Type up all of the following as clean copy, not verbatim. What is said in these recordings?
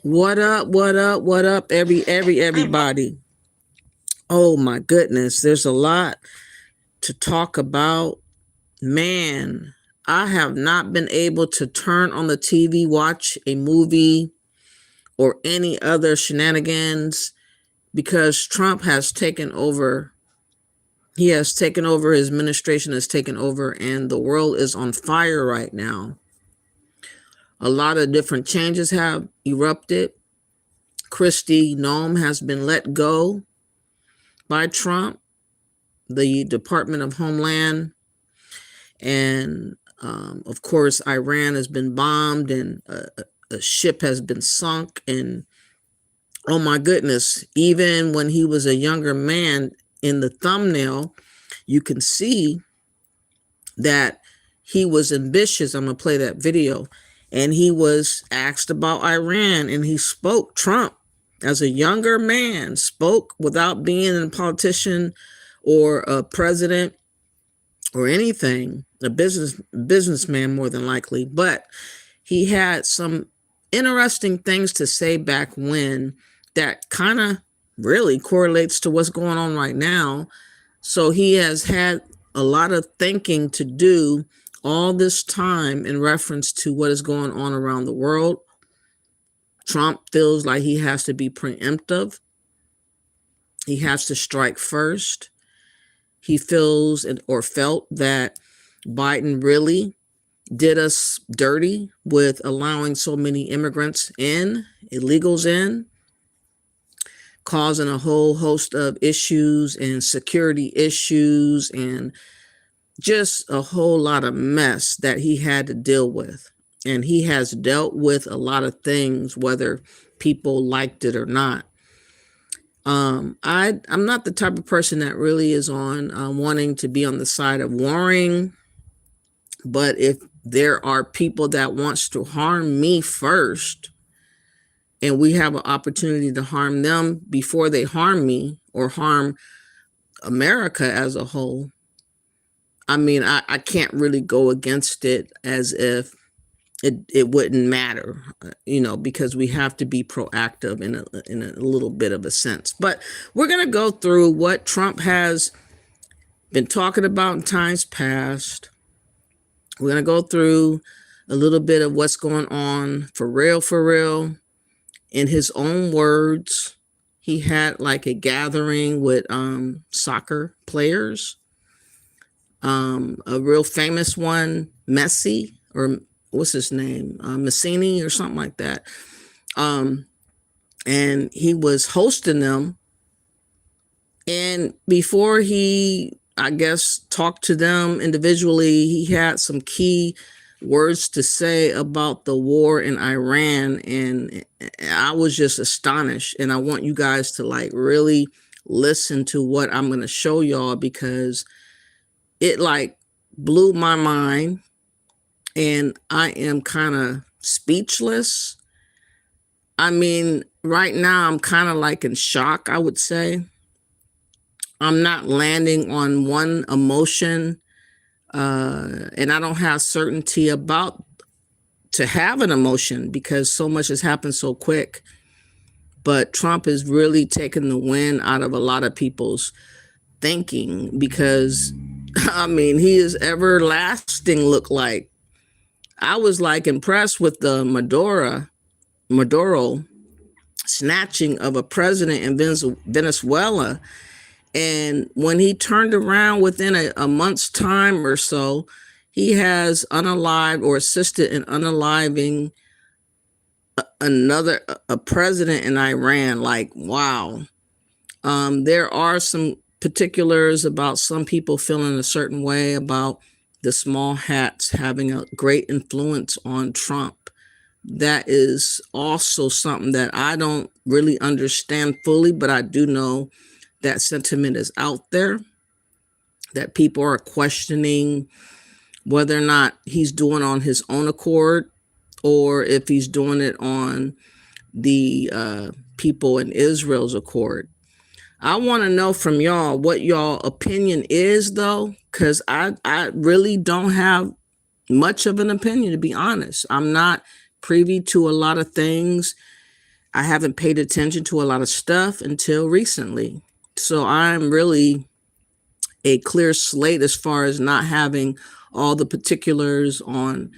What up, what up, what up, everybody. Oh my goodness, there's a lot to talk about. Man, I have not been able to turn on the TV, watch a movie or any other shenanigans because Trump has taken over. He has taken over, his administration has taken over, and the world is on fire right now. A lot of different changes have erupted. Kristi Noem has been let go by Trump, the Department of Homeland, and of course, Iran has been bombed and a ship has been sunk. And oh my goodness, even when he was a younger man, in the thumbnail, you can see that he was ambitious. I'm going to play that video. And he was asked about Iran, and he spoke. Trump, as a younger man, spoke without being a politician or a president or anything, a businessman more than likely. But he had some interesting things to say back when that kind of really correlates to what's going on right now. So he has had a lot of thinking to do all this time in reference to what is going on around the world. Trump feels like he has to be preemptive. He has to strike first. He feels or felt that Biden really did us dirty with allowing so many immigrants in, illegals in, causing a whole host of issues and security issues and just a whole lot of mess that he had to deal with. And he has dealt with a lot of things, whether people liked it or not. I'm not the type of person that really is on wanting to be on the side of warring. But if there are people that wants to harm me first, and we have an opportunity to harm them before they harm me or harm America as a whole, I mean, I can't really go against it as if it wouldn't matter, because we have to be proactive in a little bit of a sense. But we're going to go through what Trump has been talking about in times past. We're going to go through a little bit of what's going on for real. In his own words, he had like a gathering with soccer players. A real famous one, Messi, or what's his name? Massini or something like that. And he was hosting them. And before he, I guess, talked to them individually, he had some key words to say about the war in Iran. And I was just astonished. And I want you guys to like really listen to what I'm going to show y'all, because it like blew my mind. And I am kind of speechless. I mean, right now I'm kind of like in shock, I would say. I'm not landing on one emotion, and I don't have certainty about to have an emotion because so much has happened so quick. But Trump is really taking the wind out of a lot of people's thinking, because, I mean, he is everlasting, look like. I was like impressed with the Maduro snatching of a president in Venezuela. And when he turned around within a month's time or so, he has unalived or assisted in unaliving a president in Iran. Like, wow. There are some particulars about some people feeling a certain way about the small hats having a great influence on Trump. That is also something that I don't really understand fully, but I do know that sentiment is out there, that people are questioning whether or not he's doing on his own accord or if he's doing it on the people in Israel's accord. I want to know from y'all what y'all opinion is, though, because I really don't have much of an opinion, to be honest. I'm not privy to a lot of things. I haven't paid attention to a lot of stuff until recently. So I'm really a clear slate as far as not having all the particulars on,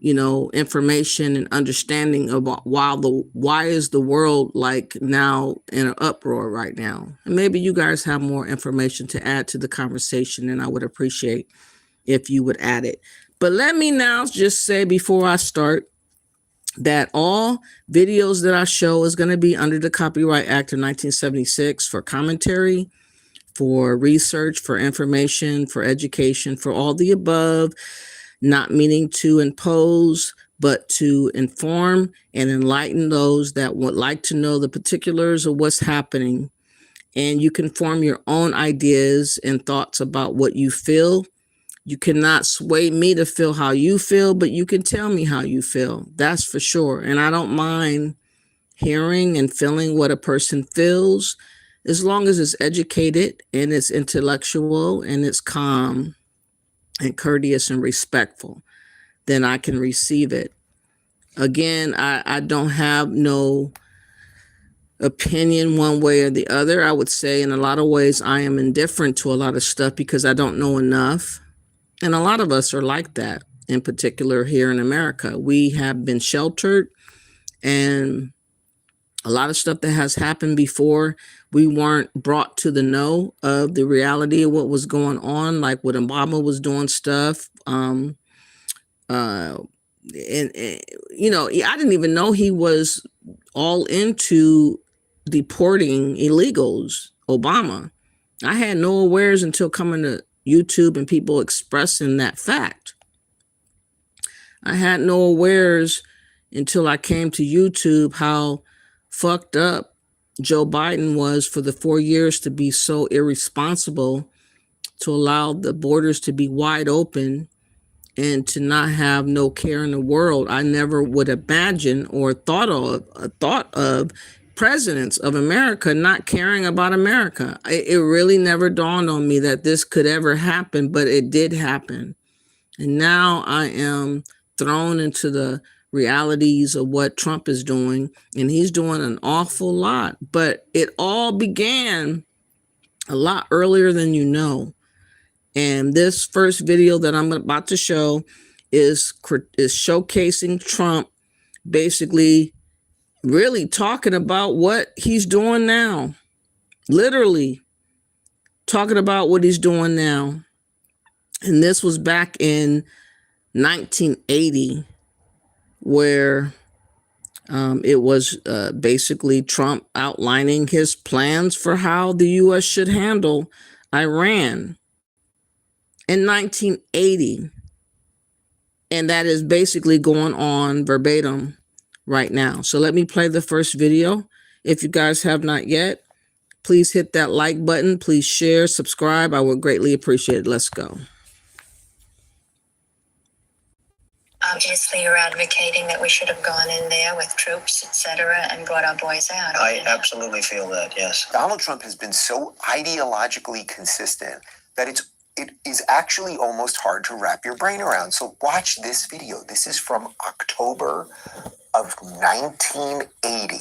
information and understanding about why is the world like now in an uproar right now. And maybe you guys have more information to add to the conversation, and I would appreciate if you would add it. But let me now just say before I start that all videos that I show is going to be under the Copyright Act of 1976 for commentary, for research, for information, for education, for all the above, not meaning to impose, but to inform and enlighten those that would like to know the particulars of what's happening. And you can form your own ideas and thoughts about what you feel. You cannot sway me to feel how you feel, but you can tell me how you feel. That's for sure. And I don't mind hearing and feeling what a person feels, as long as it's educated and it's intellectual and it's calm and courteous and respectful, then I can receive it. Again, I don't have no opinion one way or the other. I would say in a lot of ways I am indifferent to a lot of stuff because I don't know enough. And a lot of us are like that, in particular here in America. We have been sheltered, and a lot of stuff that has happened before, we weren't brought to the know of the reality of what was going on, like when Obama was doing stuff. I didn't even know he was all into deporting illegals, Obama. I had no awares until coming to YouTube and people expressing that fact. I had no awares until I came to YouTube how fucked up Joe Biden was for the 4 years to be so irresponsible to allow the borders to be wide open and to not have no care in the world. I never would imagine or thought of presidents of America not caring about America. It really never dawned on me that this could ever happen, but it did happen. And now I am thrown into the realities of what Trump is doing, and he's doing an awful lot. But it all began a lot earlier than you know. And this first video that I'm about to show is showcasing Trump basically really talking about what he's doing now. Literally talking about what he's doing now. And this was back in 1980, where it was basically Trump outlining his plans for how the U.S. should handle Iran in 1980. And that is basically going on verbatim right now. So let me play the first video. If you guys have not yet, please hit that like button. Please share, subscribe. I would greatly appreciate it. Let's go. Obviously, you're advocating that we should have gone in there with troops, etc., and brought our boys out. I absolutely feel that, yes. Donald Trump has been so ideologically consistent that it is actually almost hard to wrap your brain around. So watch this video. This is from October of 1980,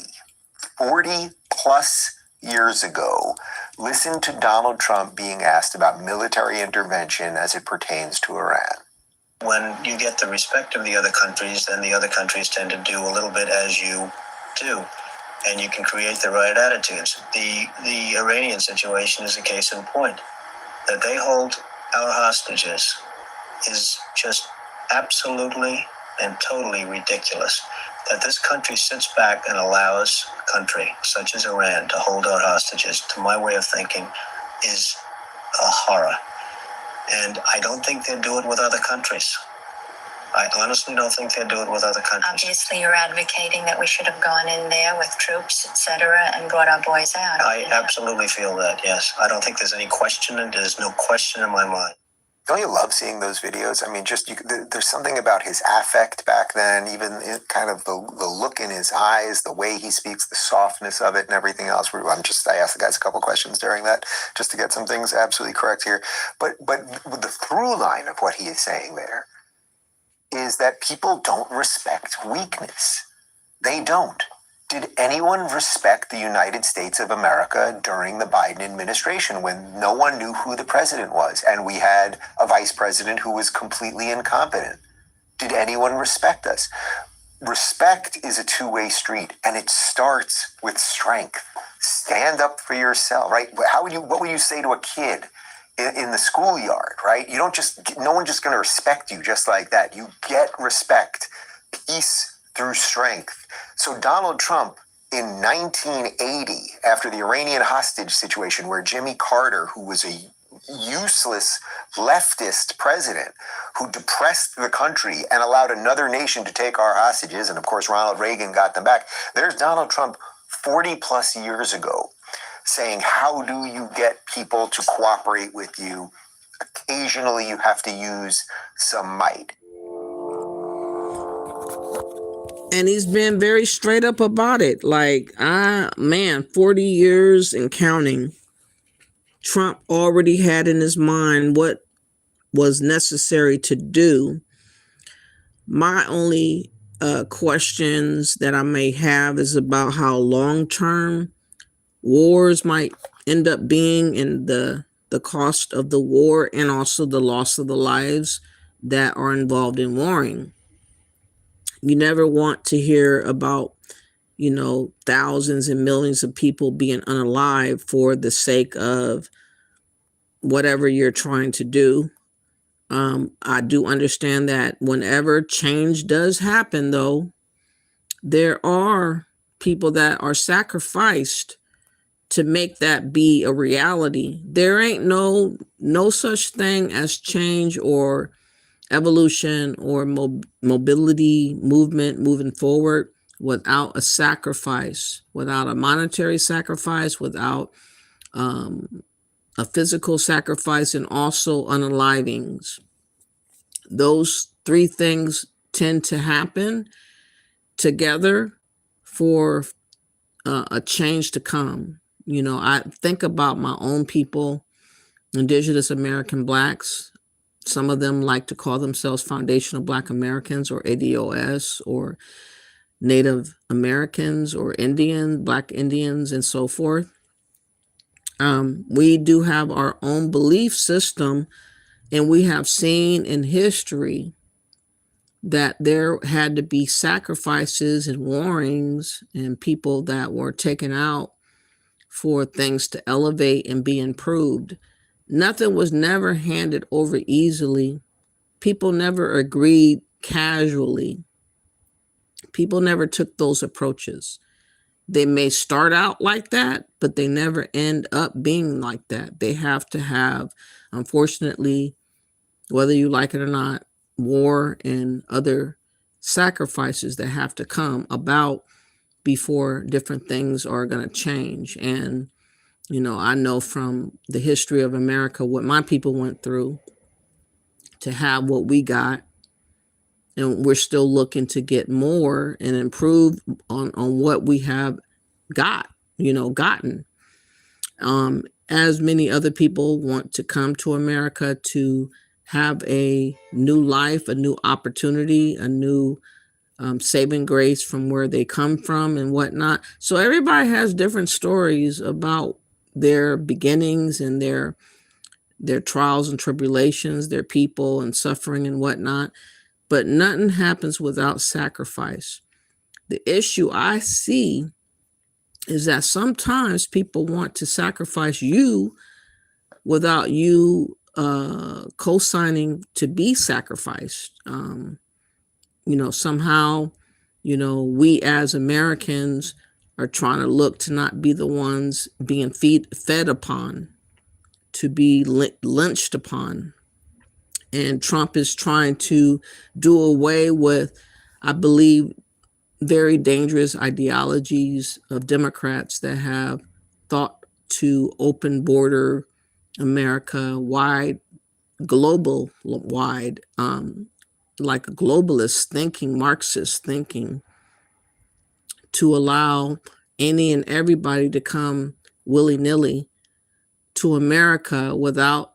40 plus years ago. Listen to Donald Trump being asked about military intervention as it pertains to Iran. When you get the respect of the other countries, then the other countries tend to do a little bit as you do, and you can create the right attitudes. The Iranian situation is a case in point. That they hold our hostages is just absolutely and totally ridiculous. That this country sits back and allows a country such as Iran to hold our hostages, to my way of thinking, is a horror. And I don't think they'd do it with other countries. I honestly don't think they'd do it with other countries. Obviously, you're advocating that we should have gone in there with troops, etc., and brought our boys out. I absolutely feel that, yes. I don't think there's any question, and there's no question in my mind. Don't you love seeing those videos? I mean, there's something about his affect back then, even kind of the look in his eyes, the way he speaks, the softness of it and everything else. I asked the guys a couple questions during that just to get some things absolutely correct here. But the through line of what he is saying there is that people don't respect weakness. They don't. Did anyone respect the United States of America during the Biden administration when no one knew who the president was and we had a vice president who was completely incompetent? Did anyone respect us? Respect is a two-way street, and it starts with strength. Stand up for yourself, right? What would you say to a kid in the schoolyard, right? No one's just going to respect you just like that. You get respect, peace through strength. So Donald Trump in 1980, after the Iranian hostage situation where Jimmy Carter, who was a useless leftist president who depressed the country and allowed another nation to take our hostages, and of course Ronald Reagan got them back, there's Donald Trump 40 plus years ago saying, how do you get people to cooperate with you? Occasionally you have to use some might. And he's been very straight up about it. Like, 40 years and counting. Trump already had in his mind what was necessary to do. My only questions that I may have is about how long-term wars might end up being, and the cost of the war, and also the loss of the lives that are involved in warring. You never want to hear about, thousands and millions of people being unalive for the sake of whatever you're trying to do. I do understand that whenever change does happen, though, there are people that are sacrificed to make that be a reality. There ain't no such thing as change or evolution or mobility, moving forward without a sacrifice, without a monetary sacrifice, without a physical sacrifice, and also unalivings. Those three things tend to happen together for a change to come. You know, I think about my own people, Indigenous American Blacks. Some of them like to call themselves Foundational Black Americans or ADOS, or Native Americans or Black Indians, and so forth. We do have our own belief system, and we have seen in history that there had to be sacrifices and warrings and people that were taken out for things to elevate and be improved. Nothing was never handed over easily. People never agreed casually. People never took those approaches. They may start out like that, but they never end up being like that. They have to have, unfortunately, whether you like it or not, war and other sacrifices that have to come about before different things are going to change. And, you know, I know from the history of America what my people went through to have what we got. And we're still looking to get more and improve on what we have gotten. As many other people want to come to America to have a new life, a new opportunity, a new saving grace from where they come from and whatnot. So everybody has different stories about their beginnings and their trials and tribulations, their people and suffering and whatnot. But nothing happens without sacrifice. The issue I see is that sometimes people want to sacrifice you without you co-signing to be sacrificed. Somehow, we as Americans are trying to look to not be the ones being fed upon, to be lynched upon. And Trump is trying to do away with, I believe, very dangerous ideologies of Democrats that have thought to open border America wide, global wide, like a globalist thinking, Marxist thinking, to allow any and everybody to come willy-nilly to America without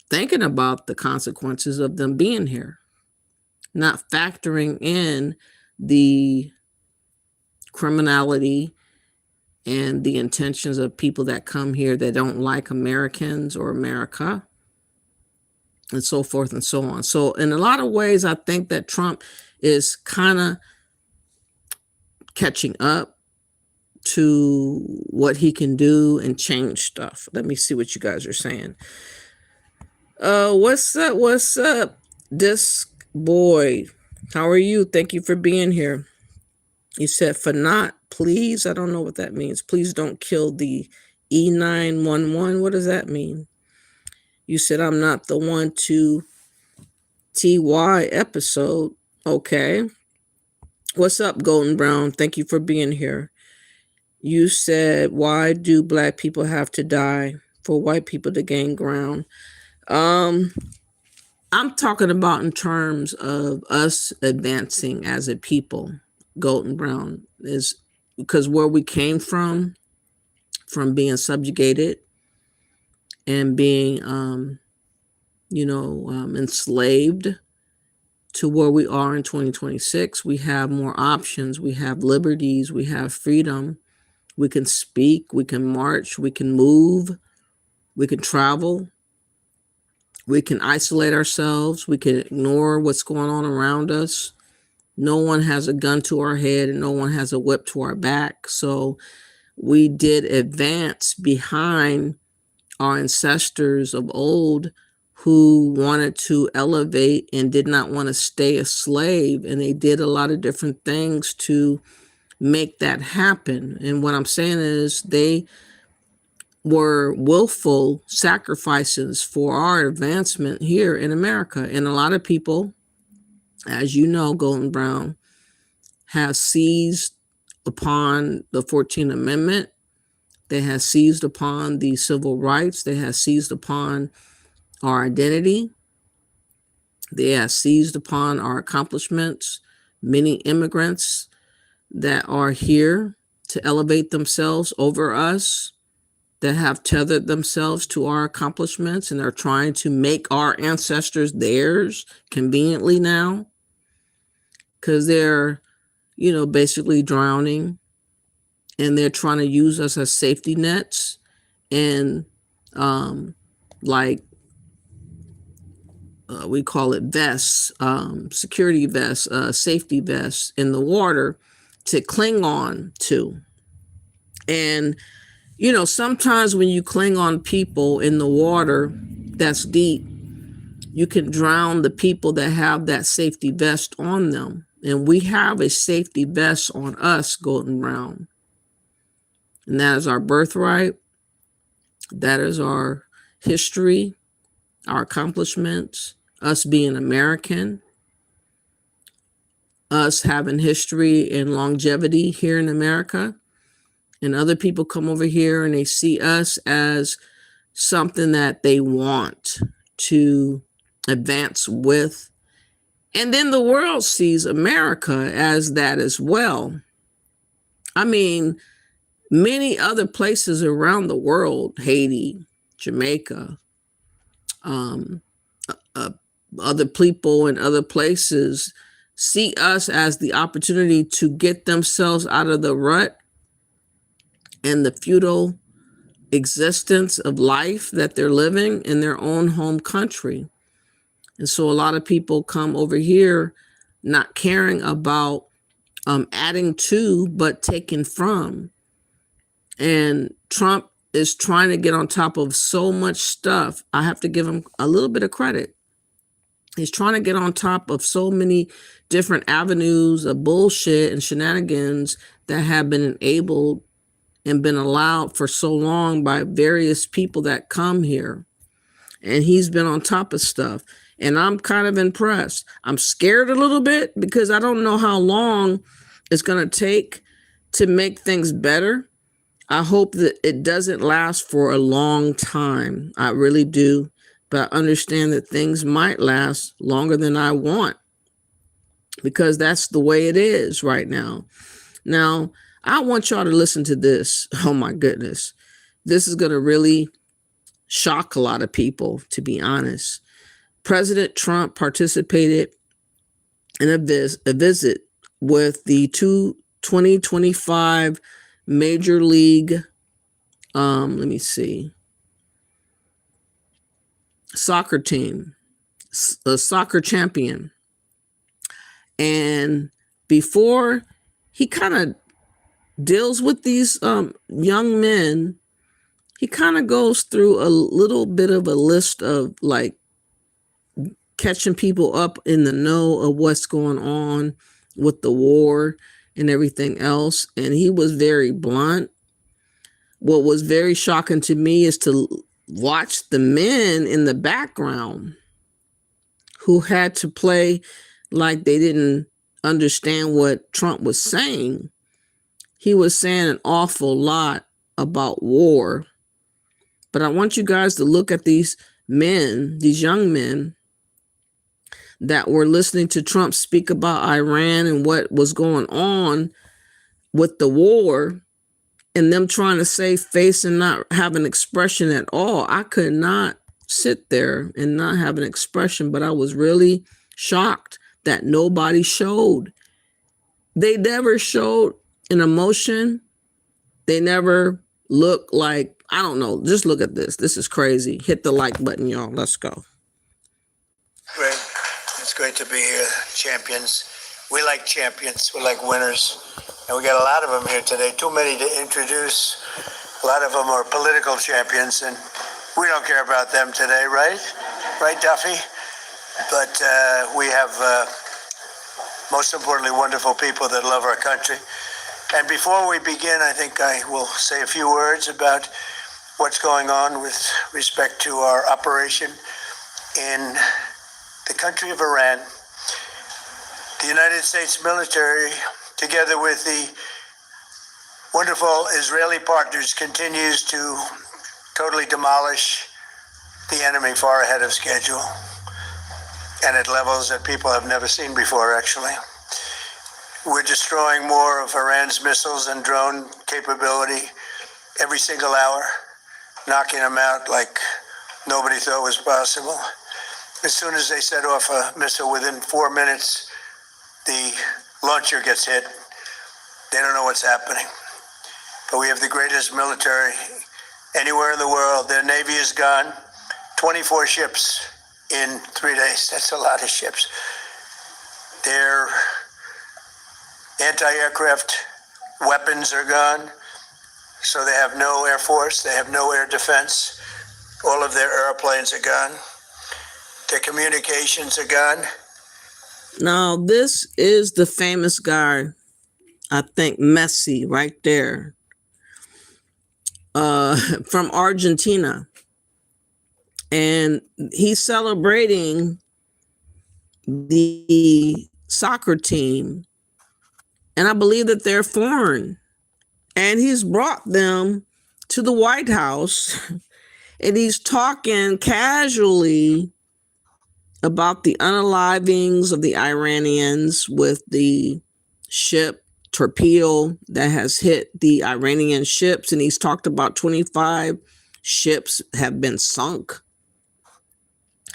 thinking about the consequences of them being here, not factoring in the criminality and the intentions of people that come here that don't like Americans or America, and so forth and so on. So in a lot of ways, I think that Trump is kind of catching up to what he can do and change stuff. Let me see what you guys are saying. What's up, Disc Boy? How are you? Thank you for being here. You said, for not, please. I don't know what that means. Please don't kill the E911. What does that mean? You said, I'm not the one to TY episode. Okay. What's up, Golden Brown? Thank you for being here. You said, why do Black people have to die for white people to gain ground? I'm talking about in terms of us advancing as a people. Golden Brown is because where we came from being subjugated and being, enslaved, to where we are in 2026. We have more options. We have liberties. We have freedom. We can speak. We can march. We can move. We can travel. We can isolate ourselves. We can ignore what's going on around us. No one has a gun to our head and no one has a whip to our back. So we did advance behind our ancestors of old who wanted to elevate and did not want to stay a slave. And they did a lot of different things to make that happen. And what I'm saying is they were willful sacrifices for our advancement here in America. And a lot of people, as you know, Golden Brown, have seized upon the 14th Amendment. They have seized upon the civil rights. They have seized upon our identity. They have seized upon our accomplishments. Many immigrants that are here to elevate themselves over us, that have tethered themselves to our accomplishments and are trying to make our ancestors theirs conveniently now, because they're, basically drowning, and they're trying to use us as safety nets and we call it vests, security vests, safety vests in the water to cling on to. And sometimes when you cling on people in the water that's deep, you can drown the people that have that safety vest on them. And we have a safety vest on us, Golden Brown. And that is our birthright. That is our history, our accomplishments, us being American, us having history and longevity here in America. And other people come over here and they see us as something that they want to advance with. And then the world sees America as that as well. I mean, many other places around the world, Haiti, Jamaica, other people in other places see us as the opportunity to get themselves out of the rut and the feudal existence of life that they're living in their own home country. And so a lot of people come over here not caring about adding to, but taking from. And Trump is trying to get on top of so much stuff. I have to give him a little bit of credit. He's trying to get on top of so many different avenues of bullshit and shenanigans that have been enabled and been allowed for so long by various people that come here. And he's been on top of stuff. And I'm kind of impressed. I'm scared a little bit because I don't know how long it's going to take to make things better. I hope that it doesn't last for a long time. I really do. But I understand that things might last longer than I want, because that's the way it is right now. Now, I want y'all to listen to this. Oh my goodness. This is going to really shock a lot of people, to be honest. President Trump participated in a visit with the 2025 Major League, soccer team, a soccer champion. And before he kind of deals with these young men, he kind of goes through a little bit of a list of like catching people up in the know of what's going on with the war and everything else. And he was very blunt. What was very shocking to me is to watch the men in the background who had to play like they didn't understand what Trump was saying. He was saying an awful lot about war. But I want you guys to look at these men, these young men that were listening to Trump speak about Iran and what was going on with the war, and them trying to save face and not have an expression at all. I could not sit there and not have an expression, but I was really shocked that nobody showed. They never showed an emotion. They never looked like, I don't know, just look at this. This is crazy. Hit the like button, y'all. Let's go. Great. It's great to be here. Champions. We like champions. We like winners. And we got a lot of them here today. Too many to introduce. A lot of them are political champions, and we don't care about them today, right? Right, Duffy? But we have, most importantly, wonderful people that love our country. And before we begin, I think I will say a few words about what's going on with respect to our operation in the country of Iran. The United States military, together with the wonderful Israeli partners, continues to totally demolish the enemy far ahead of schedule and at levels that people have never seen before, actually. We're destroying more of Iran's missiles and drone capability every single hour, knocking them out like nobody thought was possible. As soon as they set off a missile, within 4 minutes, the launcher gets hit. They don't know what's happening. But we have the greatest military anywhere in the world. Their Navy is gone. 24 ships in 3 days. That's a lot of ships. Their anti-aircraft weapons are gone. So they have no air force. They have no air defense. All of their airplanes are gone. Their communications are gone. Now, this is the famous guy, I think Messi, right there, from Argentina. And he's celebrating the soccer team. And I believe that they're foreign. And he's brought them to the White House. And he's talking casually about the unalivings of the Iranians with the ship torpedo that has hit the Iranian ships. And he's talked about 25 ships have been sunk.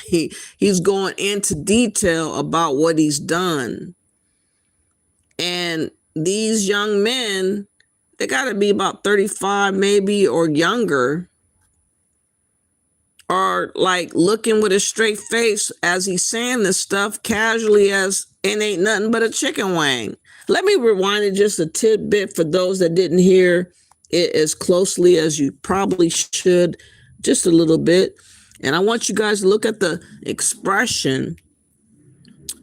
He's going into detail about what he's done. And these young men, they got to be about 35 maybe or younger, are like looking with a straight face as he's saying this stuff casually as it ain't nothing but a chicken wing. Let me rewind it just a tidbit for those that didn't hear it as closely as you probably should, just a little bit. And I want you guys to look at the expression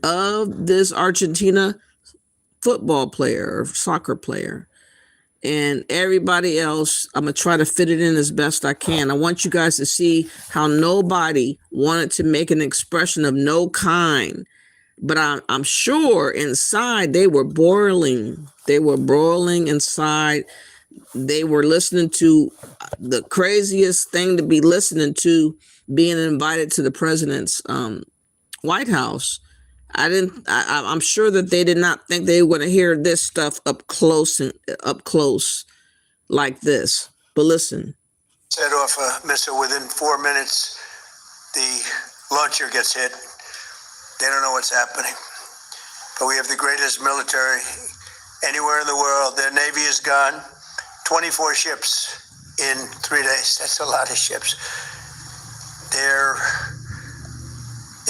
of this Argentina football player or soccer player. And everybody else, I'm going to try to fit it in as best I can. I want you guys to see how nobody wanted to make an expression of no kind. But I'm sure inside they were boiling. They were broiling inside. They were listening to the craziest thing to be listening to, being invited to the president's White House. I'm sure that they did not think they were going to hear this stuff up close like this. But listen. Set off a missile within 4 minutes. The launcher gets hit. They don't know what's happening. But we have the greatest military anywhere in the world. Their Navy is gone. 24 ships in 3 days. That's a lot of ships. Their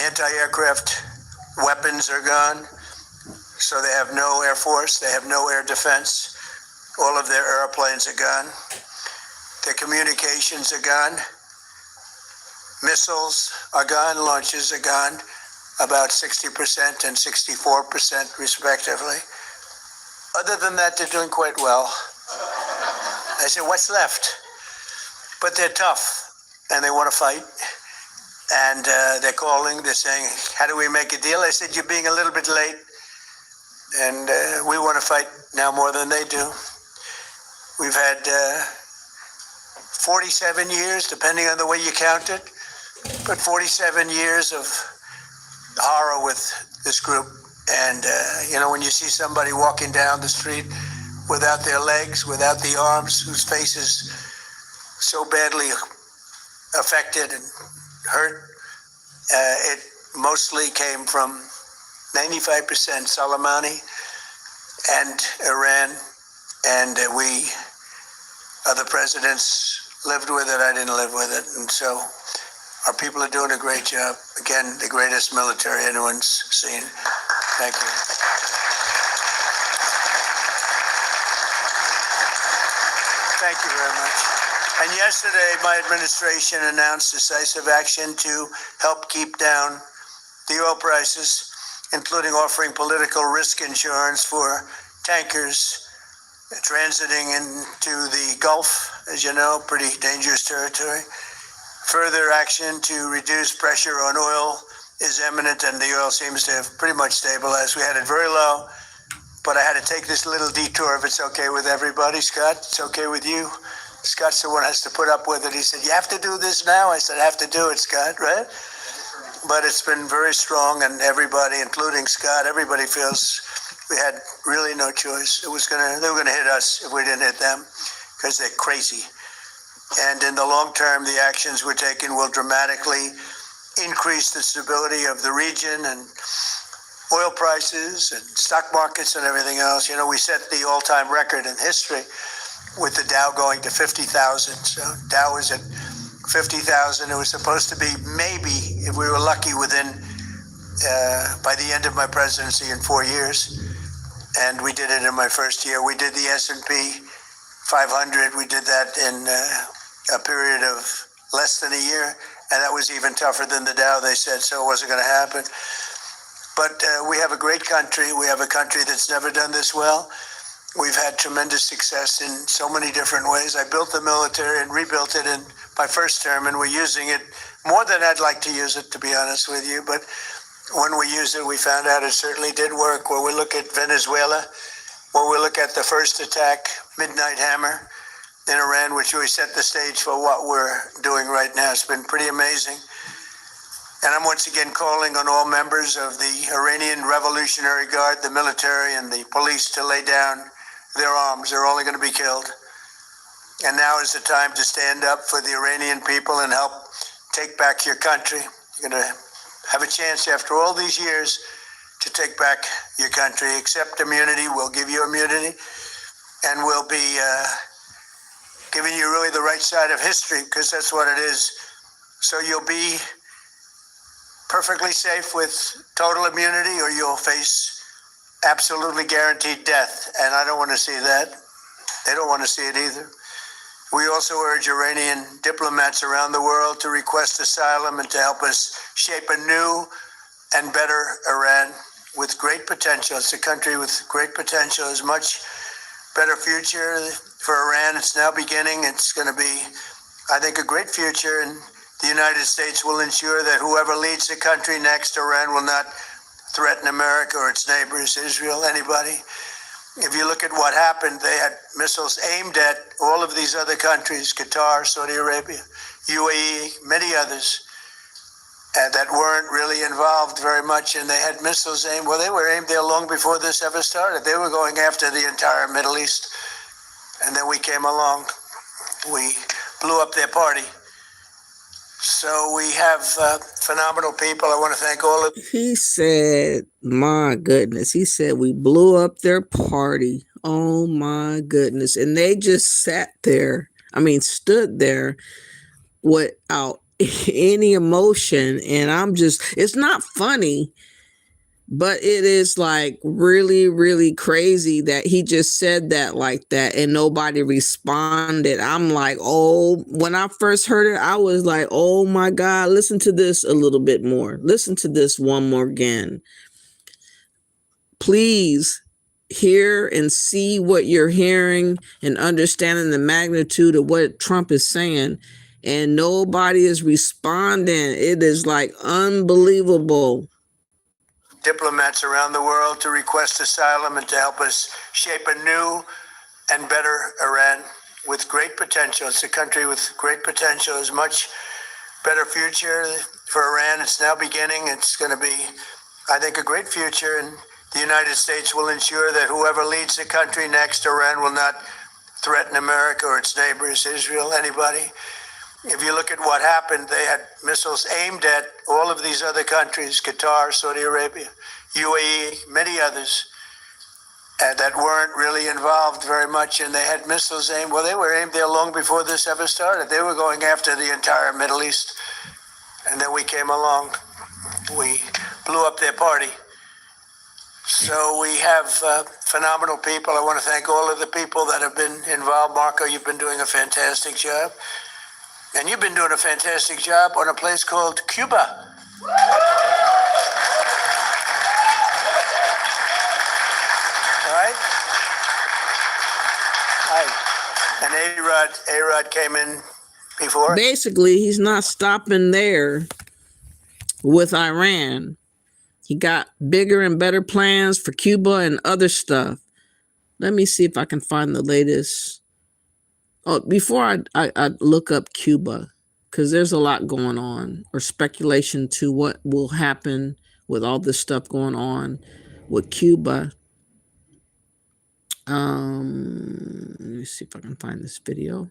anti-aircraft weapons are gone. So they have no air force. They have no air defense. All of their airplanes are gone. Their communications are gone. Missiles are gone. Launches are gone. About 60% and 64% respectively. Other than that, they're doing quite well. I said, what's left? But they're tough and they want to fight. And they're calling, they're saying, how do we make a deal? I said, you're being a little bit late. And we want to fight now more than they do. We've had 47 years, depending on the way you count it, but 47 years of horror with this group. And, when you see somebody walking down the street without their legs, without the arms, whose face is so badly affected and hurt, it mostly came from 95% Soleimani and Iran, and we, other presidents, lived with it. I didn't live with it, and so our people are doing a great job. Again, the greatest military anyone's seen. Thank you. Thank you very much. And yesterday, my administration announced decisive action to help keep down the oil prices, including offering political risk insurance for tankers transiting into the Gulf, as you know, pretty dangerous territory. Further action to reduce pressure on oil is imminent, and the oil seems to have pretty much stabilized. We had it very low, but I had to take this little detour if it's okay with everybody. Scott, it's okay with you? Scott's the one who has to put up with it. He said, you have to do this now? I said, I have to do it, Scott, right? But it's been very strong, and everybody, including Scott, everybody feels We had really no choice. They were gonna hit us if we didn't hit them, because they're crazy. And in the long term, the actions we're taking will dramatically increase the stability of the region and oil prices and stock markets and everything else. You know, we set the all-time record in history with the Dow going to 50,000. So Dow was at 50,000. It was supposed to be maybe, if we were lucky, within by the end of my presidency in 4 years. And we did it in my first year. We did the S&P 500. We did that in a period of less than a year. And that was even tougher than the Dow, they said, so it wasn't going to happen. But we have a great country. We have a country that's never done this well. We've had tremendous success in so many different ways. I built the military and rebuilt it in my first term, and we're using it more than I'd like to use it, to be honest with you. But when we used it, we found out it certainly did work. When we look at Venezuela, when we look at the first attack, Midnight Hammer, in Iran, which really set the stage for what we're doing right now. It's been pretty amazing. And I'm once again calling on all members of the Iranian Revolutionary Guard, the military, and the police to lay down their arms. They're only going to be killed. And now is the time to stand up for the Iranian people and help take back your country. You're going to have a chance after all these years to take back your country. Accept immunity. We'll give you immunity. And we'll be giving you really the right side of history, because that's what it is. So you'll be perfectly safe with total immunity, or you'll face absolutely guaranteed death. And I don't want to see that. They don't want to see it either. We also urge Iranian diplomats around the world to request asylum and to help us shape a new and better Iran with great potential. It's a country with great potential. There's much better future for Iran. It's now beginning. It's going to be, I think, a great future. And the United States will ensure that whoever leads the country next, Iran will not threaten America or its neighbors, Israel, anybody. If you look at what happened, they had missiles aimed at all of these other countries, Qatar, Saudi Arabia, UAE, many others, that weren't really involved very much, and they had missiles aimed. Well, they were aimed there long before this ever started. They were going after the entire Middle East, and then we came along. We blew up their party. So we have phenomenal people. I want to thank all of. He said, my goodness, he said, we blew up their party. Oh my goodness. And they just sat there. I mean, stood there without any emotion. And it's not funny, but it is like really, really crazy that he just said that like that and nobody responded. I'm like, oh, when I first heard it, I was like, oh my God, listen to this a little bit more. Listen to this one more again. Please hear and see what you're hearing and understanding the magnitude of what Trump is saying. And nobody is responding. It is like unbelievable. Diplomats around the world to request asylum and to help us shape a new and better Iran with great potential. It's a country with great potential. There's much better future for Iran. It's now beginning. It's going to be, I think, a great future. And the United States will ensure that whoever leads the country next, Iran will not threaten America or its neighbors, Israel, anybody. If you look at what happened, they had missiles aimed at all of these other countries, Qatar, Saudi Arabia, UAE, many others, that weren't really involved very much, and they had missiles aimed. Well, they were aimed there long before this ever started. They were going after the entire Middle East, and then we came along. We blew up their party. So we have phenomenal people. I want to thank all of the people that have been involved. Marco, you've been doing a fantastic job. And you've been doing a fantastic job on a place called Cuba. Right? And A-Rod came in before. Basically, he's not stopping there with Iran. He got bigger and better plans for Cuba and other stuff. Let me see if I can find the latest. Oh, before I look up Cuba, because there's a lot going on, or speculation to what will happen with all this stuff going on with Cuba. Let me see if I can find this video.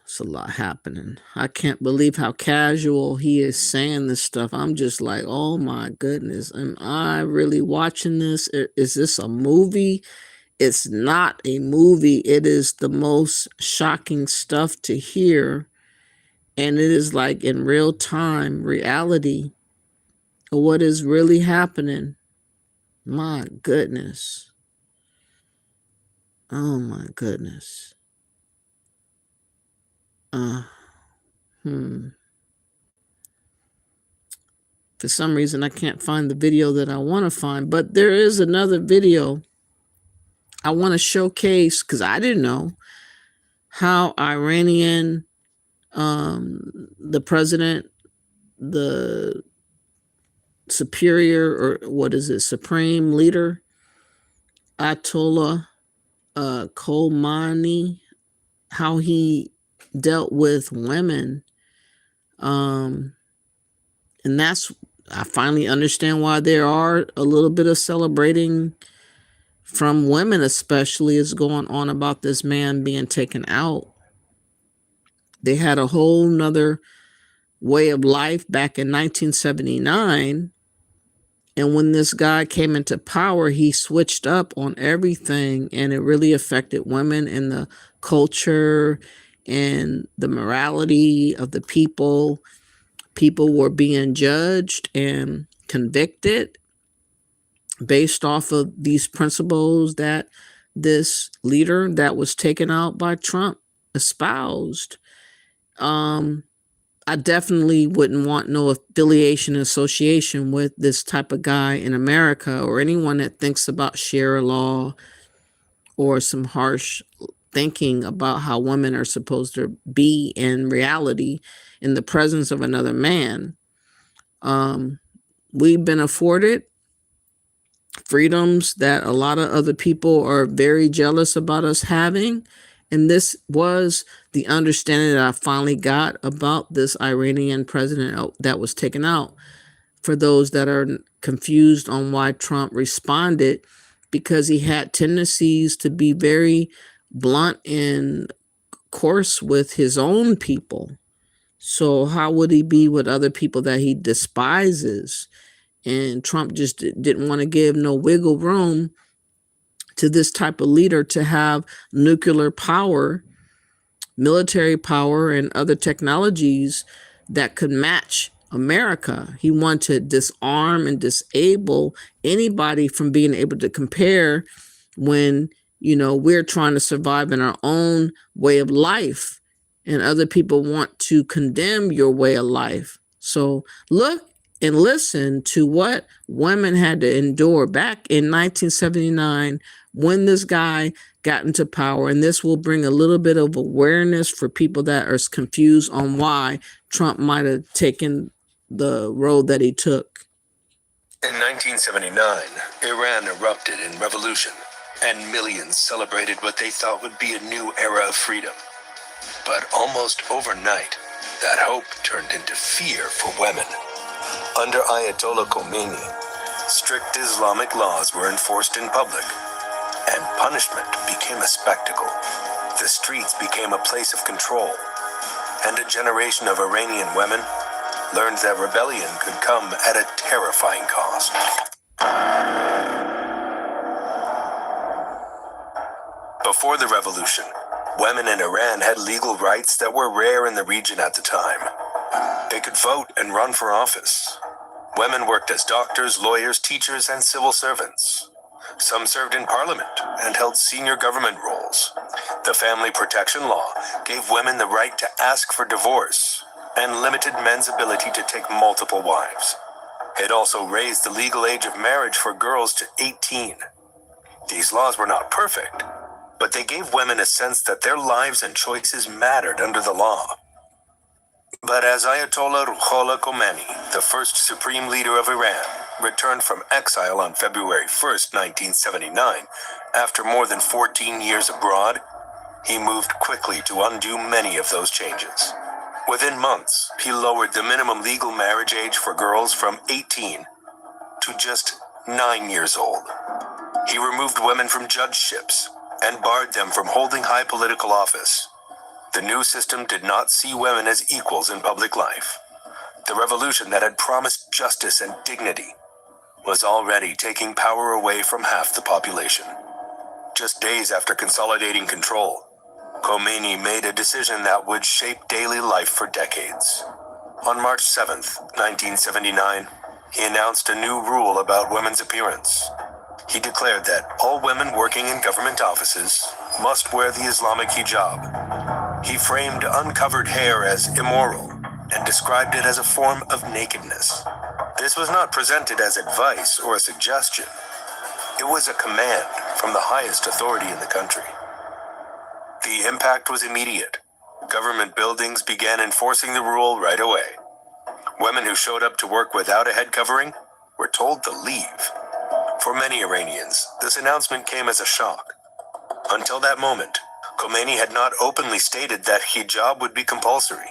It's a lot happening. I can't believe how casual he is saying this stuff. I'm just like, oh my goodness. Am I really watching this? Is this a movie? It's not a movie. It is the most shocking stuff to hear. And it is like in real time, reality of what is really happening. My goodness. Oh my goodness. For some reason, I can't find the video that I want to find, but there is another video I want to showcase because I didn't know how Iranian, the president, the superior, or what is it, supreme leader, Ayatollah Khomeini, how he dealt with women. And that's, I finally understand why there are a little bit of celebrating from women, especially, is going on about this man being taken out. They had a whole nother way of life back in 1979. And when this guy came into power, he switched up on everything, and it really affected women and the culture and the morality of the people. People were being judged and convicted based off of these principles that this leader that was taken out by Trump espoused. I definitely wouldn't want no affiliation, association with this type of guy in America, or anyone that thinks about share law or some harsh thinking about how women are supposed to be in reality in the presence of another man. We've been afforded freedoms that a lot of other people are very jealous about us having. And this was the understanding that I finally got about this Iranian president that was taken out. For those that are confused on why Trump responded, because he had tendencies to be very blunt and coarse with his own people. So how would he be with other people that he despises? And Trump just didn't want to give no wiggle room to this type of leader to have nuclear power, military power, and other technologies that could match America. He wanted to disarm and disable anybody from being able to compare when, you know, we're trying to survive in our own way of life and other people want to condemn your way of life. So look and listen to what women had to endure back in 1979 when this guy got into power. And this will bring a little bit of awareness for people that are confused on why Trump might have taken the road that he took. In 1979, Iran erupted in revolution, and millions celebrated what they thought would be a new era of freedom. But almost overnight, that hope turned into fear for women. Under Ayatollah Khomeini, strict Islamic laws were enforced in public, and punishment became a spectacle. The streets became a place of control, and a generation of Iranian women learned that rebellion could come at a terrifying cost. Before the revolution, women in Iran had legal rights that were rare in the region at the time. They could vote and run for office. Women worked as doctors, lawyers, teachers, and civil servants. Some served in parliament and held senior government roles. The family protection law gave women the right to ask for divorce and limited men's ability to take multiple wives. It also raised the legal age of marriage for girls to 18. These laws were not perfect, but they gave women a sense that their lives and choices mattered under the law. But as Ayatollah Ruhollah Khomeini, the first supreme leader of Iran, returned from exile on February 1st, 1979, after more than 14 years abroad, he moved quickly to undo many of those changes. Within months, he lowered the minimum legal marriage age for girls from 18 to just 9 years old. He removed women from judgeships and barred them from holding high political office. The new system did not see women as equals in public life. The revolution that had promised justice and dignity was already taking power away from half the population. Just days after consolidating control, Khomeini made a decision that would shape daily life for decades. On March 7, 1979, he announced a new rule about women's appearance. He declared that all women working in government offices must wear the Islamic hijab. He framed uncovered hair as immoral and described it as a form of nakedness. This was not presented as advice or a suggestion. It was a command from the highest authority in the country. The impact was immediate. Government buildings began enforcing the rule right away. Women who showed up to work without a head covering were told to leave. For many Iranians, this announcement came as a shock. Until that moment, Khomeini had not openly stated that hijab would be compulsory.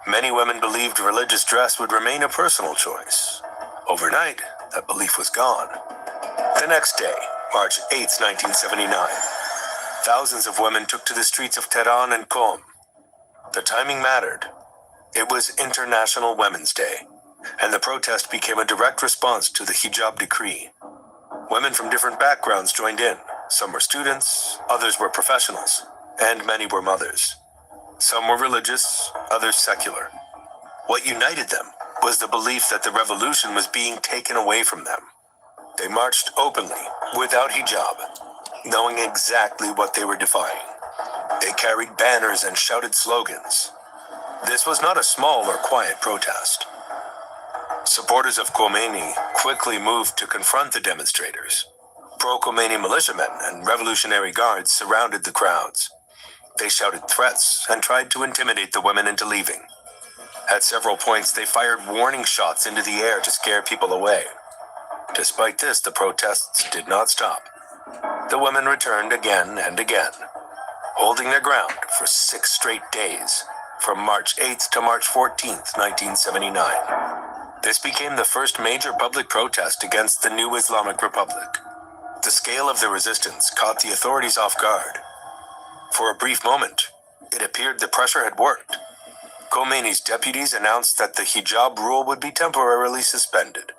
Many women believed religious dress would remain a personal choice. Overnight, that belief was gone. The next day, March 8, 1979, thousands of women took to the streets of Tehran and Qom. The timing mattered. It was International Women's Day, and the protest became a direct response to the hijab decree. Women from different backgrounds joined in. Some were students, others were professionals, and many were mothers. Some were religious, others secular. What united them was the belief that the revolution was being taken away from them. They marched openly, without hijab, knowing exactly what they were defying. They carried banners and shouted slogans. This was not a small or quiet protest. Supporters of Khomeini quickly moved to confront the demonstrators. Pro-Khomeini militiamen and Revolutionary Guards surrounded the crowds. They shouted threats and tried to intimidate the women into leaving. At several points, they fired warning shots into the air to scare people away. Despite this, the protests did not stop. The women returned again and again, holding their ground for 6 straight days, from March 8th to March 14th, 1979. This became the first major public protest against the new Islamic Republic. The scale of the resistance caught the authorities off guard. For a brief moment, it appeared the pressure had worked. Khomeini's deputies announced that the hijab rule would be temporarily suspended.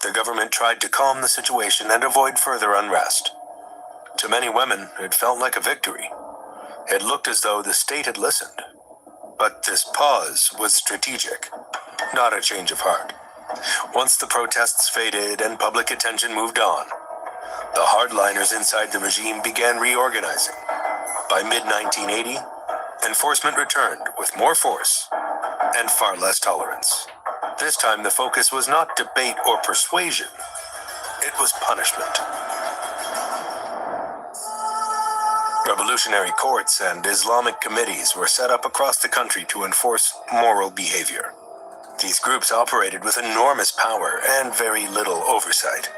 The government tried to calm the situation and avoid further unrest. To many women, it felt like a victory. It looked as though the state had listened. But this pause was strategic, not a change of heart. Once the protests faded and public attention moved on, the hardliners inside the regime began reorganizing. By mid-1980, enforcement returned with more force and far less tolerance. This time, the focus was not debate or persuasion. It was punishment. Revolutionary courts and Islamic committees were set up across the country to enforce moral behavior. These groups operated with enormous power and very little oversight.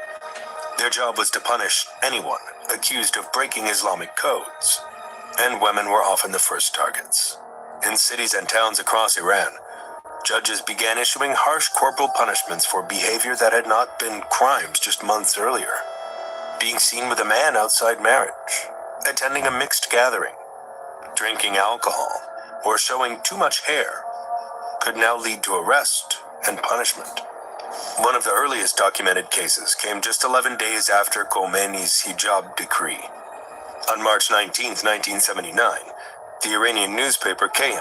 Their job was to punish anyone accused of breaking Islamic codes, and women were often the first targets. In cities and towns across Iran, judges began issuing harsh corporal punishments for behavior that had not been crimes just months earlier. Being seen with a man outside marriage, attending a mixed gathering, drinking alcohol, or showing too much hair could now lead to arrest and punishment. One of the earliest documented cases came just 11 days after Khomeini's hijab decree. On March 19, 1979, the Iranian newspaper Kayan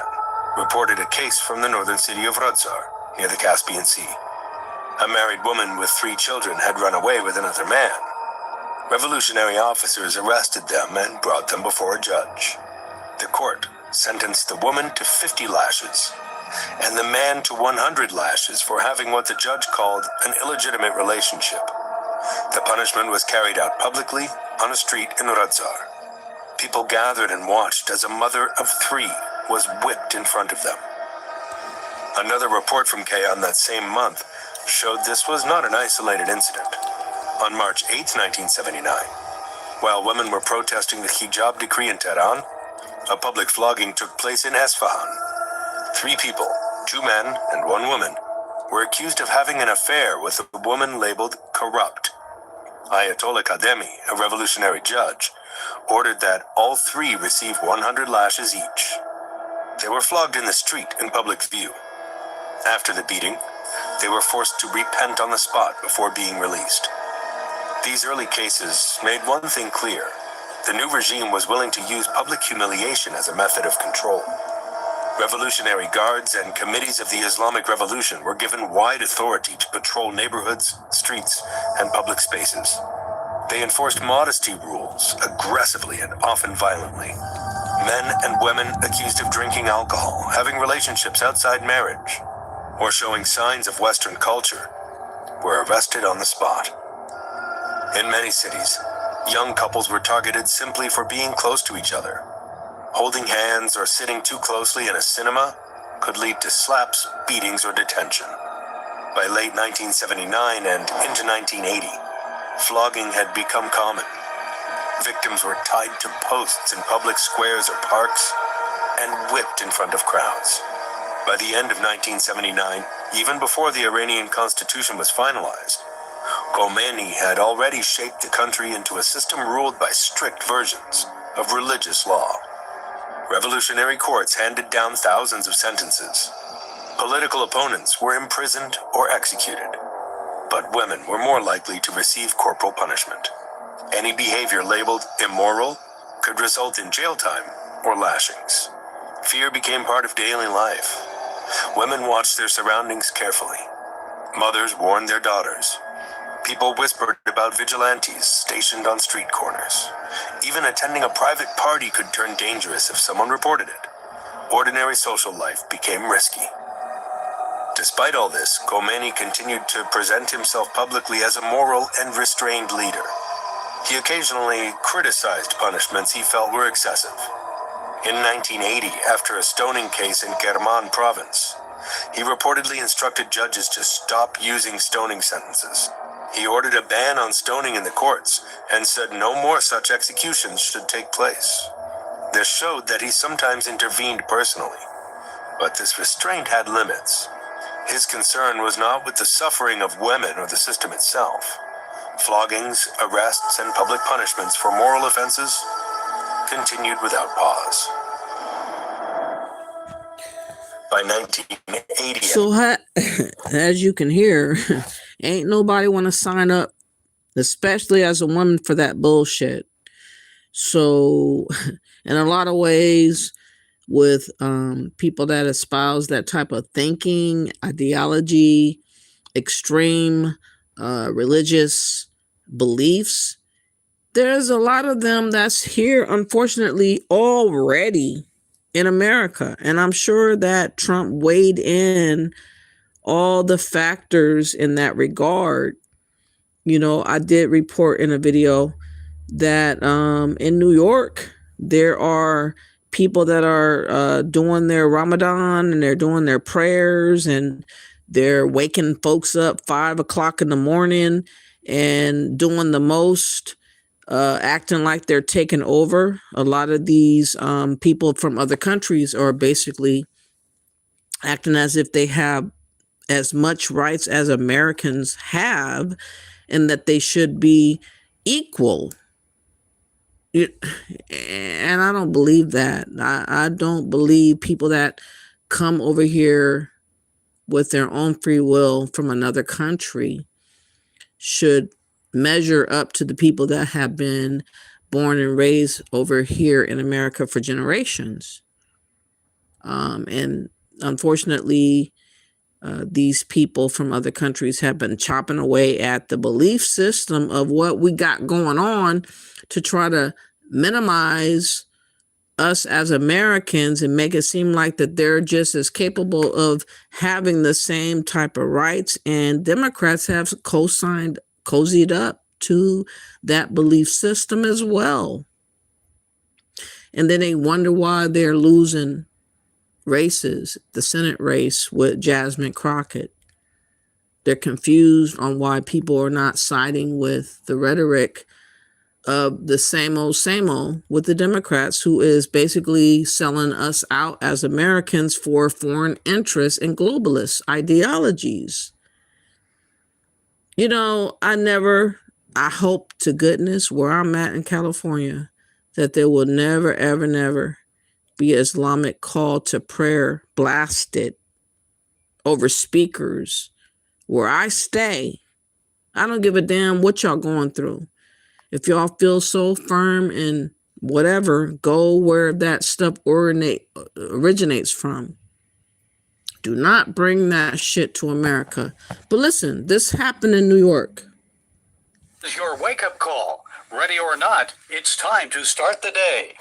reported a case from the northern city of Rodzar, near the Caspian Sea. A married woman with 3 children had run away with another man. Revolutionary officers arrested them and brought them before a judge. The court sentenced the woman to 50 lashes and the man to 100 lashes for having what the judge called an illegitimate relationship. The punishment was carried out publicly on a street in Rodzar. People gathered and watched as a mother of 3 was whipped in front of them. Another report from Kayan that same month showed this was not an isolated incident. On March 8, 1979, while women were protesting the hijab decree in Tehran, a public flogging took place in Esfahan. 3 people, 2 men and 1 woman, were accused of having an affair with a woman labeled corrupt. Ayatollah Kademi, a revolutionary judge, ordered that all three receive 100 lashes each. They were flogged in the street in public view. After the beating, they were forced to repent on the spot before being released. These early cases made one thing clear. The new regime was willing to use public humiliation as a method of control. Revolutionary guards and committees of the Islamic Revolution were given wide authority to patrol neighborhoods, streets, and public spaces. They enforced modesty rules aggressively and often violently. Men and women accused of drinking alcohol, having relationships outside marriage, or showing signs of Western culture were arrested on the spot. In many cities, young couples were targeted simply for being close to each other. Holding hands or sitting too closely in a cinema could lead to slaps, beatings, or detention. By late 1979 and into 1980, flogging had become common. Victims were tied to posts in public squares or parks and whipped in front of crowds. By the end of 1979, even before the Iranian constitution was finalized, Khomeini had already shaped the country into a system ruled by strict versions of religious law. Revolutionary courts handed down thousands of sentences. Political opponents were imprisoned or executed, but women were more likely to receive corporal punishment. Any behavior labeled immoral could result in jail time or lashings. Fear became part of daily life. Women watched their surroundings carefully. Mothers warned their daughters. People whispered about vigilantes stationed on street corners. Even attending a private party could turn dangerous if someone reported it. Ordinary social life became risky. Despite all this, Khomeini continued to present himself publicly as a moral and restrained leader. He occasionally criticized punishments he felt were excessive. In 1980, after a stoning case in Kerman province, he reportedly instructed judges to stop using stoning sentences. He ordered a ban on stoning in the courts and said no more such executions should take place. This showed that he sometimes intervened personally, but this restraint had limits. His concern was not with the suffering of women or the system itself. Floggings, arrests, and public punishments for moral offenses continued without pause. By 1980, So as you can hear, ain't nobody want to sign up, especially as a woman, for that bullshit. So in a lot of ways, with people that espouse that type of thinking, ideology, extreme religious beliefs, there's a lot of them that's here, unfortunately, already in America. And I'm sure that Trump weighed in all the factors in that regard. You know, I did report in a video that in New York, there are people that are doing their Ramadan and they're doing their prayers and they're waking folks up 5 o'clock in the morning and doing the most, acting like they're taking over. A lot of these people from other countries are basically acting as if they have as much rights as Americans have and that they should be equal. And I don't believe that. I don't believe people that come over here with their own free will from another country should measure up to the people that have been born and raised over here in America for generations. And unfortunately, these people from other countries have been chopping away at the belief system of what we got going on to try to minimize us as Americans and make it seem like that they're just as capable of having the same type of rights. And Democrats have cozied up to that belief system as well. And then they wonder why they're losing races, the Senate race with Jasmine Crockett. They're confused on why people are not siding with the rhetoric of the same old with the Democrats, who is basically selling us out as Americans for foreign interests and globalist ideologies. You know, I I hope to goodness where I'm at in California that there will never, ever, never be an Islamic call to prayer blasted over speakers where I stay. I don't give a damn what y'all going through. If y'all feel so firm in whatever, go where that stuff originates from. Do not bring that shit to America. But listen, this happened in New York. This is your wake-up call. Ready or not, it's time to start the day.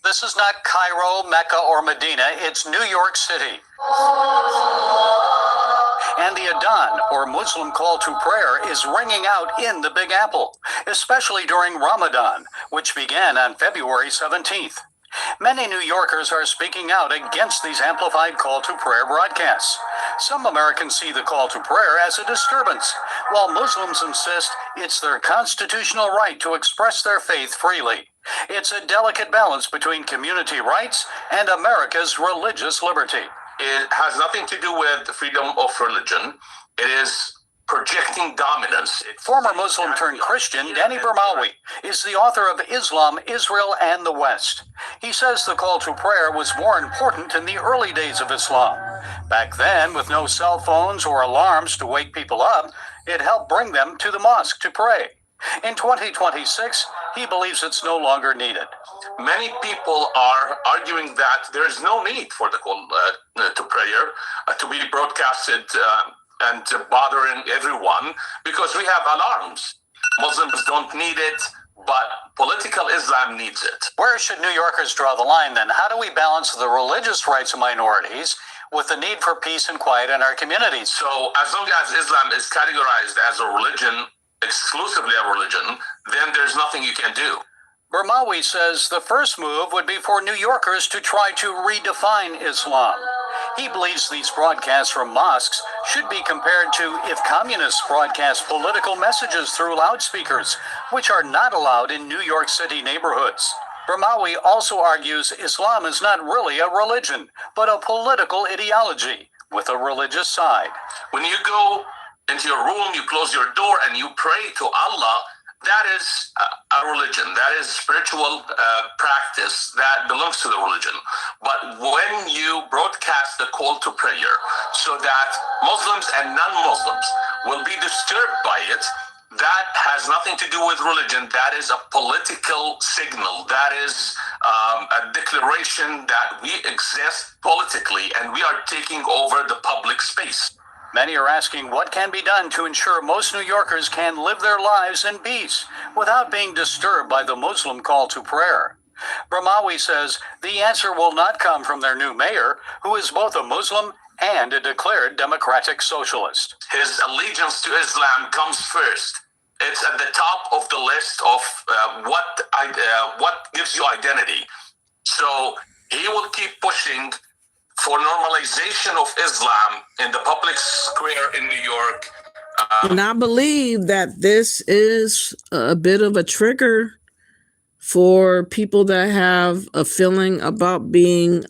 This is not Cairo, Mecca, or Medina. It's New York City. And the Adhan, or Muslim call to prayer, is ringing out in the Big Apple, especially during Ramadan, which began on February 17th. Many New Yorkers are speaking out against these amplified call to prayer broadcasts. Some Americans see the call to prayer as a disturbance, while Muslims insist it's their constitutional right to express their faith freely. It's a delicate balance between community rights and America's religious liberty. It has nothing to do with freedom of religion. It is projecting dominance. Former Muslim turned Christian Danny Bermawi is the author of Islam, Israel, and the West. He says the call to prayer was more important in the early days of Islam. Back then, with no cell phones or alarms to wake people up, it helped bring them to the mosque to pray. In 2026, he believes it's no longer needed. Many people are arguing that there is no need for the call to prayer to be broadcasted and bothering everyone because we have alarms. Muslims don't need it, but political Islam needs it. Where should New Yorkers draw the line then? How do we balance the religious rights of minorities with the need for peace and quiet in our communities? So as long as Islam is categorized as a religion, exclusively a religion, then there's nothing you can do. Bermawi says the first move would be for New Yorkers to try to redefine Islam. He believes these broadcasts from mosques should be compared to if communists broadcast political messages through loudspeakers, which are not allowed in New York City neighborhoods. Bermawi also argues Islam is not really a religion, but a political ideology with a religious side. When you go into your room, you close your door, and you pray to Allah, that is a religion. That is spiritual practice that belongs to the religion. But when you broadcast the call to prayer so that Muslims and non-Muslims will be disturbed by it, that has nothing to do with religion. That is a political signal. That is a declaration that we exist politically and we are taking over the public space. Many are asking what can be done to ensure most New Yorkers can live their lives in peace without being disturbed by the Muslim call to prayer. Bermawi says the answer will not come from their new mayor, who is both a Muslim and a declared democratic socialist. His allegiance to Islam comes first. It's at the top of the list of what gives you identity. So he will keep pushing for normalization of Islam in the public square in New York. And I believe that this is a bit of a trigger for people that have a feeling about being,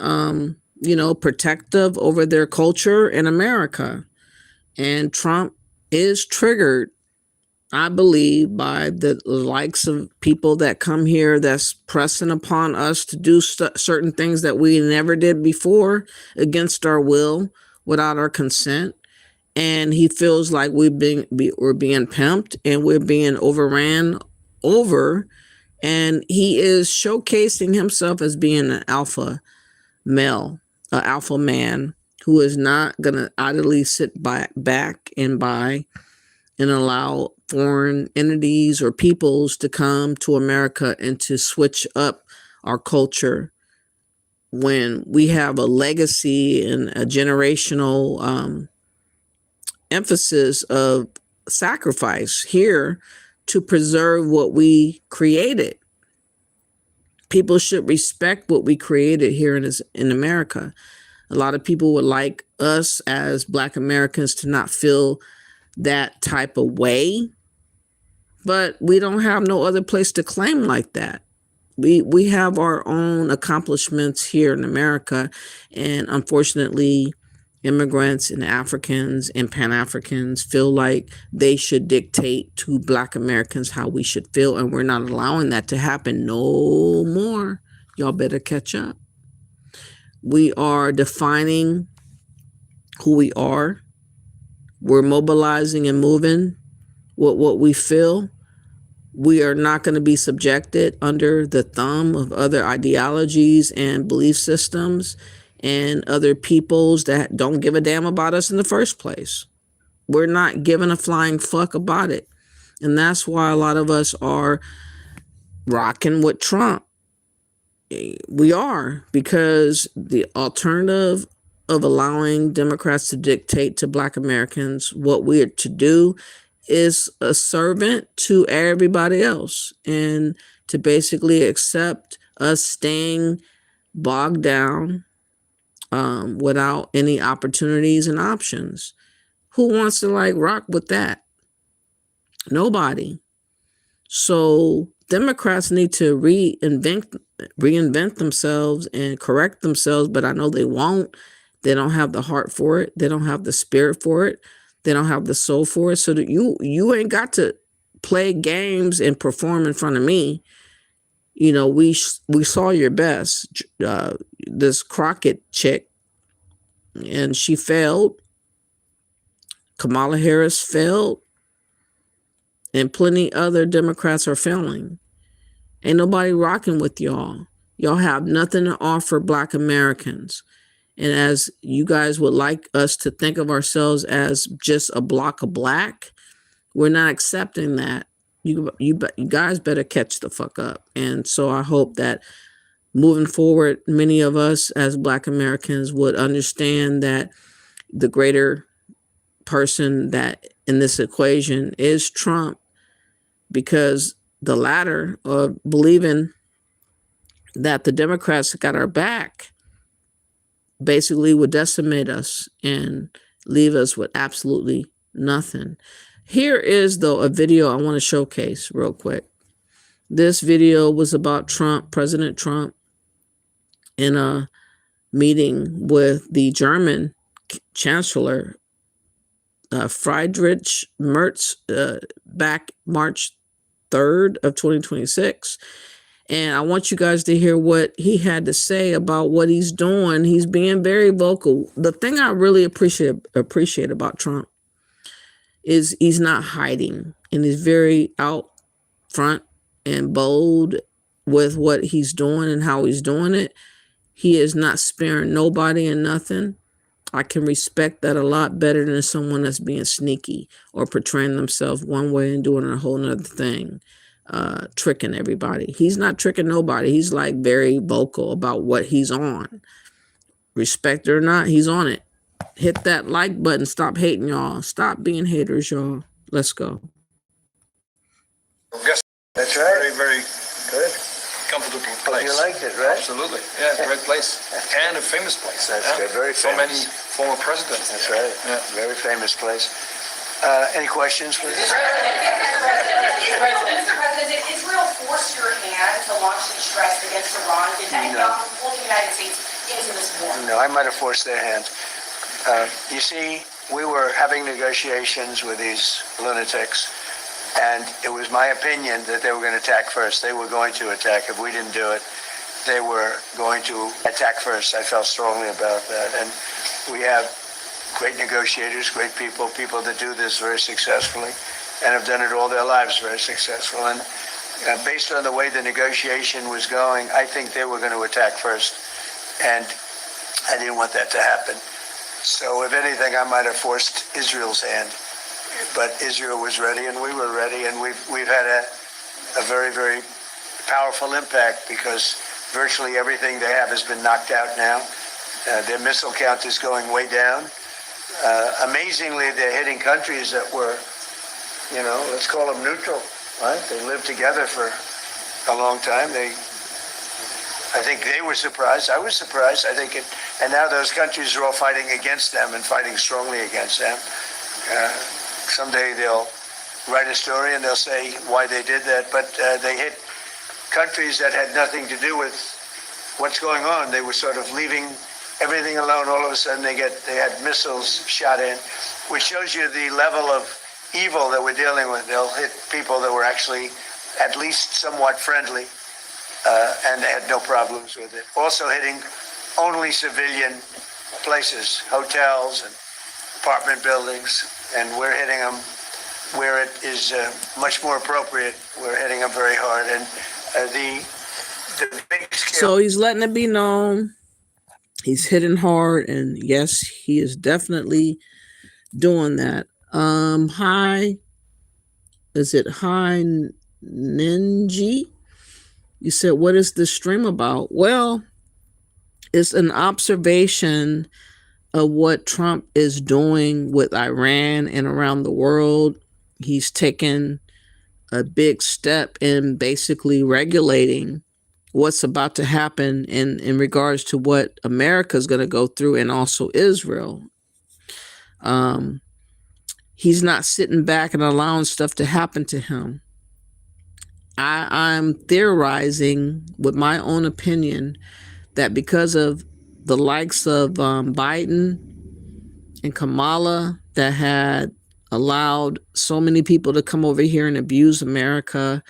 protective over their culture in America. And Trump is triggered, I believe, by the likes of people that come here that's pressing upon us to do certain things that we never did before against our will, without our consent. And he feels like we're being pimped and we're being overran over. And he is showcasing himself as being an alpha male, an alpha man who is not going to idly sit back and allow foreign entities or peoples to come to America and to switch up our culture when we have a legacy and a generational emphasis of sacrifice here to preserve what we created. People should respect what we created here in America. A lot of people would like us as Black Americans to not feel that type of way, but we don't have no other place to claim like that. We have our own accomplishments here in America, and unfortunately, immigrants and Africans and Pan-Africans feel like they should dictate to Black Americans how we should feel, and we're not allowing that to happen no more. Y'all better catch up. We are defining who we are. We're mobilizing and moving what we feel. We are not going to be subjected under the thumb of other ideologies and belief systems and other peoples that don't give a damn about us in the first place. We're not giving a flying fuck about it. And that's why a lot of us are rocking with Trump. We are, because the alternative of allowing Democrats to dictate to Black Americans what we are to do is a servant to everybody else, and to basically accept us staying bogged down without any opportunities and options. Who wants to rock with that? Nobody. So Democrats need to reinvent themselves and correct themselves, but I know they won't. They don't have the heart for it. They don't have the spirit for it. They don't have the soul for it. So that you ain't got to play games and perform in front of me. You know, we saw your best. This Crockett chick, and she failed. Kamala Harris failed. And plenty other Democrats are failing. Ain't nobody rocking with y'all. Y'all have nothing to offer Black Americans. And as you guys would like us to think of ourselves as just a block of black, we're not accepting that. You guys better catch the fuck up. And so I hope that moving forward, many of us as Black Americans would understand that the greater person that in this equation is Trump, because the latter of believing that the Democrats got our back basically would decimate us and leave us with absolutely nothing. Here is, though, a video I want to showcase real quick. This video was about Trump, President Trump, in a meeting with the German Chancellor, Friedrich Merz, back March 3rd of 2026. And I want you guys to hear what he had to say about what he's doing. He's being very vocal. The thing I really appreciate about Trump is he's not hiding, and he's very out front and bold with what he's doing and how he's doing it. He is not sparing nobody and nothing. I can respect that a lot better than someone that's being sneaky or portraying themselves one way and doing a whole nother thing, tricking everybody. He's not tricking nobody. He's very vocal about what he's on. Respect it or not, he's on it. Hit that like button. Stop hating, y'all. Stop being haters, y'all. Let's go. Yes, That's right. very, very Good. comfortable place. You liked it, right? Absolutely. Yeah, great place. And a famous place. That's good. Very So many famous. former presidents. That's there. right. Yeah. Very famous place. Any questions, please? Mr. President, did Israel force your hand to launch these strikes against Iran? Did Netanyahu pull the United States into this war? No, I might have forced their hand. You see, we were having negotiations with these lunatics, and it was my opinion that they were going to attack first. They were going to attack. If we didn't do it, they were going to attack first. I felt strongly about that. And we have great negotiators, great people that do this very successfully and have done it all their lives very successful. And based on the way the negotiation was going, I think they were going to attack first. And I didn't want that to happen. So if anything, I might have forced Israel's hand. But Israel was ready and we were ready, and we've had a very, very powerful impact, because virtually everything they have has been knocked out now. Their missile count is going way down. Amazingly, they're hitting countries that were, let's call them neutral, right? They lived together for a long time. I think they were surprised. I was surprised. And now those countries are all fighting against them and fighting strongly against them. Someday they'll write a story and they'll say why they did that. But they hit countries that had nothing to do with what's going on. They were sort of leaving everything alone. All of a sudden they had missiles shot in, which shows you the level of evil that we're dealing with. They'll hit people that were actually at least somewhat friendly, and they had no problems with it. Also hitting only civilian places, hotels and apartment buildings, and we're hitting them where it is much more appropriate. We're hitting them very hard, and the big scale. So he's letting it be known he's hitting hard, and yes, he is definitely doing that. Hi Ninji? You said, what is this stream about? Well, it's an observation of what Trump is doing with Iran and around the world. He's taken a big step in basically regulating what's about to happen in regards to what America is going to go through, and also Israel. He's not sitting back and allowing stuff to happen to him. I'm theorizing with my own opinion that because of the likes of Biden and Kamala that had allowed so many people to come over here and abuse America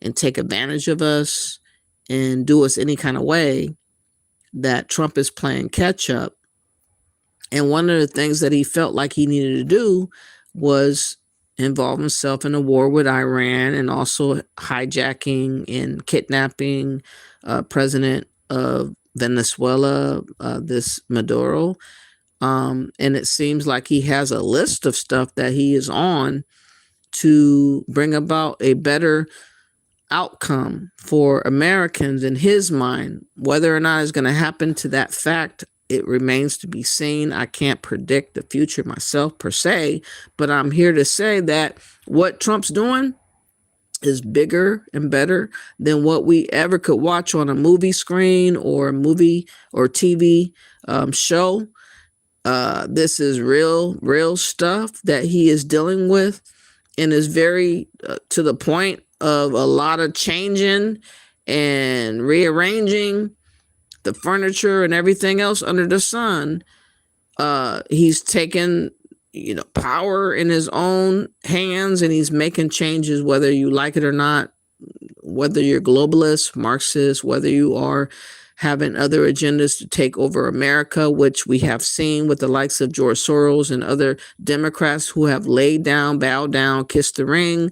and take advantage of us and do us any kind of way, that Trump is playing catch up. And one of the things that he felt like he needed to do was involve himself in a war with Iran, and also hijacking and kidnapping President of Venezuela, this Maduro. And it seems like he has a list of stuff that he is on to bring about a better outcome for Americans in his mind. Whether or not it's going to happen to that fact, it remains to be seen. I can't predict the future myself per se, but I'm here to say that what Trump's doing is bigger and better than what we ever could watch on a movie screen or a movie or TV show. This is real stuff that he is dealing with, and is very to the point of a lot of changing and rearranging the furniture and everything else under the sun. He's taken, power in his own hands, and he's making changes, whether you like it or not, whether you're globalist, Marxist, whether you are having other agendas to take over America, which we have seen with the likes of George Soros and other Democrats who have laid down, bowed down, kissed the ring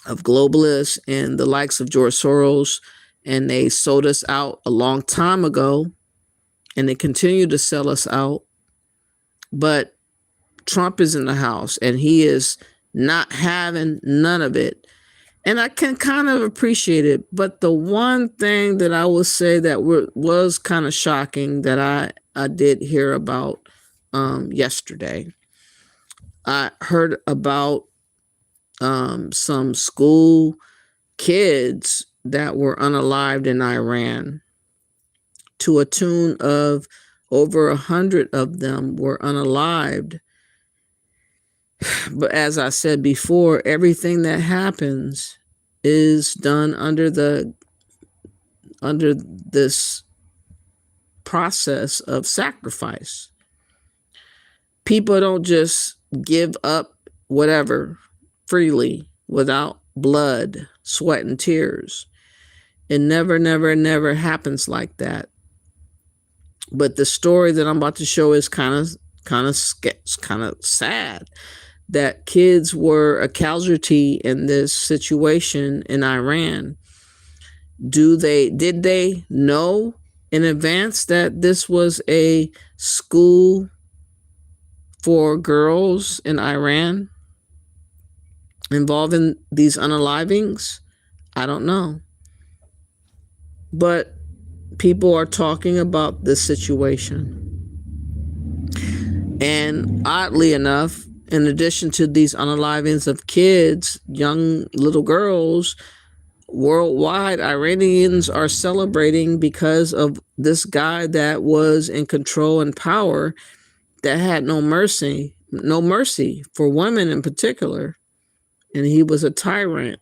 of globalists and the likes of George Soros. And they sold us out a long time ago, and they continue to sell us out. But Trump is in the house, and he is not having none of it. And I can kind of appreciate it. But the one thing that I will say that was kind of shocking that I did hear about yesterday, I heard about some school kids that were unalived in Iran, to a tune of over 100 of them were unalived. But as I said before, everything that happens is done under this process of sacrifice. People don't just give up whatever freely without blood, sweat, and tears. It never happens like that. But the story that I'm about to show is kind of sad, that kids were a casualty in this situation in Iran. Did they know in advance that this was a school for girls in Iran involving these unalivings? I don't know. But people are talking about this situation. And oddly enough, in addition to these unalivings of kids, young little girls, worldwide, Iranians are celebrating because of this guy that was in control and power, that had no mercy for women in particular. And he was a tyrant.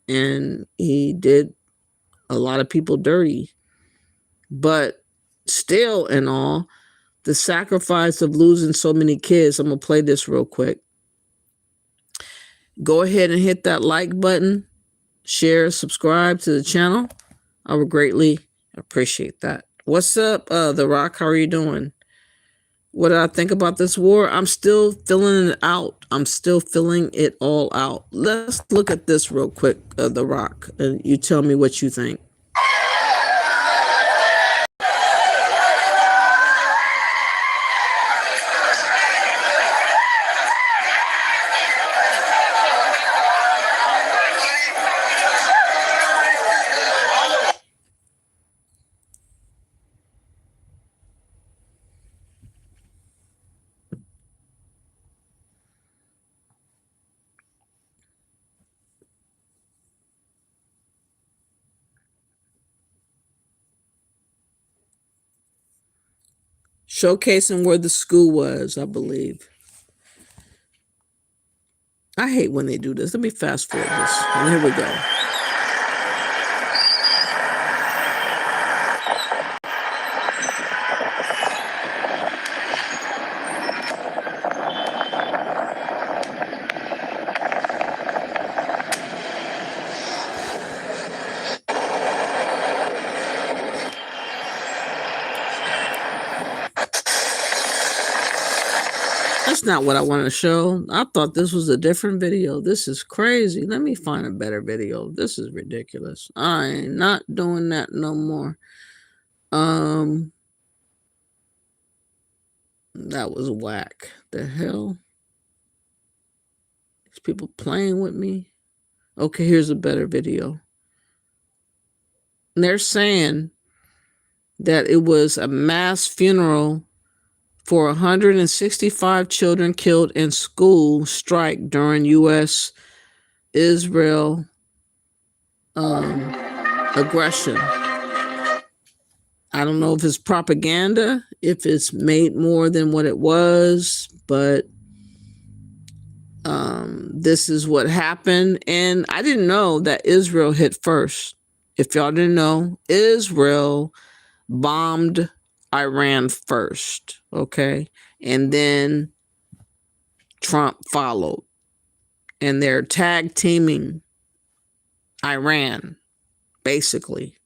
and he did a lot of people dirty. But still, in all, the sacrifice of losing so many kids. I'm going to play this real quick. Go ahead and hit that like button, share, subscribe to the channel. I would greatly appreciate that. What's up, The Rock? How are you doing? What did I think about this war? I'm still filling it out. I'm still filling it all out. Let's look at this real quick, The Rock, and you tell me what you think. Showcasing where the school was, I believe. I hate when they do this. Let me fast forward this. And here we go. That's not what I wanted to show. I thought this was a different video. This is crazy. Let me find a better video. This is ridiculous. I ain't not doing that no more. That was whack. The hell? These people playing with me. Okay, here's a better video. And they're saying that it was a mass funeral for 165 children killed in school strike during U.S.-Israel aggression. I don't know if it's propaganda, if it's made more than what it was, but this is what happened. And I didn't know that Israel hit first. If y'all didn't know, Israel bombed Iran first, okay? And then Trump followed. And they're tag teaming Iran, basically.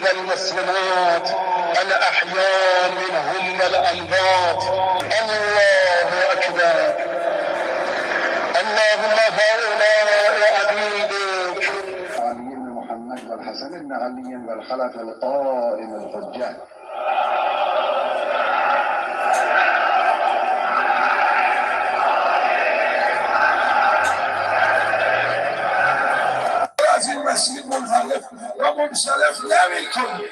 والمسلمات الأحياء منهم والأموات الله أكبر اللهم هؤلاء عبيدك علي بن محمد والحسن بن علي والخلف القائم الحجة مسجد منحرف و منصرف نمی‌کنی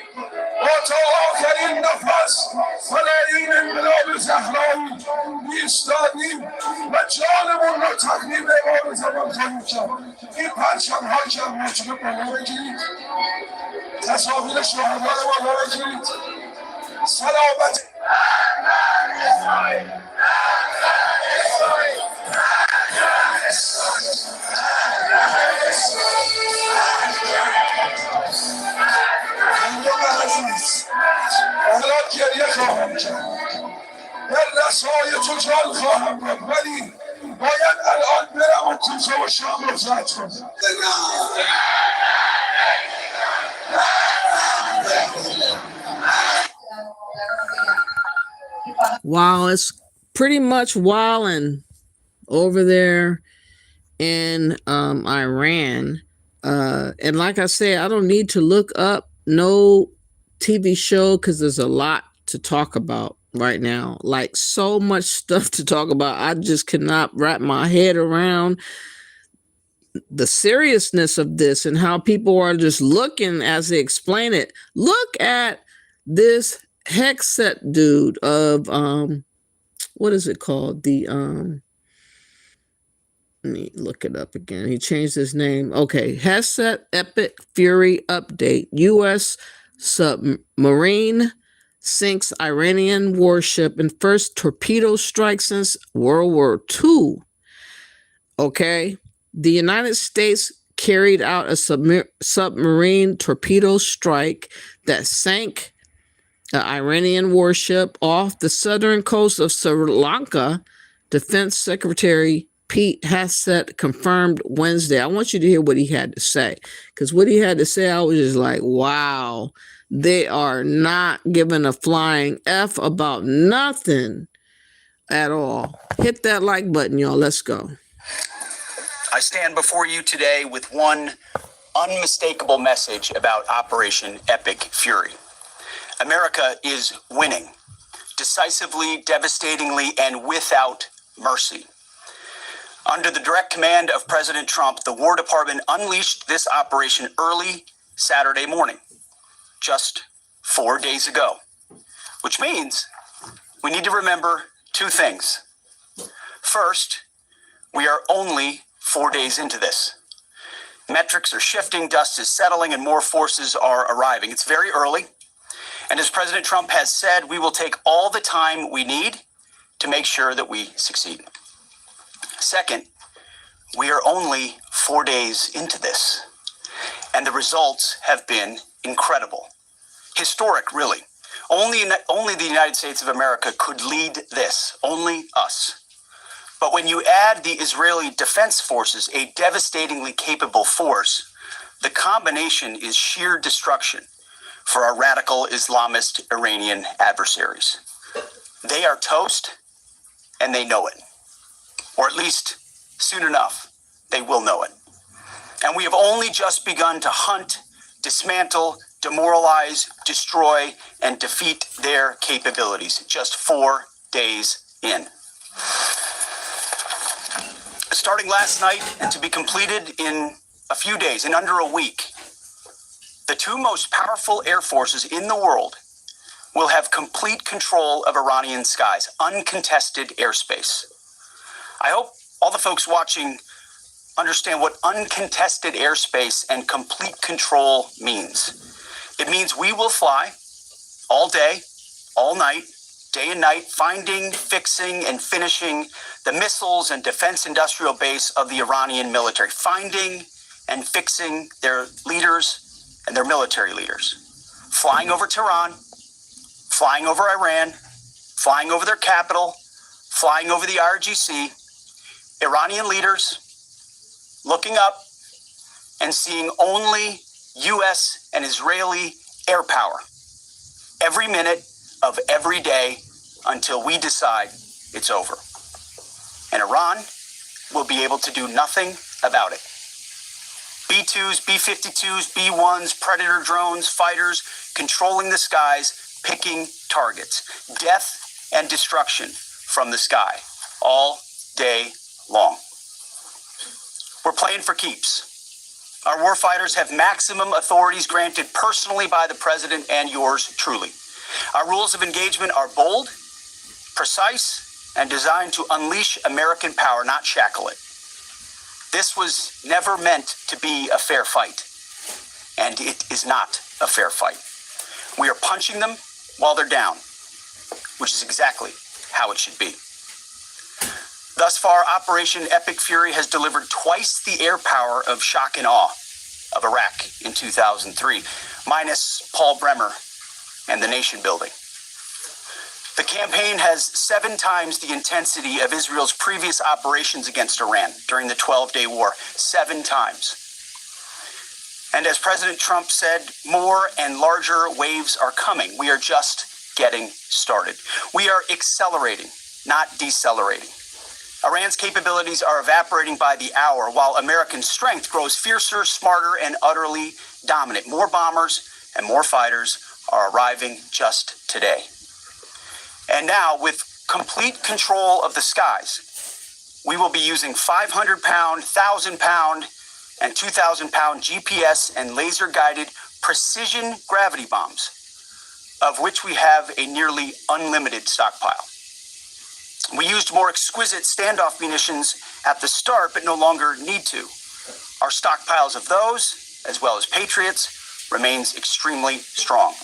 با تا آخرین نفس فلاحین انقلاب زهرایی ایستادیم و جانمون رو تقدیم امام زمان خواهیم کرد این پرچم‌ها که موجود بالا بگیرید تصاویر شهدا رو بالا بگیرید سلامت الان گریه خواهم کرد در رسای تو جان خواهم بود ولی باید الان برم و کوفه و شام رو فتح کنم. Wow, it's pretty much wilding over there in Iran. And like I said, I don't need to look up no TV show because there's a lot to talk about right now. Like so much stuff to talk about. I just cannot wrap my head around the seriousness of this and how people are just looking as they explain it. Look at this Hexet dude of what is it called? The let me look it up again. He changed his name. Okay, Hexet Epic Fury Update. U.S. submarine sinks Iranian warship in first torpedo strike since World War II. Okay, the United States carried out a submarine torpedo strike that sank an Iranian warship off the southern coast of Sri Lanka. Defense Secretary Pete Hexet confirmed Wednesday. I want you to hear what he had to say, because what he had to say, I was just like, wow, they are not giving a flying F about nothing at all. Hit that like button, y'all. Let's go. I stand before you today with one unmistakable message about Operation Epic Fury. America is winning, decisively, devastatingly, and without mercy. Under the direct command of President Trump, the War Department unleashed this operation early Saturday morning, just 4 days ago, which means we need to remember two things. First, we are only 4 days into this. Metrics are shifting, dust is settling, and more forces are arriving. It's very early. And as President Trump has said, we will take all the time we need to make sure that we succeed. Second, we are only 4 days into this, and the results have been incredible. Historic, really. Only the United States of America could lead this, only us. But when you add the Israeli Defense Forces, a devastatingly capable force, the combination is sheer destruction for our radical Islamist Iranian adversaries. They are toast, and they know it. Or at least, soon enough, they will know it. And we have only just begun to hunt, dismantle, demoralize, destroy, and defeat their capabilities, just 4 days in. Starting last night and to be completed in a few days, in under a week, the two most powerful air forces in the world will have complete control of Iranian skies, uncontested airspace. I hope all the folks watching understand what uncontested airspace and complete control means. It means we will fly all day, all night, day and night, finding, fixing, and finishing the missiles and defense industrial base of the Iranian military, finding and fixing their leaders and their military leaders, flying over Tehran, flying over Iran, flying over their capital, flying over the IRGC, Iranian leaders looking up and seeing only U.S. and Israeli air power every minute of every day until we decide it's over. And Iran will be able to do nothing about it. B-2s, B-52s, B-1s, Predator drones, fighters, controlling the skies, picking targets. Death and destruction from the sky, all day long. We're playing for keeps. Our warfighters have maximum authorities granted personally by the president and yours truly. Our rules of engagement are bold, precise, and designed to unleash American power, not shackle it. This was never meant to be a fair fight, and it is not a fair fight. We are punching them while they're down, which is exactly how it should be. Thus far, Operation Epic Fury has delivered twice the air power of shock and awe of Iraq in 2003, minus Paul Bremer and the nation building. The campaign has 7 times the intensity of Israel's previous operations against Iran during the 12-day war. 7 times. And as President Trump said, more and larger waves are coming. We are just getting started. We are accelerating, not decelerating. Iran's capabilities are evaporating by the hour, while American strength grows fiercer, smarter, and utterly dominant. More bombers and more fighters are arriving just today. And now, with complete control of the skies, we will be using 500-pound, 1,000-pound, and 2,000-pound GPS and laser-guided precision gravity bombs, of which we have a nearly unlimited stockpile. We used more exquisite standoff munitions at the start, but no longer need to. Our stockpiles of those, as well as Patriots, remains extremely strong.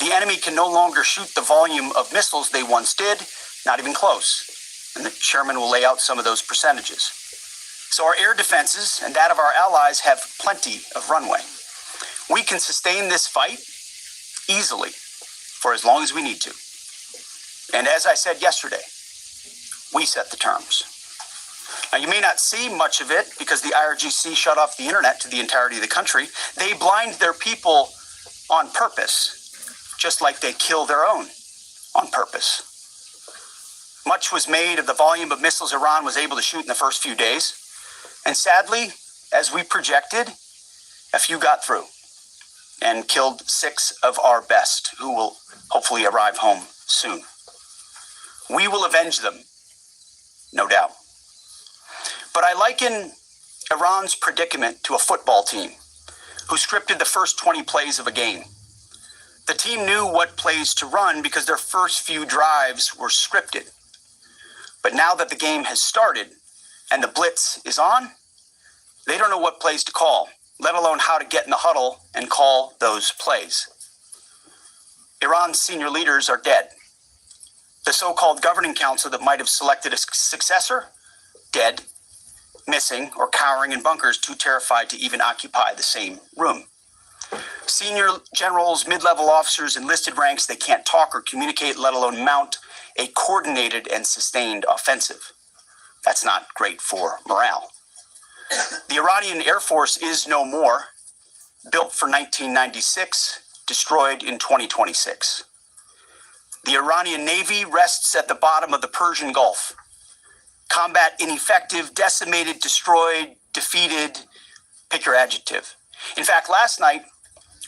The enemy can no longer shoot the volume of missiles they once did, not even close. And the chairman will lay out some of those percentages. So our air defenses and that of our allies have plenty of runway. We can sustain this fight easily for as long as we need to. And as I said yesterday, we set the terms. Now, you may not see much of it because the IRGC shut off the internet to the entirety of the country. They blind their people on purpose, just like they kill their own on purpose. Much was made of the volume of missiles Iran was able to shoot in the first few days. And sadly, as we projected, a few got through and killed 6 of our best, who will hopefully arrive home soon. We will avenge them, no doubt. But I liken Iran's predicament to a football team who scripted the first 20 plays of a game. The team knew what plays to run because their first few drives were scripted. But now that the game has started and the blitz is on, they don't know what plays to call, let alone how to get in the huddle and call those plays. Iran's senior leaders are dead. The so-called governing council that might have selected a successor, dead, missing, or cowering in bunkers, too terrified to even occupy the same room. Senior generals, mid-level officers, enlisted ranks, they can't talk or communicate, let alone mount a coordinated and sustained offensive. That's not great for morale. The Iranian Air Force is no more, built for 1996, destroyed in 2026. The Iranian Navy rests at the bottom of the Persian Gulf. Combat ineffective, decimated, destroyed, defeated, pick your adjective. In fact, last night,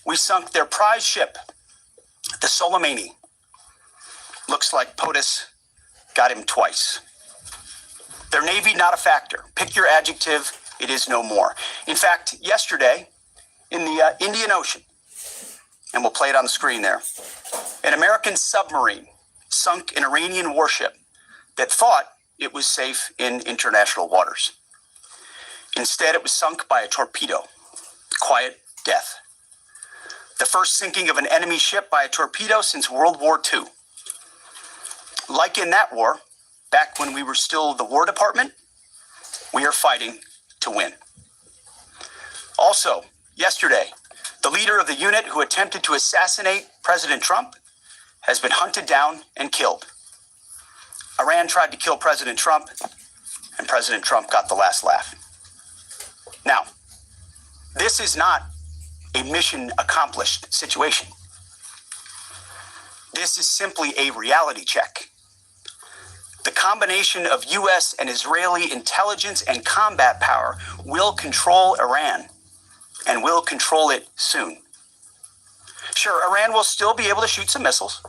we sunk their prize ship, the Soleimani. Looks like POTUS got him twice. Their Navy, not a factor. Pick your adjective, it is no more. In fact, yesterday, in the Indian Ocean, and we'll play it on the screen there, an American submarine sunk an Iranian warship that thought it was safe in international waters. Instead, it was sunk by a torpedo. Quiet death. The first sinking of an enemy ship by a torpedo since World War II. Like in that war, back when we were still the War Department, we are fighting to win. Also, yesterday, the leader of the unit who attempted to assassinate President Trump has been hunted down and killed. Iran tried to kill President Trump, and President Trump got the last laugh. Now, this is not a mission accomplished situation. This is simply a reality check. The combination of U.S. and Israeli intelligence and combat power will control Iran, and will control it soon. Sure, Iran will still be able to shoot some missiles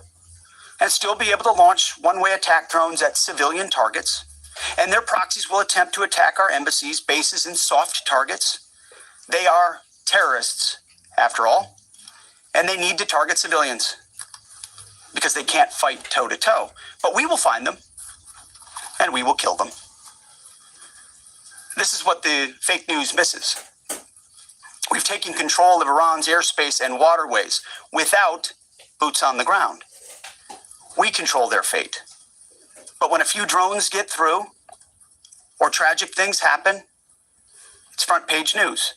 and still be able to launch one-way attack drones at civilian targets, and their proxies will attempt to attack our embassies, bases, and soft targets. They are terrorists, after all, and they need to target civilians because they can't fight toe-to-toe. But we will find them, and we will kill them. This is what the fake news misses. We've taken control of Iran's airspace and waterways without boots on the ground. We control their fate. But when a few drones get through or tragic things happen, it's front page news.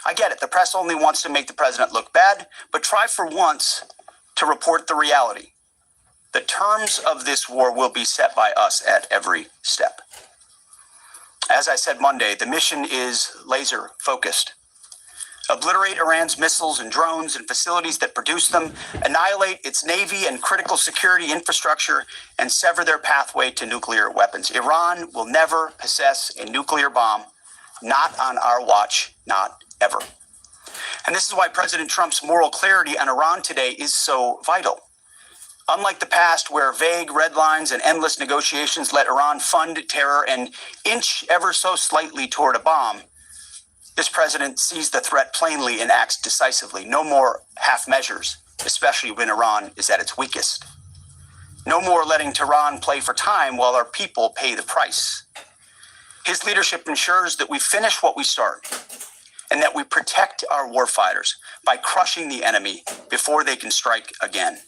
I get it. The press only wants to make the president look bad, but try for once to report the reality. The terms of this war will be set by us at every step. As I said Monday, the mission is laser focused. Obliterate Iran's missiles and drones and facilities that produce them, annihilate its navy and critical security infrastructure, and sever their pathway to nuclear weapons. Iran will never possess a nuclear bomb, not on our watch, not ever. And this is why President Trump's moral clarity on Iran today is so vital. Unlike the past, where vague red lines and endless negotiations let Iran fund terror and inch ever so slightly toward a bomb, this president sees the threat plainly and acts decisively. No more half measures, especially when Iran is at its weakest. No more letting Tehran play for time while our people pay the price. His leadership ensures that we finish what we start and that we protect our warfighters by crushing the enemy before they can strike again.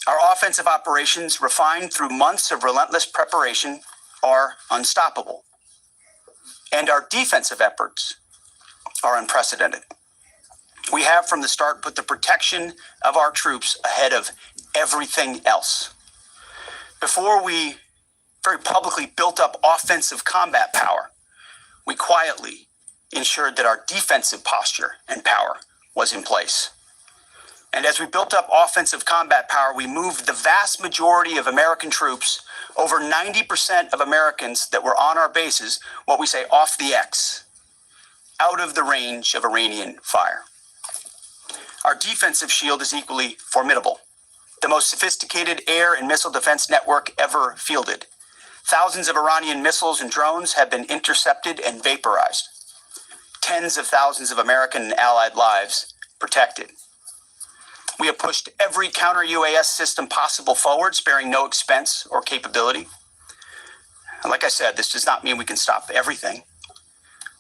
Our offensive operations, refined through months of relentless preparation, are unstoppable. And our defensive efforts are unprecedented. We have from the start put the protection of our troops ahead of everything else. Before we very publicly built up offensive combat power, we quietly ensured that our defensive posture and power was in place. And as we built up offensive combat power, we moved the vast majority of American troops, over 90% of Americans that were on our bases, what we say off the X, out of the range of Iranian fire. Our defensive shield is equally formidable. The most sophisticated air and missile defense network ever fielded. Thousands of Iranian missiles and drones have been intercepted and vaporized. Tens of thousands of American and allied lives protected. We have pushed every counter-UAS system possible forward, sparing no expense or capability. And like I said, this does not mean we can stop everything,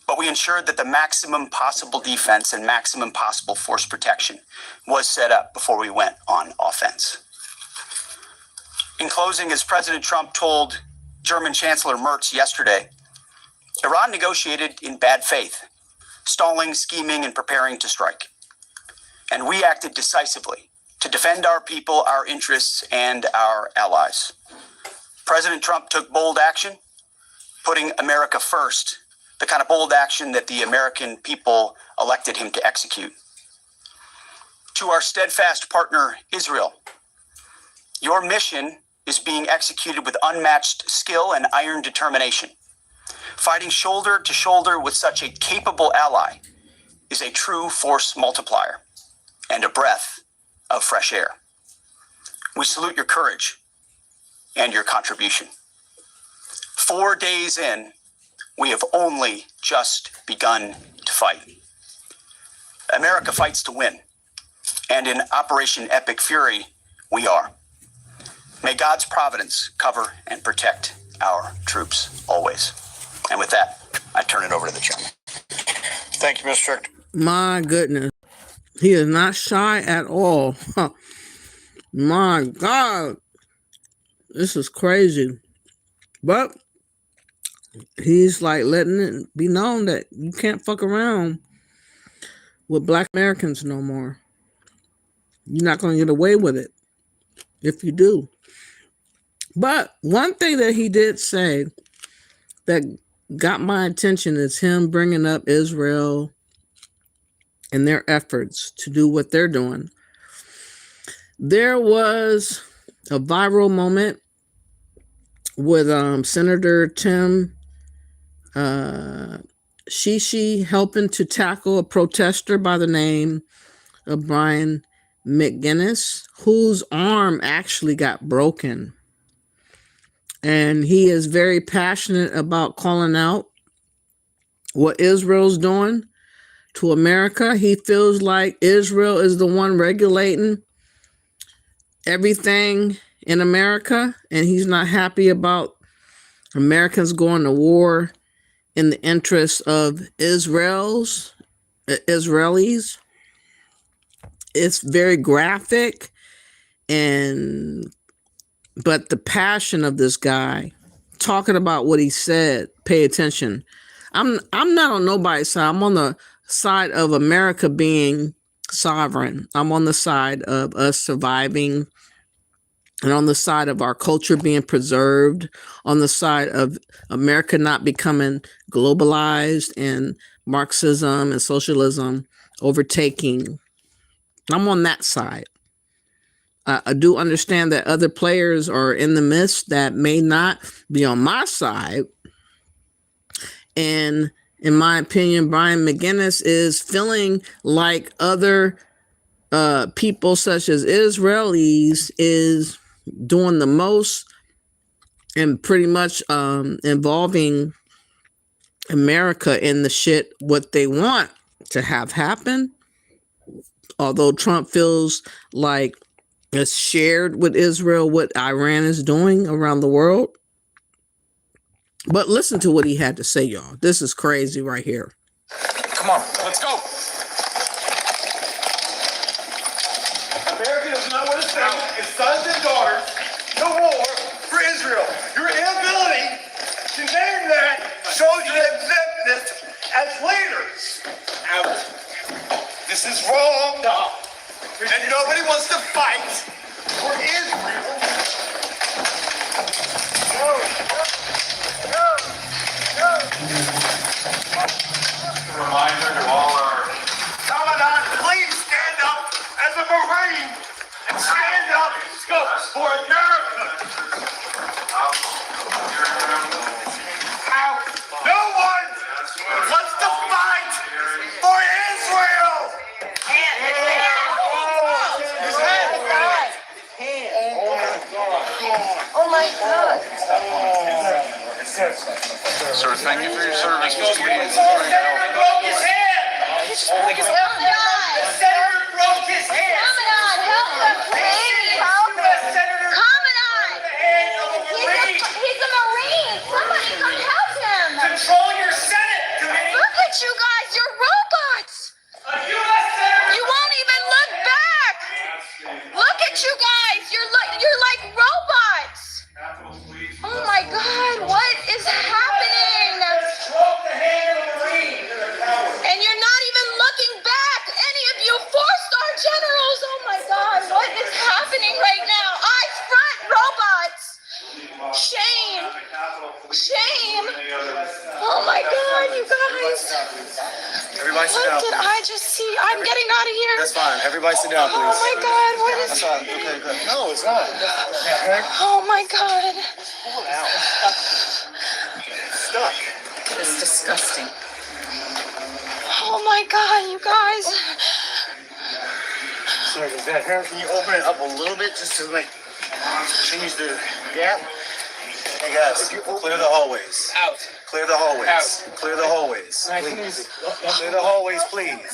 but we ensured that the maximum possible defense and maximum possible force protection was set up before we went on offense. In closing, as President Trump told German Chancellor Merz yesterday, Iran negotiated in bad faith, stalling, scheming, and preparing to strike. And we acted decisively to defend our people, our interests, and our allies. President Trump took bold action, putting America first, the kind of bold action that the American people elected him to execute. To our steadfast partner, Israel, your mission is being executed with unmatched skill and iron determination. Fighting shoulder to shoulder with such a capable ally is a true force multiplier and a breath of fresh air. We salute your courage and your contribution. 4 days in, we have only just begun to fight. America fights to win, and in Operation Epic Fury, we are. May God's providence cover and protect our troops always. And with that, I turn it over to the chairman. Thank you, Mr. Strickland. My goodness. He is not shy at all. My God. This is crazy. But he's like letting it be known that you can't fuck around with Black Americans no more. You're not going to get away with it if you do. But one thing that he did say that got my attention is him bringing up Israel and their efforts to do what they're doing. There was a viral moment with Senator Tim Shishi helping to tackle a protester by the name of Brian McGinnis, whose arm actually got broken. And he is very passionate about calling out what Israel's doing to America. He feels like Israel is the one regulating everything in America, and he's not happy about Americans going to war in the interest of Israelis. It's very graphic, and But the passion of this guy, talking about what he said, pay attention. I'm not on nobody's side. I'm on the side of America being sovereign. I'm on the side of us surviving, and on the side of our culture being preserved, on the side of America not becoming globalized and Marxism and socialism overtaking. I'm on that side. I do understand that other players are in the midst that may not be on my side. And in my opinion, Brian McGinnis is feeling like other people such as Israelis is doing the most and pretty much involving America in the shit what they want to have happen. Although Trump feels like it's shared with Israel what Iran is doing around the world. But listen to what he had to say, y'all. This is crazy right here. Come on, let's go. America does not want to send its sons and daughters to war for Israel. Your inability to name that shows your exemptness as leaders. Out. This is wrong. No. And nobody wants to fight for Israel. Reminder to all our Commandant, please stand up as a Marine and stand up for America. No one wants to fight for Israel. Oh my God. sir, thank you for your service. The senator broke his hand. The senator broke his hand. Commandant, help him, please. Help him. Commandant. He's a Marine. Somebody come help him. Control your Senate committee. Look at you guys. You're robots. A U.S. senator. You won't even look back. Look at you guys. You're like robots. Oh my God. What is happening? Broke the hand of a Marine. And you're not even looking back. Any of you four-star generals. Oh my God. What is happening right now? Eyes front, robots. Shame. Shame. Oh my God, you guys. Everybody sit What down. did I just see? I'm getting out of here. That's fine. Everybody sit down, please. Oh my God, what is That's fine. Okay, good. No, it's not. Oh my God. Stuck. It's disgusting. Oh my God, you guys. Sorry, is that hair? Can you open it up a little bit just to like change the gap? Hey guys, clear the hallways. Out. Clear the hallways. Out. Clear the hallways. Please. Clear the hallways, please.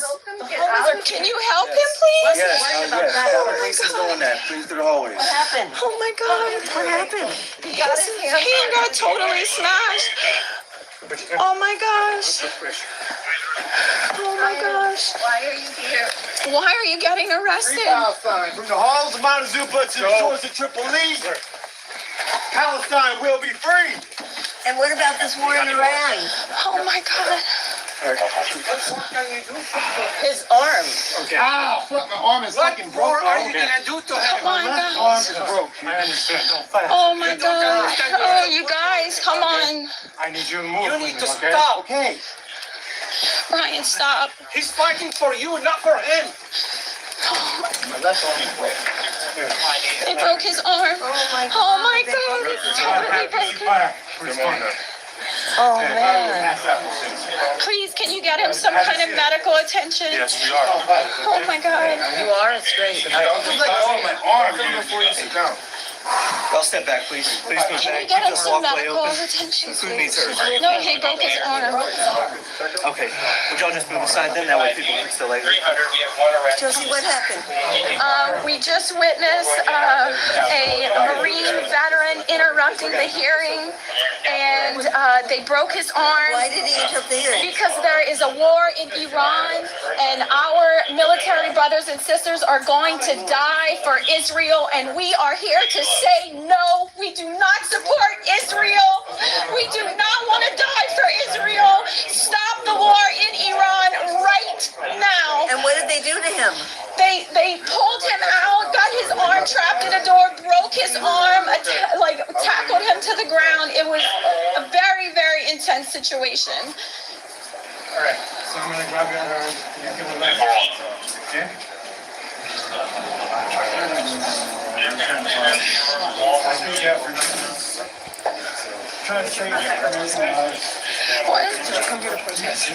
Can you help him, please? Yes, yes. Police is doing that. Please through the hallways. happened? Oh my God. What happened? His hand got totally smashed. Oh my gosh. Oh my gosh. Why are you here? Why are you getting arrested? From the halls of Mount Azupa to the shores of Tripoli, Palestine will be free. And what about this war in Iran? Oh my God. His arm. Okay. Ow! My arm is fucking broke. What are you gonna do to him? Oh my My arm God. is broke. I understand. Oh my God. Oh, you guys, come on. I need you to move. You need to okay? stop. Okay. Brian, stop. He's fighting for you, not for him. They broke his arm. Oh my God. It's totally broken. Oh man. Please, can you get him some kind of medical attention? Yes, we are. Oh my God. You are? It's great. My arm before you sit down. Y'all step back, please. Please move Can back. you get him Keep this some walkway medical open. attention, Who needs please? her? No, he broke his arm. Okay. Would y'all just move aside then? That way people can still later. Josie, what happened? We just witnessed a Marine veteran interrupting the hearing, and they broke his arm. Why did he interrupt the hearing? Because there is a war in Iran, and our military brothers and sisters are going to die for Israel, and we are here to say no. We do not support Israel. We do not want to die for Israel. Stop the war in Iran right now. And what did they do to him? They pulled him out, got his arm trapped in a door, broke his arm, tackled him to the ground. It was a very, very intense situation. All right, so I'm going to grab your other arm and you give it back. Okay? Trying to change What? Did you come here to protest?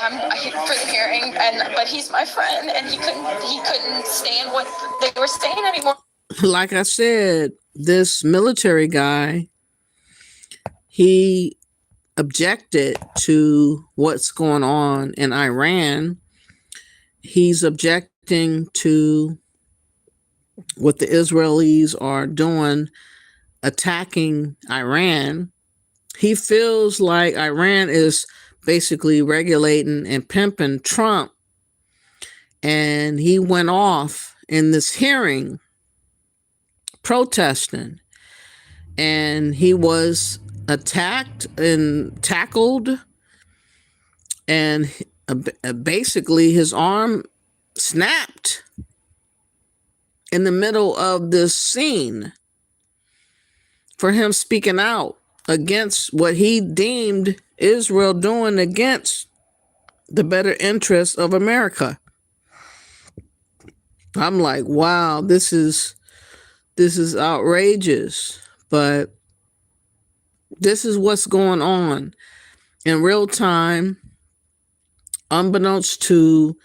I'm here for the hearing, but he's my friend, and he couldn't stand what they were saying anymore. Like I said, this military guy, he objected to what's going on in Iran. He's objecting to what the Israelis are doing, attacking Iran. He feels like Iran is basically regulating and pimping Trump. And he went off in this hearing protesting. And he was attacked and tackled. And basically his arm snapped in the middle of this scene for him speaking out against what he deemed Israel doing against the better interests of America. I'm like, wow, this is outrageous, but this is what's going on in real time, unbeknownst to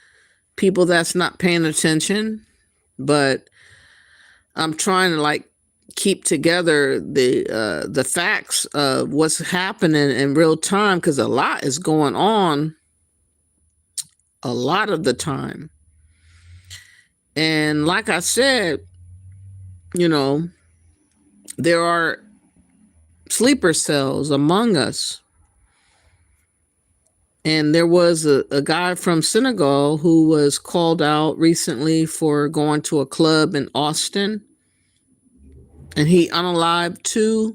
people that's not paying attention. But I'm trying to keep together the facts of what's happening in real time, because a lot is going on a lot of the time. And like I said, there are sleeper cells among us. And there was a guy from Senegal who was called out recently for going to a club in Austin. And he unalived 2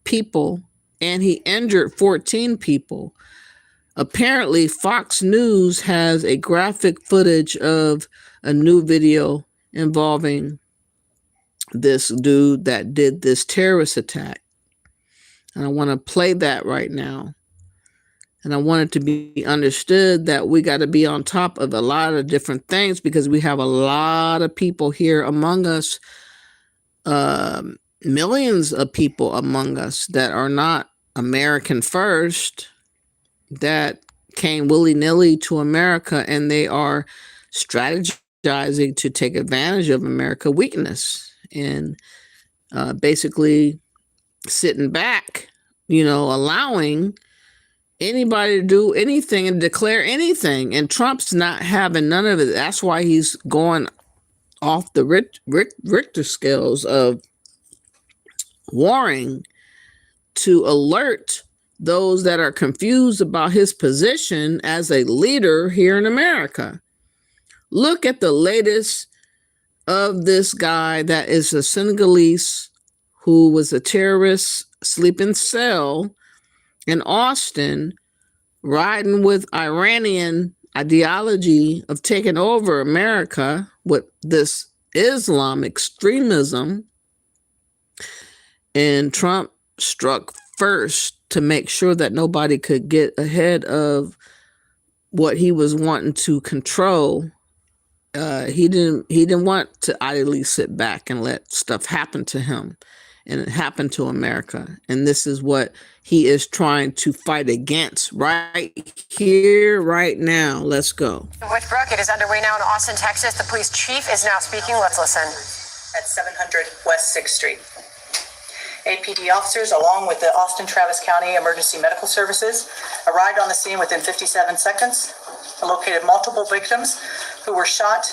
people and he injured 14 people. Apparently, Fox News has a graphic footage of a new video involving this dude that did this terrorist attack. And I want to play that right now. And I want it to be understood that we got to be on top of a lot of different things, because we have a lot of people here among us, millions of people among us that are not American first, that came willy-nilly to America, and they are strategizing to take advantage of America's weakness and basically sitting back, allowing anybody to do anything and declare anything. And Trump's not having none of it. That's why he's going off the Richter scales of warring to alert those that are confused about his position as a leader here in America. Look at the latest of this guy that is a Senegalese who was a terrorist sleeping cell in Austin, riding with Iranian ideology of taking over America with this Islam extremism. And Trump struck first to make sure that nobody could get ahead of what he was wanting to control. He didn't want to idly sit back and let stuff happen to him, and it happened to America. And this is what he is trying to fight against right here, right now. Let's go. With Brooke, it is underway now in Austin, Texas. The police chief is now speaking. Let's listen. At 700 West 6th Street. APD officers, along with the Austin Travis County Emergency Medical Services, arrived on the scene within 57 seconds and located multiple victims who were shot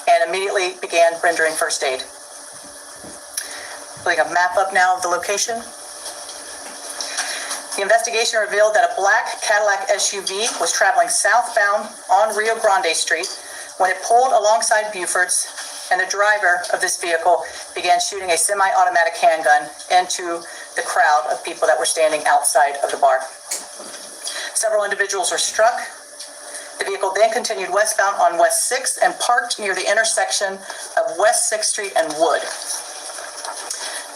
and immediately began rendering first aid. Putting a map up now of the location. The investigation revealed that a black Cadillac SUV was traveling southbound on Rio Grande Street when it pulled alongside Buford's, and the driver of this vehicle began shooting a semi-automatic handgun into the crowd of people that were standing outside of the bar. Several individuals were struck. The vehicle then continued westbound on West 6th and parked near the intersection of West 6th Street and Wood.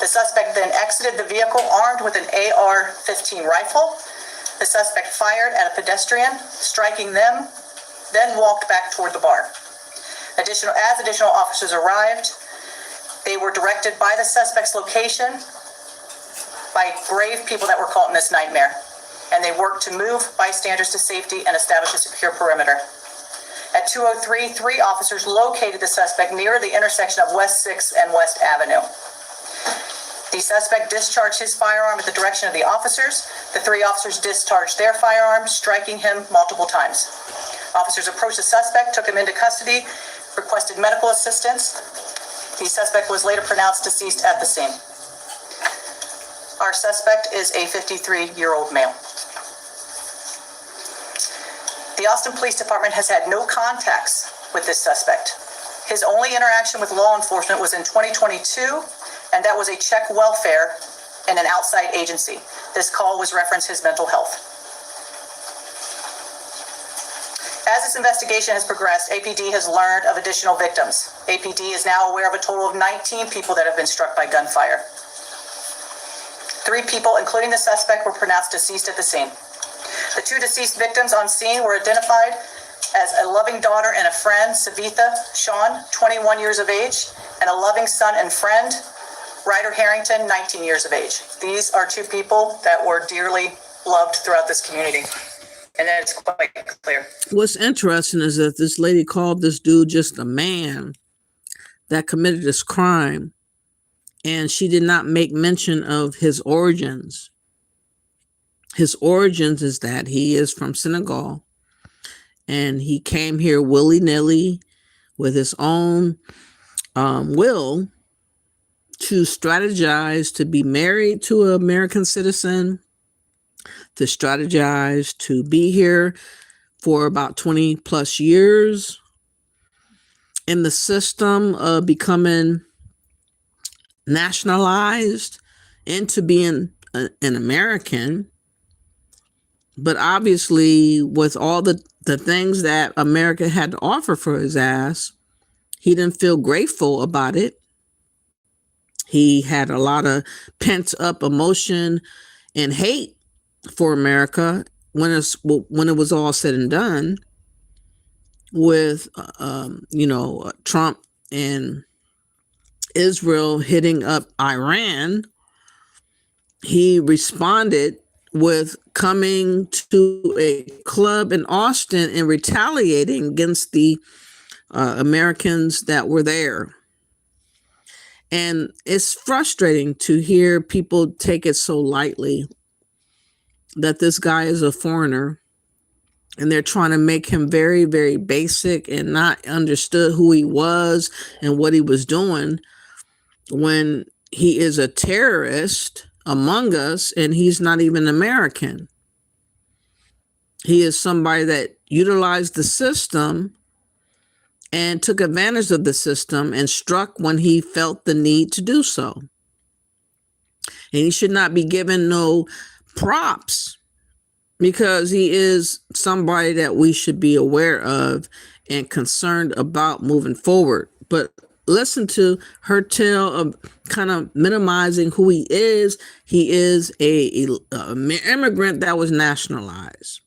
The suspect then exited the vehicle armed with an AR-15 rifle. The suspect fired at a pedestrian, striking them, then walked back toward the bar. As additional officers arrived, they were directed by the suspect's location by brave people that were caught in this nightmare, and they worked to move bystanders to safety and establish a secure perimeter. At 2:03, 3 officers located the suspect near the intersection of West 6th and West Avenue. The suspect discharged his firearm at the direction of the officers. The 3 officers discharged their firearms, striking him multiple times. Officers approached the suspect, took him into custody, requested medical assistance. The suspect was later pronounced deceased at the scene. Our suspect is a 53-year-old male. The Austin Police Department has had no contacts with this suspect. His only interaction with law enforcement was in 2022, and that was a check welfare in an outside agency. This call was referenced his mental health. As this investigation has progressed, APD has learned of additional victims. APD is now aware of a total of 19 people that have been struck by gunfire. 3 people, including the suspect, were pronounced deceased at the scene. The 2 deceased victims on scene were identified as a loving daughter and a friend, Savitha Sean, 21 years of age, and a loving son and friend, Ryder Harrington, 19 years of age. These are 2 people that were dearly loved throughout this community. And that's quite clear. What's interesting is that this lady called this dude just a man that committed this crime, and she did not make mention of his origins. His origins is that he is from Senegal, and he came here willy-nilly with his own will to strategize to be married to an American citizen, to strategize to be here for about 20 plus years in the system of becoming nationalized into being an American. But obviously, with all the things that America had to offer for his ass, he didn't feel grateful about it. He had a lot of pent up emotion and hate for America when it was all said and done with Trump and Israel hitting up Iran. He responded with coming to a club in Austin and retaliating against the Americans that were there. And it's frustrating to hear people take it so lightly that this guy is a foreigner and they're trying to make him very, very basic and not understood who he was and what he was doing when he is a terrorist among us and he's not even American. He is somebody that utilized the system and took advantage of the system and struck when he felt the need to do so. And he should not be given no props because he is somebody that we should be aware of and concerned about moving forward. But listen to her tale of kind of minimizing who he is. He is an immigrant that was nationalized.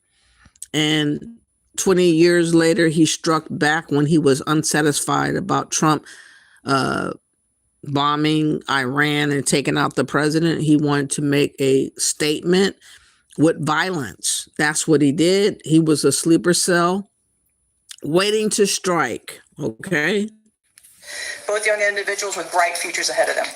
And 20 years later, he struck back when he was unsatisfied about Trump bombing Iran and taking out the president. He wanted to make a statement with violence. That's what he did. He was a sleeper cell waiting to strike. Okay. Both young individuals with bright futures ahead of them.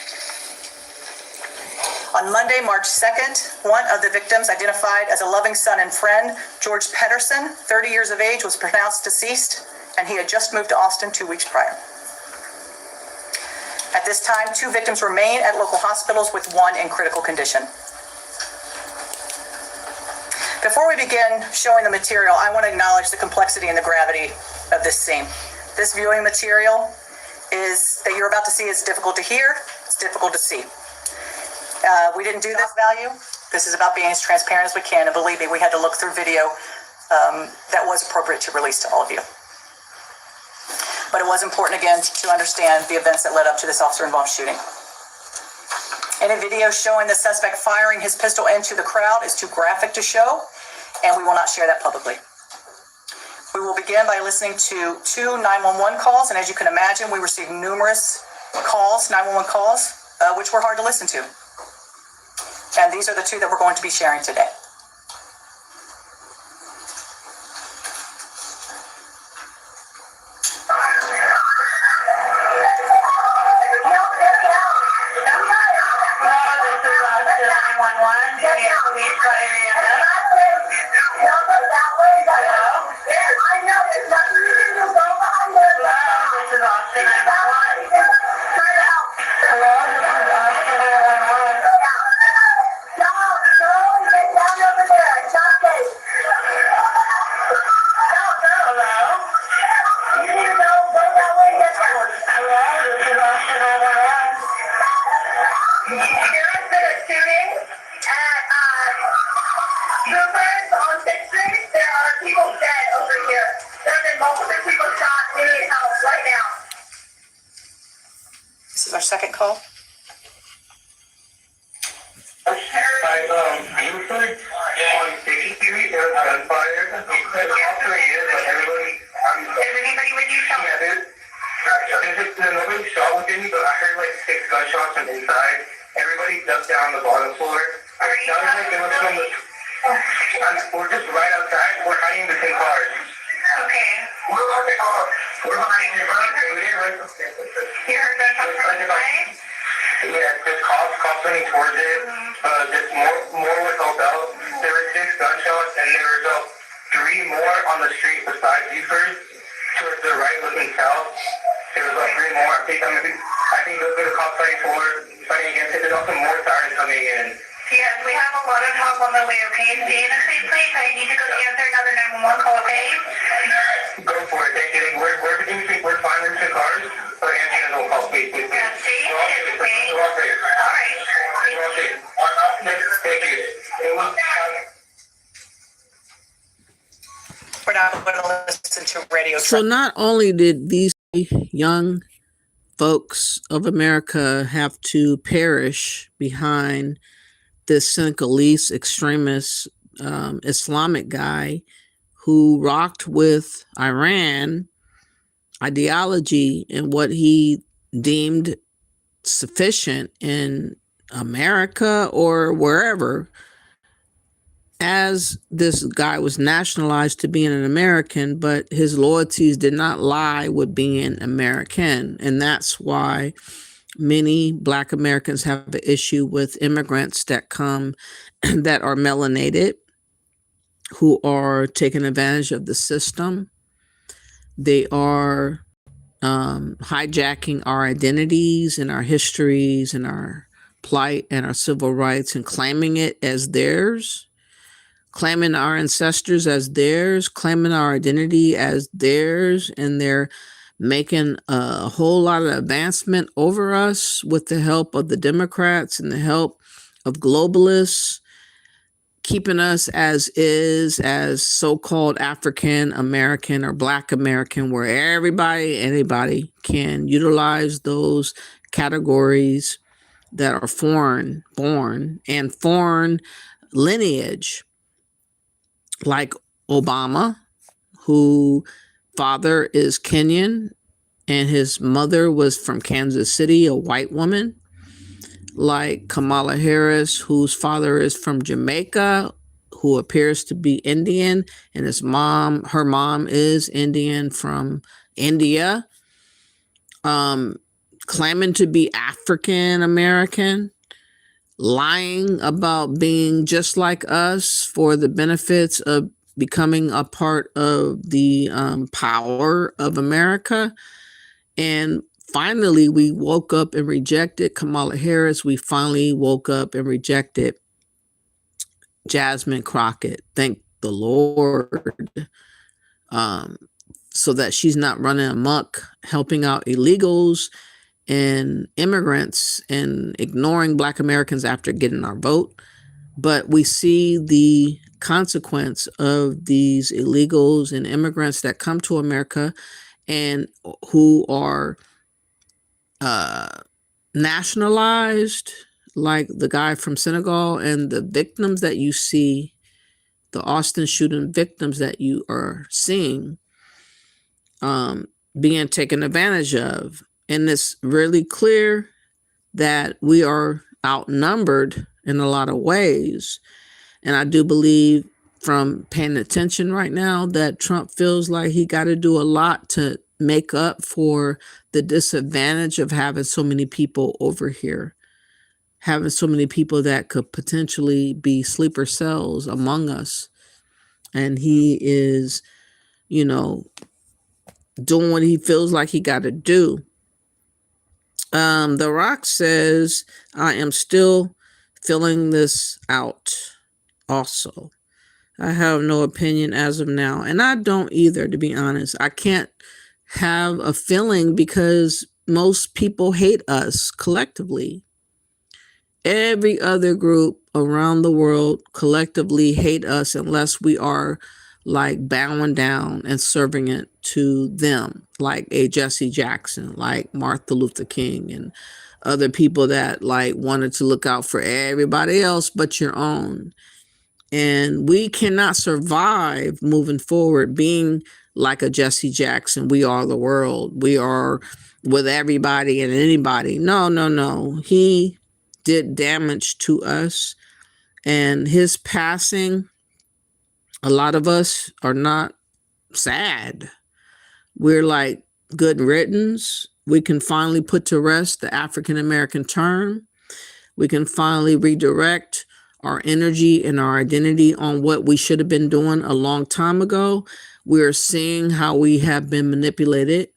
On Monday, March 2nd, one of the victims, identified as a loving son and friend, George Pedersen, 30 years of age, was pronounced deceased, and he had just moved to Austin 2 weeks prior. At this time, 2 victims remain at local hospitals, with 1 in critical condition. Before we begin showing the material, I want to acknowledge the complexity and the gravity of this scene. This viewing material is that you're about to see is difficult to hear. It's difficult to see. We didn't do this value. This is about being as transparent as we can. And believe me, we had to look through video that was appropriate to release to all of you. But it was important, again, to understand the events that led up to this officer-involved shooting. Any video showing the suspect firing his pistol into the crowd is too graphic to show, and we will not share that publicly. We will begin by listening to 2 911 calls, and as you can imagine, we received numerous calls, 911 calls, which were hard to listen to. And these are the 2 that we're going to be sharing today. This is our second call. Everybody with you? Nobody shot within me, but I heard like 6 gunshots from inside. Everybody ducked down the bottom floor. We're just right outside. We're hiding between cars. Okay. We're behind you. You heard gunshots from inside? Yeah, just cops running towards it. Just more with Obel. There were 6 gunshots, and there were about 3 more on the street besides you first, towards the right, looking south. There was like 3 more. I think those are the cops fighting against it. There's also more sirens coming in. Yes, we have a lot of help on the way, okay? Stay in a safe place. I need to go answer another 911 call, okay? Go for it. Thank you. We're fine with the cars, but answering the call, please. Yeah, stay in safe, okay? All right. Thank you. We're not going to listen to radio. So not only did these young folks of America have to perish behind this Senegalese extremist Islamic guy who rocked with Iran ideology and what he deemed sufficient in America or wherever, as this guy was nationalized to being an American, but his loyalties did not lie with being American. And that's why many Black Americans have an issue with immigrants that come that are melanated, who are taking advantage of the system. They are hijacking our identities and our histories and our plight and our civil rights and claiming it as theirs, claiming our ancestors as theirs, claiming our identity as theirs, and they're making a whole lot of advancement over us with the help of the Democrats and the help of globalists, keeping us as is, as so-called African American or Black American, where anybody can utilize those categories that are foreign born and foreign lineage, like Obama, who father is Kenyan and his mother was from Kansas City, a white woman, like Kamala Harris, whose father is from Jamaica, who appears to be Indian, and her mom is Indian from India, claiming to be African American, lying about being just like us for the benefits of becoming a part of the power of America. And finally, we woke up and rejected Kamala Harris. We finally woke up and rejected Jasmine Crockett. Thank the Lord. so that she's not running amok, helping out illegals and immigrants and ignoring Black Americans after getting our vote. But we see the consequence of these illegals and immigrants that come to America and who are nationalized, like the guy from Senegal, and the victims that you see, the Austin shooting victims that you are seeing being taken advantage of. And it's really clear that we are outnumbered in a lot of ways. And I do believe, from paying attention right now, that Trump feels like he got to do a lot to make up for the disadvantage of having so many people over here, having so many people that could potentially be sleeper cells among us. And he is, you know, doing what he feels like he got to do. The Rock says, I am still filling this out also. I have no opinion as of now. And I don't either, to be honest. I can't have a feeling because most people hate us collectively. Every other group around the world collectively hate us unless we are like bowing down and serving it to them, like a Jesse Jackson, like Martin Luther King, and other people that like wanted to look out for everybody else but your own. And we cannot survive moving forward being like a Jesse Jackson. We are the world. We are with everybody and anybody. No, no, no. He did damage to us, and his passing, a lot of us are not sad. We're like good riddance. We can finally put to rest the African American term. We can finally redirect our energy and our identity on what we should have been doing a long time ago. We're seeing how we have been manipulated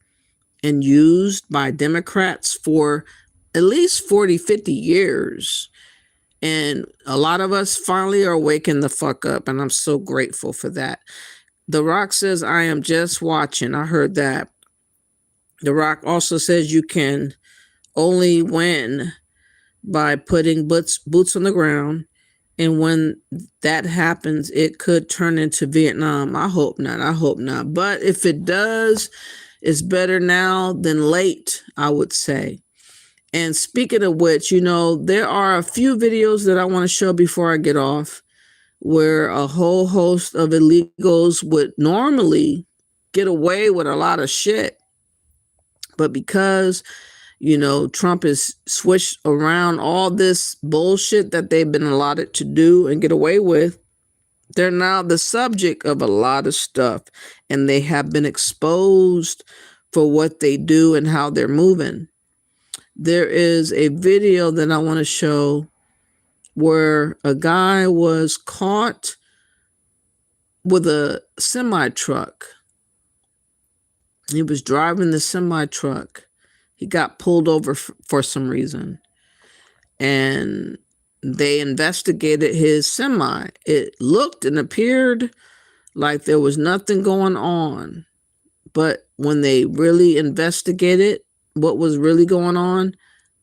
and used by Democrats for at least 40, 50 years. And a lot of us finally are waking the fuck up, and I'm so grateful for that. The Rock says, I am just watching. I heard that. The Rock also says you can only win by putting boots on the ground. And when that happens, it could turn into Vietnam. I hope not. I hope not. But if it does, it's better now than late, I would say. And speaking of which, you know, there are a few videos that I want to show before I get off, where a whole host of illegals would normally get away with a lot of shit. But because, you know, Trump has switched around all this bullshit that they've been allotted to do and get away with, they're now the subject of a lot of stuff. And they have been exposed for what they do and how they're moving. There is a video that I want to show where a guy was caught with a semi-truck. He was driving the semi-truck. He got pulled over for some reason. And they investigated his semi. It looked and appeared like there was nothing going on. But when they really investigated what was really going on,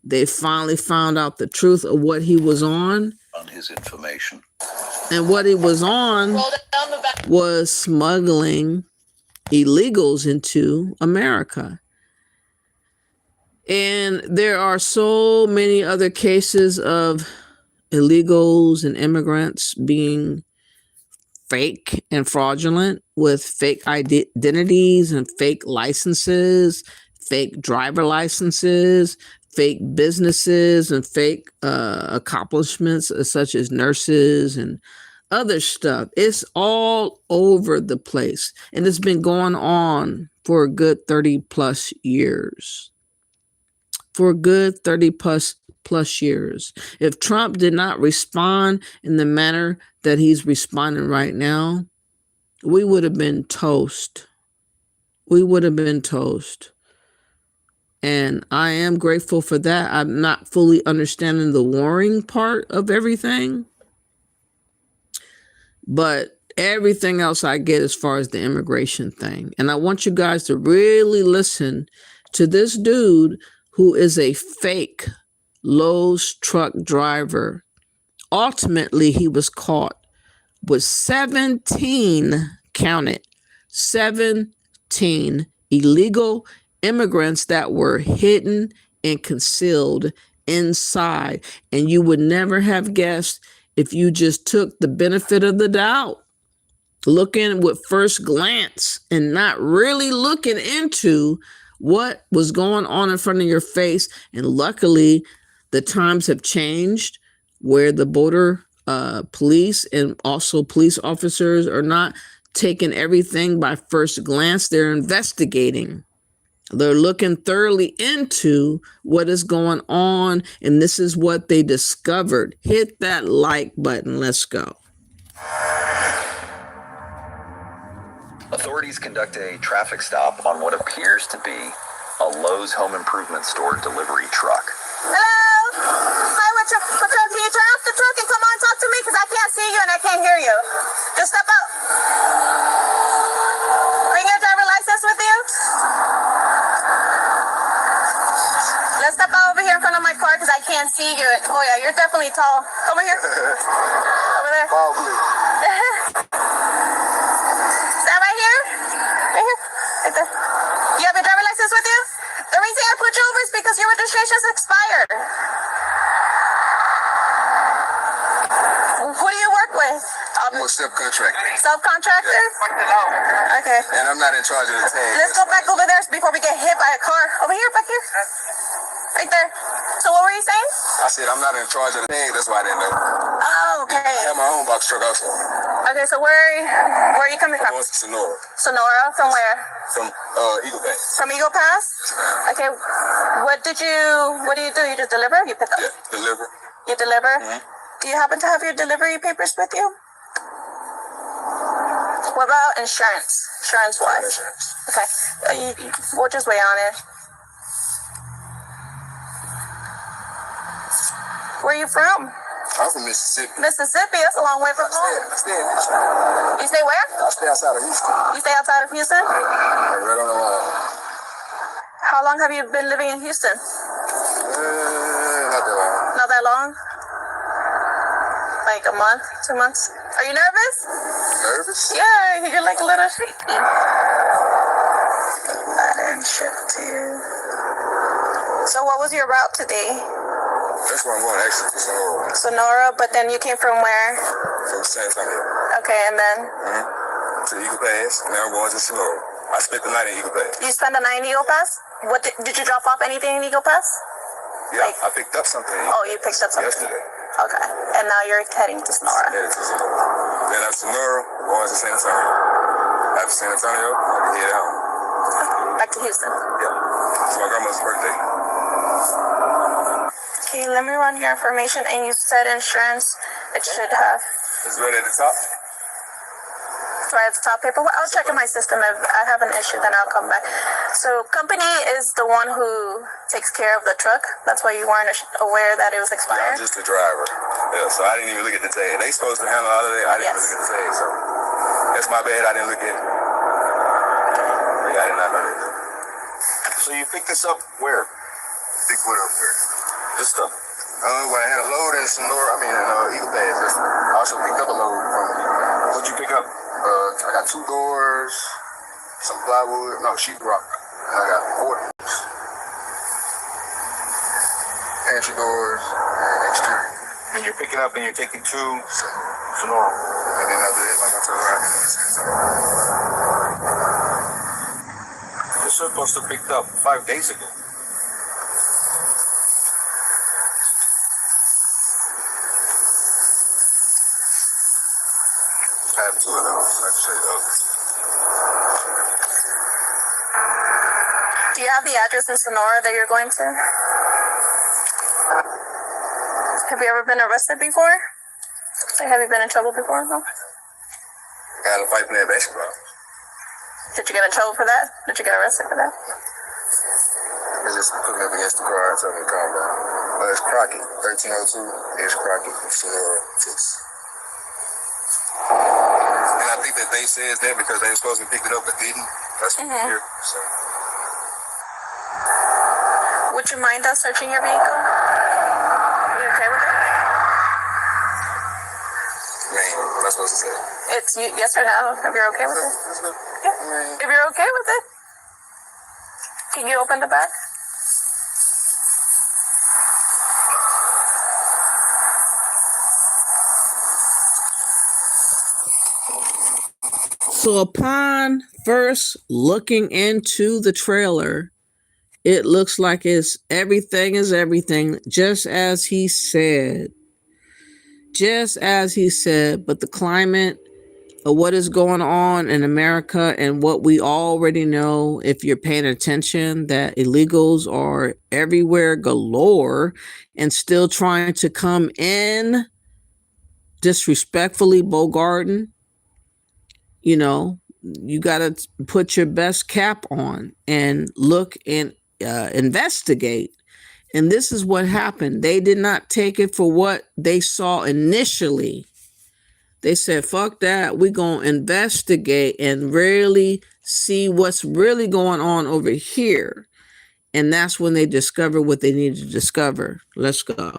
they finally found out the truth of what he was on his information. And what he was on was smuggling illegals into America. And there are so many other cases of illegals and immigrants being fake and fraudulent, with fake identities and fake licenses, fake driver licenses, fake businesses, and fake accomplishments such as nurses and other stuff. It's all over the place. And it's been going on for a good 30 plus years. For a good 30 plus years. If Trump did not respond in the manner that he's responding right now, we would have been toast. We would have been toast. And I am grateful for that. I'm not fully understanding the warring part of everything. But Everything else I get as far as the immigration thing. And I want you guys to really listen to this dude who is a fake Lowe's truck driver. Ultimately, he was caught with 17, count it, 17 illegal immigrants that were hidden and concealed inside. And you would never have guessed if you just took the benefit of the doubt, looking with first glance and not really looking into what was going on in front of your face. And luckily, the times have changed where the border police and also police officers are not taking everything by first glance. They're investigating. They're looking thoroughly into what is going on, and this is what they discovered. Hit that like button. Let's go. Authorities conduct a traffic stop on what appears to be a Lowe's home improvement store delivery truck. Hello? Hi, what's up? Can you turn off the truck and come on talk to me? Because I can't see you and I can't hear you. Just step out. Bring your driver license with you. Let's step out over here in front of my car because I can't see you. Oh, yeah, you're definitely tall. Over here. Over there. Is that right here? Right here? Right there. You have your driver license with you? The reason I put you over is because your registration's expired. Who do you work with? I'm a subcontractor. Subcontractor? Yeah. Okay. And I'm not in charge of the tag. Let's go back over there before we get hit by a car. Over here, back here. Right there. So what were you saying? I said I'm not in charge of the tag. That's why I didn't know. Oh, okay. I have my own box truck also. Okay, so where are you coming from? I'm going to Sonora. Sonora? From where? From Eagle Pass. From Eagle Pass? Okay. What do you do? You just deliver? You pick up? Yeah, deliver. You deliver? Mm-hmm. Do you happen to have your delivery papers with you? What about insurance? Insurance-wise? Okay. We'll just wait on it. Where are you from? I'm from Mississippi. Mississippi? That's a long way from home. I stay in Houston. You stay where? I stay outside of Houston. You stay outside of Houston? Right on the line. How long have you been living in Houston? Not that long. Not that long? Like a month, 2 months? Are you nervous? Nervous? Yeah, you're like a little shaky. Pattern shift to. So what was your route today? That's where I'm going, actually, to Sonora. Sonora, but then you came from where? From San Antonio. Okay, and then? To Eagle Pass. Now I'm going to Sonora. I spent the night in Eagle Pass. You spent the night in Eagle Pass? What did you drop off anything in Eagle Pass? Yeah, I picked up something. Oh, you picked up something? Yesterday. Okay, and now you're heading to Sonora. Headed to Sonora. Then after Sonora, going to San Antonio. After San Antonio, I can head home. Back to Houston? Yeah. It's my grandma's birthday. Okay, let me run your information, and you said insurance. It should have. It's right at the top. Right at the top paper. Well, I'll check in my system. If I have an issue, then I'll come back. So, company is the one who takes care of the truck. That's why you weren't aware that it was Yeah, expired. I'm just a driver. Yeah, so I didn't even look at the tag. They supposed to handle all of that. I didn't even look at the tag. So that's my bad. I didn't look at it. Yeah, I did not know that. So you picked this up where? Pick what up here? This stuff. When I had a load in Sonora, in Eagle Pass. I also picked up a load from. What'd you pick up? I got 2 doors, some plywood, sheetrock, and I got 4 doors. Pantry doors, and exterior. And you're picking up and you're taking to Sonora. And then after that, like I told her, I You're supposed to have picked up 5 days ago. I have 2 of those, like I said. Do you have the address in Sonora that you're going to? Have you ever been arrested before? Like, have you been in trouble before? No? I got a fight playing basketball. Did you get in trouble for that? Did you get arrested for that? They just put me up against the car and told me to calm down. Well, it's Crockett, 1302. It's Crockett, Sonora, Texas. And I that they says that because they were supposed to pick it up but didn't. That's what here. So. Would you mind us searching your vehicle? Are you okay with it? Man, what am I supposed to say? It's yes or no. If you're okay with it. Yeah. If you're okay with it, can you open the back? So upon first looking into the trailer, it looks like everything is everything, just as he said. Just as he said, but the climate of what is going on in America and what we already know, if you're paying attention, that illegals are everywhere galore and still trying to come in disrespectfully, bogarting. You know, you got to put your best cap on and look and investigate. And this is what happened. They did not take it for what they saw initially. They said, fuck that. We're going to investigate and really see what's really going on over here. And that's when they discovered what they needed to discover. Let's go.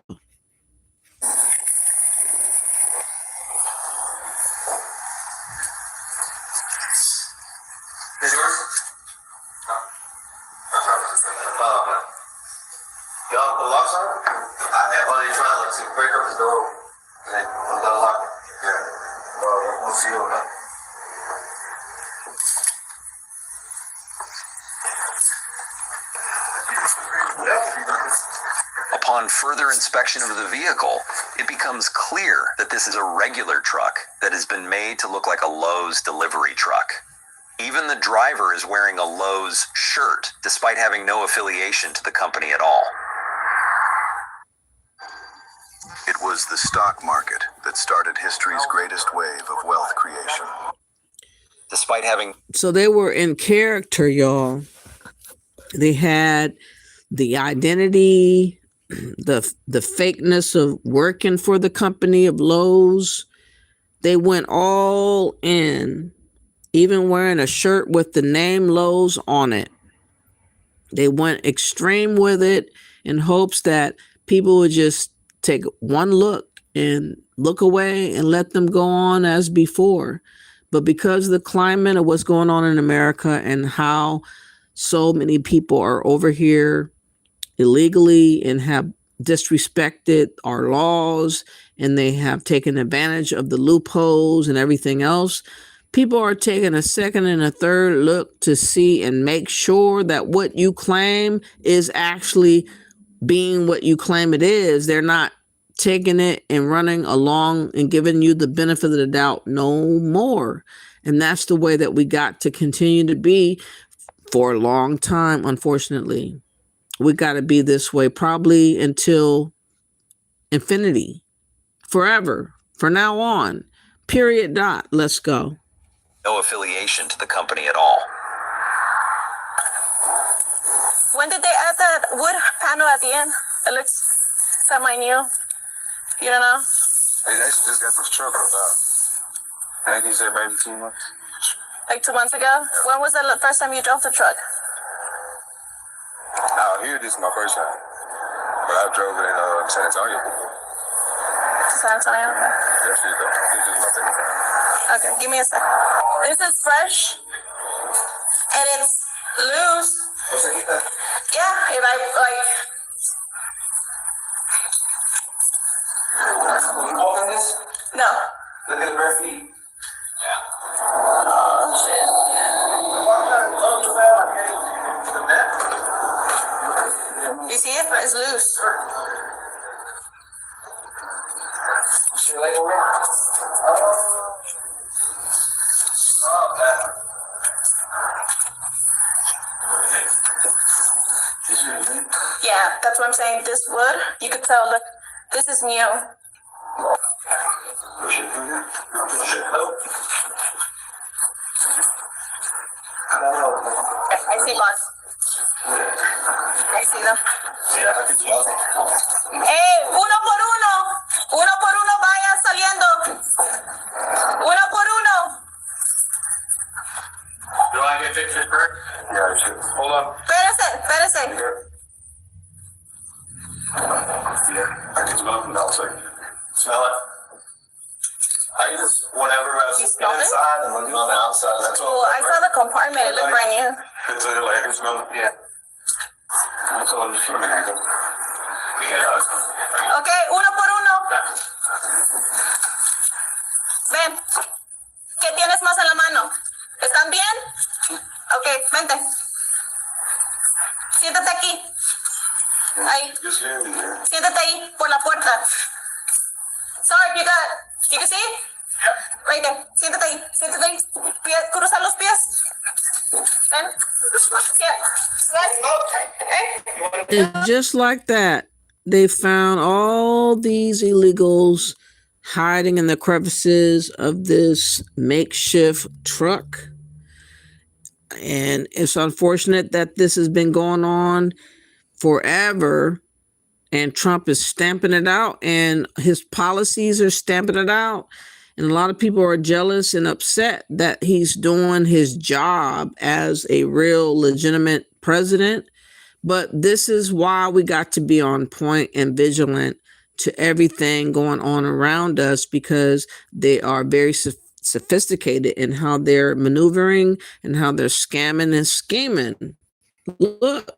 Is yours? No. Y'all, the locks on? I have only trying to break up the door. And then I'm gonna lock it. Yeah. Well, we'll see you now. Upon further inspection of the vehicle, it becomes clear that this is a regular truck that has been made to look like a Lowe's delivery truck. Even the driver is wearing a Lowe's shirt, despite having no affiliation to the company at all. It was the stock market that started history's greatest wave of wealth creation. Despite having... So they were in character, y'all. They had the identity, the fakeness of working for the company of Lowe's. They went all in, even wearing a shirt with the name Lowe's on it. They went extreme with it in hopes that people would just take one look and look away and let them go on as before. But because of the climate of what's going on in America and how so many people are over here illegally and have disrespected our laws, and they have taken advantage of the loopholes and everything else, people are taking a second and a third look to see and make sure that what you claim is actually being what you claim it is. They're not taking it and running along and giving you the benefit of the doubt no more. And that's the way that we got to continue to be for a long time, unfortunately. We got to be this way probably until infinity, forever, for now on, period, dot. Let's go. No affiliation to the company at all. When did they add that wood panel at the end? It looks semi-new. You don't know? Hey, they just got this truck about. I think he said maybe 2 months. Like 2 months ago? Yeah. When was the first time you drove the truck? No, here this is my first time. But I drove it in San Antonio. San Antonio? Okay. This is my second time. Okay, give me a second. This is fresh. And it's loose. Yeah, if I like... Can you open this? No. Look at the bare feet. Yeah. Oh, shit. You see it? It's loose. Yeah, that's what I'm saying. This wood, you could tell, look, this is new. I see boss. I see them. Hey, uno por uno. Uno por uno, vayan saliendo. Uno por uno. Hold on. Espérese. Yeah, I can smell it from the outside. Smell it? I just, whenever I was smell it? inside and looking on the outside, that's all. Well, I saw the compartment. It looked brand new. It's a like, it smells, yeah. That's all I'm just looking at. Okay, uno por uno. Ven. ¿Qué tienes más en la mano? ¿Están bien? Ok, vente. Siéntate aquí. Ahí. Siéntate ahí, por la puerta. Sorry, you can see? Right there. Siéntate ahí. Cruza los pies. Ven. And just like that, they found all these illegals hiding in the crevices of this makeshift truck. And it's unfortunate that this has been going on forever, and Trump is stamping it out, and his policies are stamping it out. And a lot of people are jealous and upset that he's doing his job as a real legitimate president. But this is why we got to be on point and vigilant to everything going on around us, because they are very sophisticated in how they're maneuvering and how they're scamming and scheming. Look.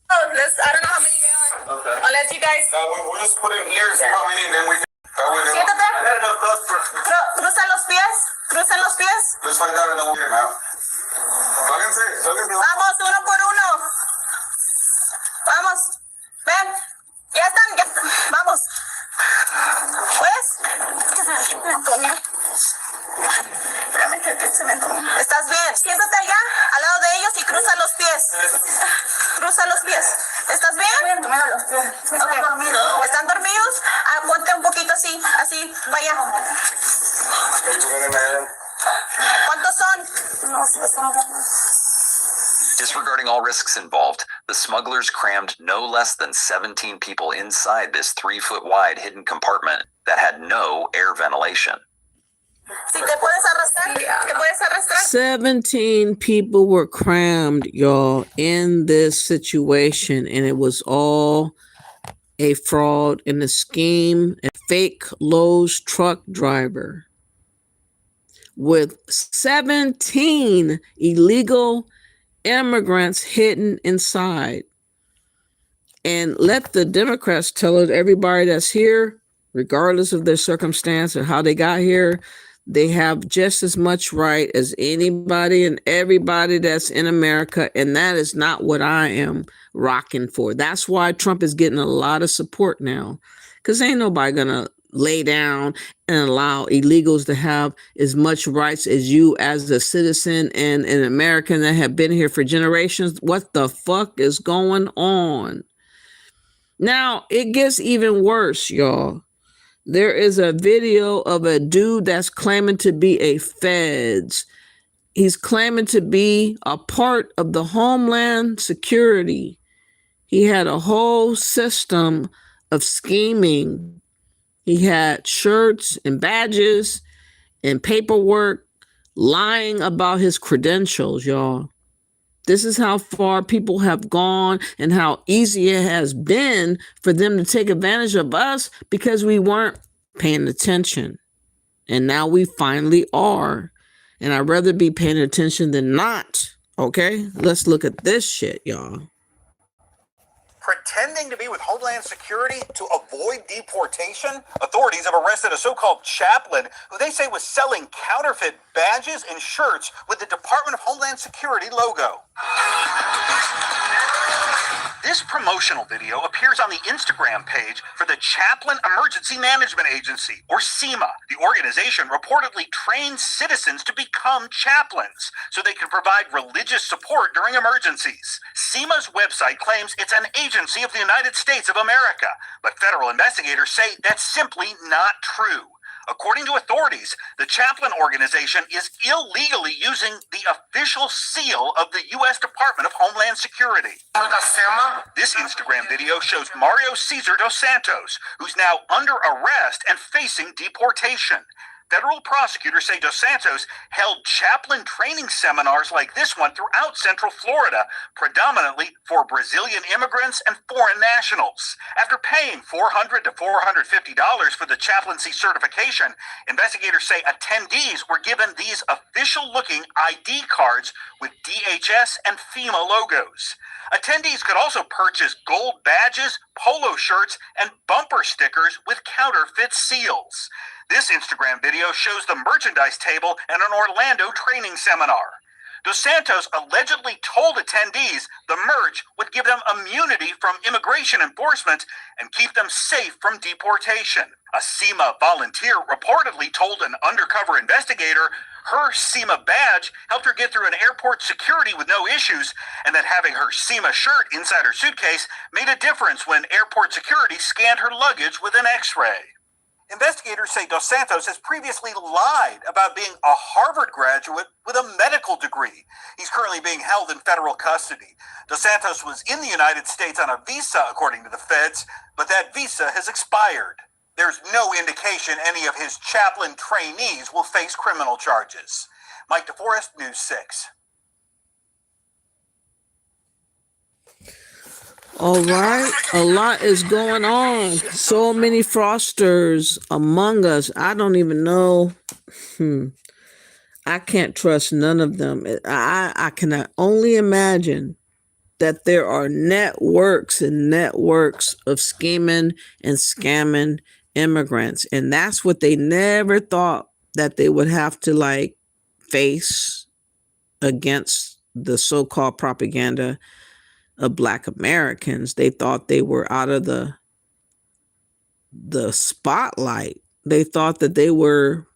I don't know how many there are. Okay. Unless you guys. We'll just put it here, see how many, then we can. Siéntate. Cruza los pies. Just like that, and then we'll get him out. Vamos, uno por uno. Vamos. Ven. Ya están. Vamos. ¿Puedes? ¿Estás bien? Siéntate allá, al lado de ellos, y cruza los pies. Cruza los pies. ¿Estás bien? Okay. ¿Están dormidos? Ponte un poquito así, vaya. ¿Cuántos son? Disregarding all risks involved, the smugglers crammed no less than 17 people inside this 3-foot wide hidden compartment that had no air ventilation. 17 people were crammed, y'all, in this situation, and it was all a fraud and a scheme. A fake Lowe's truck driver with 17 illegal immigrants hidden inside. And let the Democrats tell it, everybody that's here, regardless of their circumstance or how they got here, they have just as much right as anybody and everybody that's in America. And that is not what I am rocking for. That's why Trump is getting a lot of support now, because ain't nobody going to lay down and allow illegals to have as much rights as you as a citizen and an American that have been here for generations. What the fuck is going on? Now, it gets even worse, y'all. There is a video of a dude that's claiming to be a feds. He's claiming to be a part of the Homeland Security. He had a whole system of scheming. He had shirts and badges and paperwork lying about his credentials, y'all. This is how far people have gone and how easy it has been for them to take advantage of us because we weren't paying attention. And now we finally are. And I'd rather be paying attention than not. Okay, let's look at this shit, y'all. Pretending to be with Homeland Security to avoid deportation, authorities have arrested a so-called chaplain who they say was selling counterfeit badges and shirts with the Department of Homeland Security logo. This promotional video appears on the Instagram page for the Chaplain Emergency Management Agency, or CEMA. The organization reportedly trains citizens to become chaplains so they can provide religious support during emergencies. CEMA's website claims it's an agency of the United States of America, but federal investigators say that's simply not true. According to authorities, the chaplain organization is illegally using the official seal of the U.S. Department of Homeland Security. This Instagram video shows Mario Cesar dos Santos, who's now under arrest and facing deportation. Federal prosecutors say Dos Santos held chaplain training seminars like this one throughout Central Florida, predominantly for Brazilian immigrants and foreign nationals. After paying $400 to $450 for the chaplaincy certification, investigators say attendees were given these official-looking ID cards with DHS and FEMA logos. Attendees could also purchase gold badges, polo shirts, and bumper stickers with counterfeit seals. This Instagram video shows the merchandise table at an Orlando training seminar. Dos Santos allegedly told attendees the merch would give them immunity from immigration enforcement and keep them safe from deportation. A SEMA volunteer reportedly told an undercover investigator her SEMA badge helped her get through an airport security with no issues, and that having her SEMA shirt inside her suitcase made a difference when airport security scanned her luggage with an X-ray. Investigators say Dos Santos has previously lied about being a Harvard graduate with a medical degree. He's currently being held in federal custody. Dos Santos was in the United States on a visa, according to the feds, but that visa has expired. There's no indication any of his chaplain trainees will face criminal charges. Mike DeForest, News 6. All right, a lot is going on. So many fraudsters among us. I don't even know. I can't trust none of them. I can only imagine that there are networks and networks of scheming and scamming immigrants. And that's what they never thought that they would have to face against the so-called propaganda of Black Americans. They thought they were out of the spotlight. They thought that they were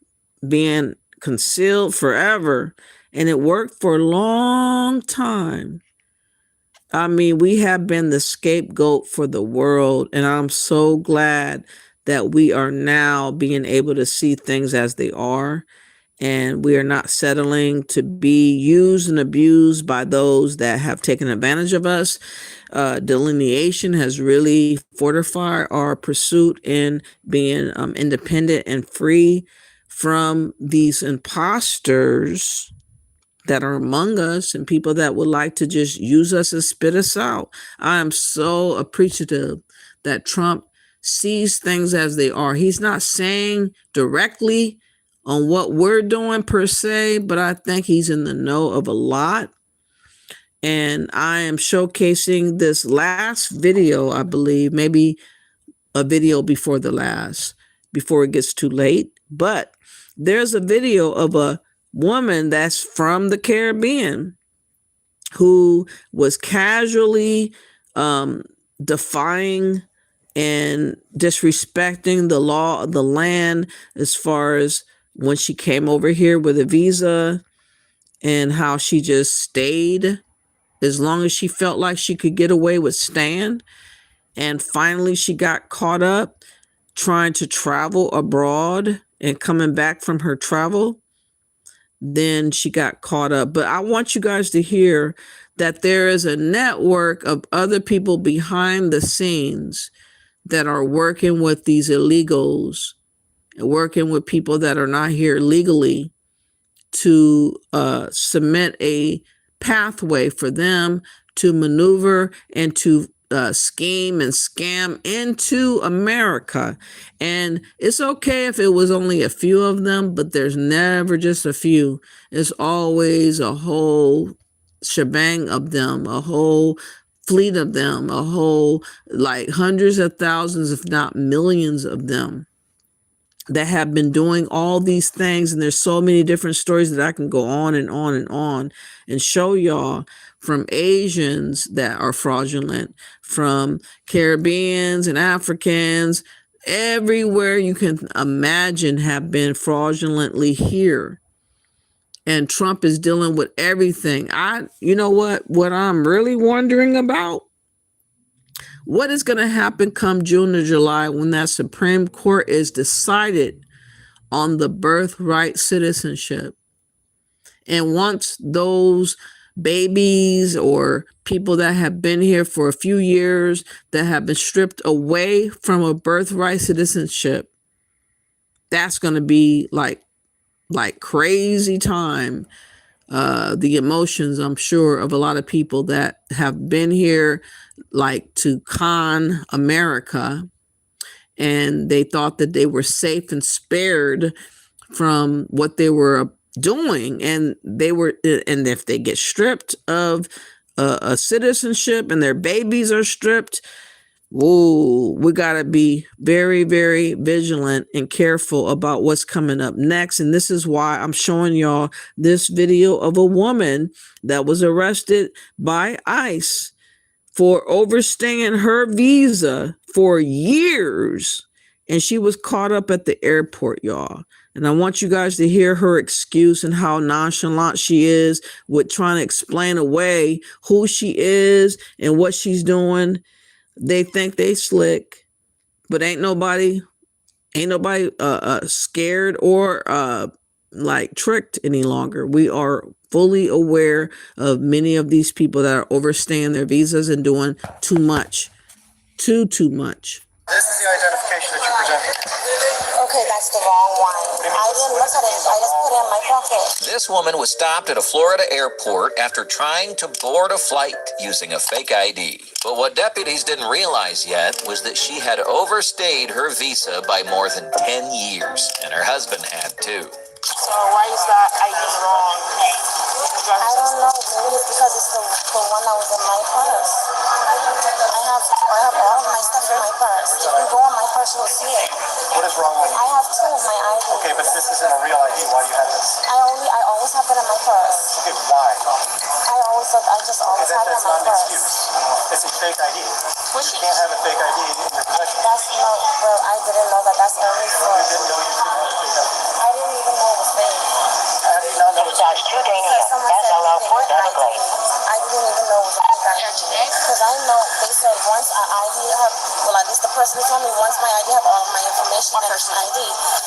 being concealed forever, and it worked for a long time. I mean, we have been the scapegoat for the world, and I'm so glad that we are now being able to see things as they are. And we are not settling to be used and abused by those that have taken advantage of us. Delineation has really fortified our pursuit in being independent and free from these imposters that are among us and people that would like to just use us and spit us out. I am so appreciative that Trump sees things as they are. He's not saying directly on what we're doing per se, but I think he's in the know of a lot. And I am showcasing this last video, I believe, maybe a video before the last, before it gets too late. But there's a video of a woman that's from the Caribbean who was casually defying and disrespecting the law of the land as far as when she came over here with a visa, and how she just stayed as long as she felt like she could get away with staying. And finally she got caught up trying to travel abroad and coming back from her travel. Then she got caught up. But I want you guys to hear that there is a network of other people behind the scenes that are working with these illegals, working with people that are not here legally, to cement a pathway for them to maneuver and to scheme and scam into America. And it's okay if it was only a few of them, but there's never just a few. It's always a whole shebang of them, a whole fleet of them, a whole hundreds of thousands, if not millions of them, that have been doing all these things. And there's so many different stories that I can go on and on and on and show y'all, from Asians that are fraudulent, from Caribbeans and Africans, everywhere you can imagine have been fraudulently here. And Trump is dealing with everything. You know what I'm really wondering about? What is going to happen come June or July when that Supreme Court is decided on the birthright citizenship? And once those babies or people that have been here for a few years that have been stripped away from a birthright citizenship, that's going to be like crazy time. The emotions, I'm sure, of a lot of people that have been here like to con America, and they thought that they were safe and spared from what they were doing, and if they get stripped of a citizenship and their babies are stripped, whoa, we got to be very, very vigilant and careful about what's coming up next. And this is why I'm showing y'all this video of a woman that was arrested by ICE for overstaying her visa for years. And she was caught up at the airport, y'all. And I want you guys to hear her excuse and how nonchalant she is with trying to explain away who she is and what she's doing. They think they slick, but ain't nobody scared or like tricked any longer. We are fully aware of many of these people that are overstaying their visas and doing too much. Too much. This is the identification that you presented. Okay, that's the wrong one. I didn't look at it. I just put it in my pocket. This woman was stopped at a Florida airport after trying to board a flight using a fake ID. But what deputies didn't realize yet was that she had overstayed her visa by more than 10 years, and her husband had too. So why is that ID wrong? I don't know. Maybe it's because it's the one that was in my purse. I have all of my stuff in my purse. If you go on my purse, you'll see it. What is wrong with it? I have two of my ID. Okay, but this isn't a real ID. Why do you have this? I always have it in my purse. Okay, why? I just always have it in That's my not an purse. excuse. It's a fake ID. You can't have a fake ID in your possession. That's not, well, I didn't know that. That's only for... You didn't know you couldn't have a fake ID. I didn't even know it was fake. How do you not know it's fake? I didn't even know it was a fake ID. Because I know they said once an ID have, well, at least the person who told me once my ID have all of my information and it's ID.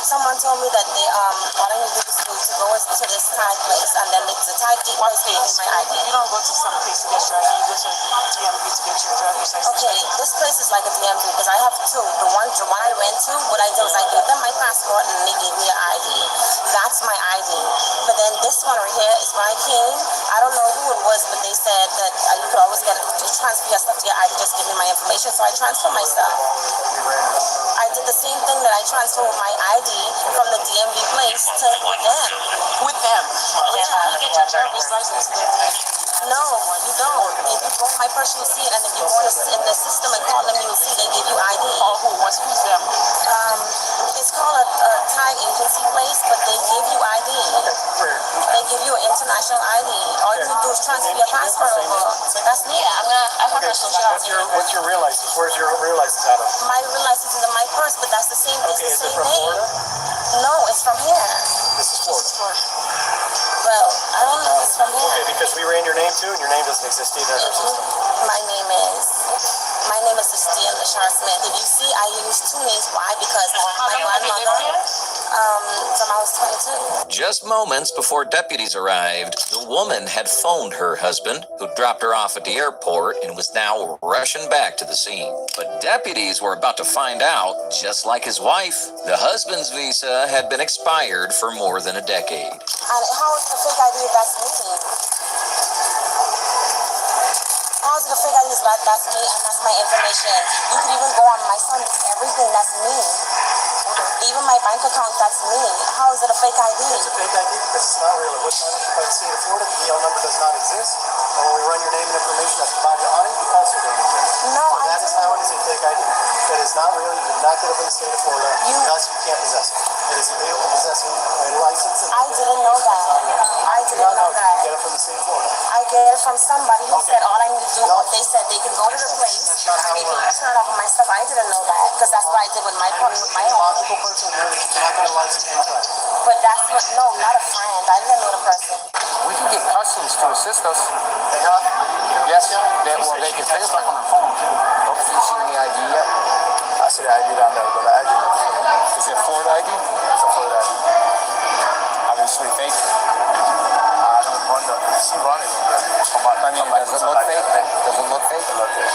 Someone told me that they all I need to do is to go to this Thai place, and then the Thai place gave me my ID. You don't go to some place to get your ID. You go to DMV to get your driver's license. Okay, this place is like a DMV because I have two. The one I went to, what I did was I gave them my passport and they gave me an ID. That's my ID. But then this one right here is when I came. I don't know who it was, but they said that you could always just transfer your stuff to your ID. Just give me my information, so I transferred my stuff. I did the same thing that I transferred my ID from the DMV place to them. With them. Yeah. You get your driver's license. No, you don't. If you go in my purse, you'll see it, and if you go in the system and call them, you'll see they give you ID. Oh, who's them? It's called a Thai agency place, but they give you ID. They give you an international ID. All you do is transfer your passport over. That's me. I have a social What's your real license? Where's your real license out of? My real license is in my purse, but that's the same. Okay, is it from name. Florida? No, it's from here. This is Florida. Well, I don't know. It's from here. Okay, because we ran your name too, and your name doesn't exist either in our system. My name is Steve Lashar Smith. If you see, I use two names. Why? Because my grandmother, from I was 22. Just moments before deputies arrived, the woman had phoned her husband, who dropped her off at the airport and was now rushing back to the scene. But deputies were about to find out, just like his wife, the husband's visa had been expired for more than a decade. And how is the fake ID that's me? How is the fake ID that's me and that's my information? You could even go on my son, everything that's me. Even my bank account, that's me. How is it a fake ID? It's a fake ID because it's not real. It was managed by the state of Florida. The DL number does not exist. And when we run your name and information that's provided on it, you also don't exist. No, so that is how it is a fake ID. That is not real. You did not get it from the state of Florida. Thus, you can't possess it. It is illegal to possess a license. I didn't know that. I didn't know that. You get it from the state of Florida. I get it from somebody who said all I need to do. They said they could go to the place. That's not how it works. Turn off my stuff. I didn't know that because that's what I did with my home. Logical person here that you cannot get a license anytime. But that's what, no, not a friend. I didn't know the person. We can get customs to assist us. They have? Yes, they can take us on the phone too. Have you seen the ID yet? I see the ID down there, but the ID is it Florida ID? It's a Florida ID. Obviously fake. I don't wonder. See running. I mean, does it look fake? Does it look fake? It looks fake.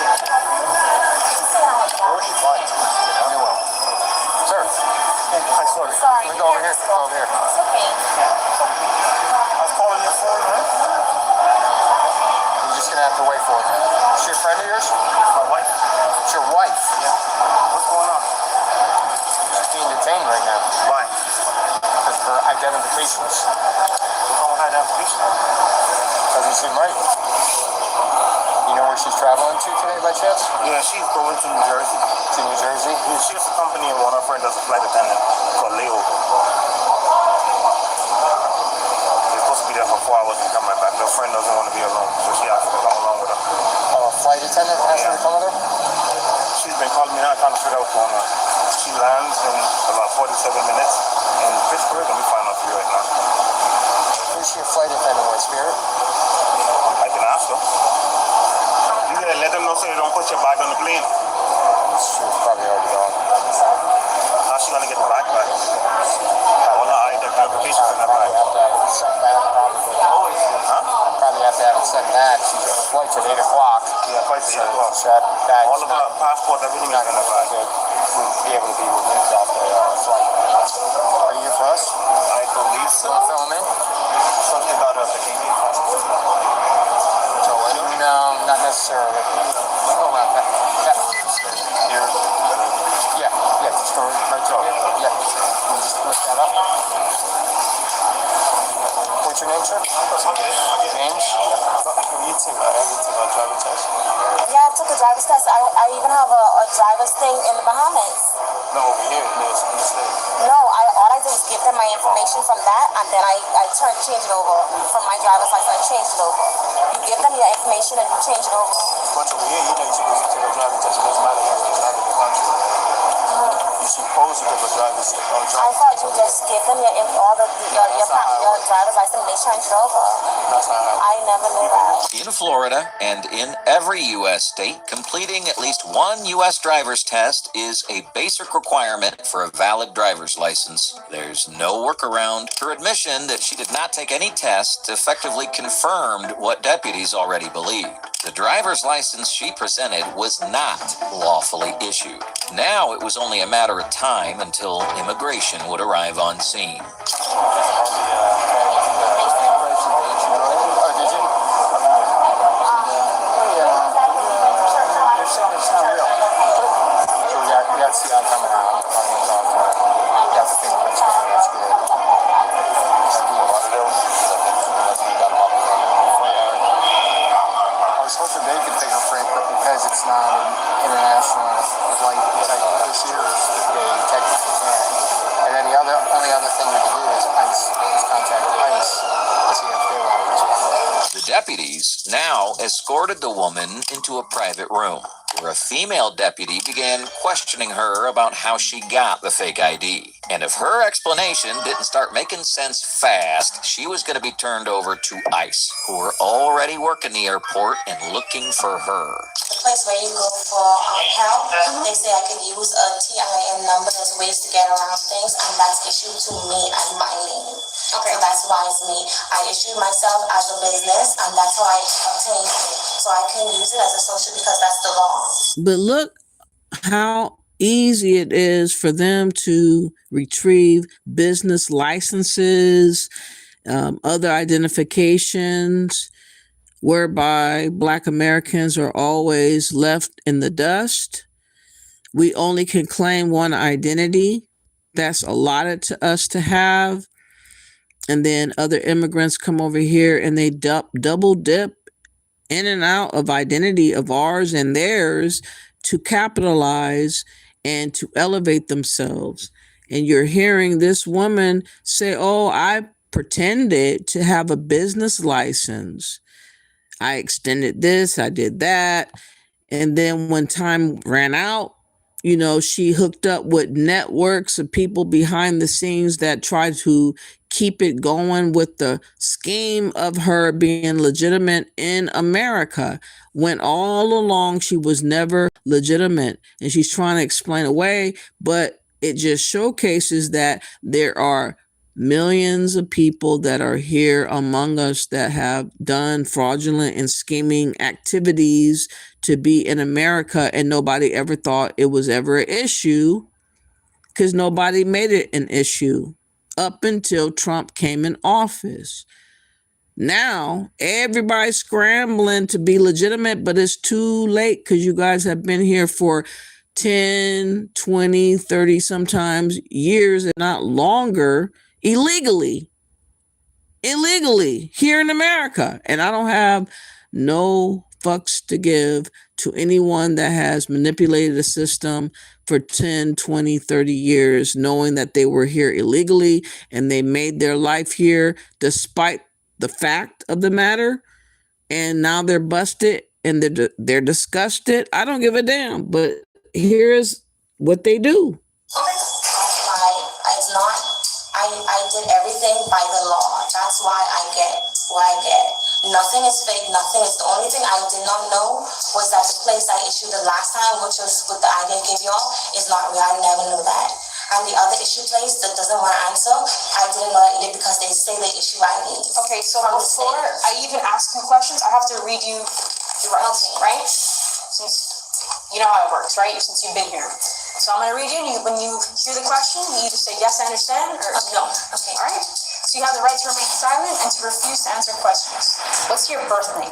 Where is she flying to? Anyway. Sir. I saw Sorry. Let me go over here. Go over here. It's okay. I was calling your phone, man. You're just gonna have to wait for it. Is she a friend of yours? My wife. It's your wife? Yeah. What's going on? She's being detained right now. Why? Because of her identifications. What's wrong with identification? Doesn't seem right. You know where she's traveling to today by chance? Yeah, she's going to New Jersey. To New Jersey? Yeah, she has a company and one of her friends does a flight attendant for a layover. They're supposed to be there for 4 hours and come right back. Their friend doesn't want to be alone, so she asked me to come along with her. Oh, a flight attendant asked her to come with her? She's been calling me now trying to figure out what's going on. She lands in about 47 minutes in Pittsburgh. Let me find out for you right now. Who's she a flight attendant with, Spirit? I can ask her. You gotta let them know so you don't put your bag on the plane. She's probably already gone. How's she gonna get the bag back? I want to identification for that bag. Probably have to have it sent back. She's on a flight at 8 o'clock. Yeah, flight's at 8 o'clock. So that all of her passport, everything is in the bag. Be able to be removed off the flight. Are you here for us? I believe so. Want to film in? Something about a bikini. No, not necessarily. Oh, well, here. Yeah, just go right to here. Yeah, you just lift that up. What's your name, sir? James? You took a driver's test? Yeah, I took a driver's test. I even have a driver's thing in the Bahamas. No, over here. No, it's in the state. No, all I did was give them my information from that, and then I changed it over from my driver's license. I changed it over. You give them your information and you change it over. But over here, you know you're supposed to take a driver's test. It doesn't matter here. It's not in the country. You're supposed to take a driver's test. I thought you just give them your driver's license and they change it over. That's not how. I never knew that. In Florida and in every U.S. state, completing at least one U.S. driver's test is a basic requirement for a valid driver's license. There's no workaround. Her admission that she did not take any tests effectively confirmed what deputies already believed. The driver's license she presented was not lawfully issued. Now it was only a matter of time until immigration would arrive on scene. It's not an international flight type issue. They technically can't. And then the only other thing we can do is contact ICE to see if they want to respond. The deputies now escorted the woman into a private room, where a female deputy began questioning her about how she got the fake ID. And if her explanation didn't start making sense fast, she was going to be turned over to ICE, who were already working the airport and looking for her. The place where you go for help, they say I can use a TIN number. There's ways to get around things, and that's issued to me and my name. Okay. So that's why it's me. I issued myself as a business, and that's why I obtained it. So I can use it as a social because that's the law. But look how easy it is for them to retrieve business licenses, other identifications, whereby Black Americans are always left in the dust. We only can claim one identity that's allotted to us to have. And then other immigrants come over here and they double dip in and out of identity of ours and theirs to capitalize and to elevate themselves. And you're hearing this woman say, oh, I pretended to have a business license. I extended this, I did that. And then when time ran out, you know, she hooked up with networks of people behind the scenes that tried to keep it going with the scheme of her being legitimate in America, when all along she was never legitimate. And she's trying to explain away, but it just showcases that there are millions of people that are here among us that have done fraudulent and scheming activities to be in America, and nobody ever thought it was ever an issue because nobody made it an issue up until Trump came in office. Now, everybody's scrambling to be legitimate, but it's too late because you guys have been here for 10, 20, 30, sometimes years, and not longer, illegally here in America. And I don't have no fucks to give to anyone that has manipulated the system for 10, 20, 30 years, knowing that they were here illegally and they made their life here despite the fact of the matter, and now they're busted and they're disgusted. I don't give a damn, but here's what they do. I did everything by the law. That's why I get what I get. Nothing is fake. Nothing is. The only thing I did not know was that the place I issued the last time, which was with the idea I gave y'all, is not real. I never knew that. And the other issue place that doesn't want to answer, I didn't know that either because they say they issue IDs. Okay, so before I even ask you questions, I have to read you the rights, right? Since you know how it works, right? Since you've been here. So I'm going to read you, and when you hear the question, you either say yes, I understand, or no. Okay, all right? So you have the right to remain silent and to refuse to answer questions. What's your birth name?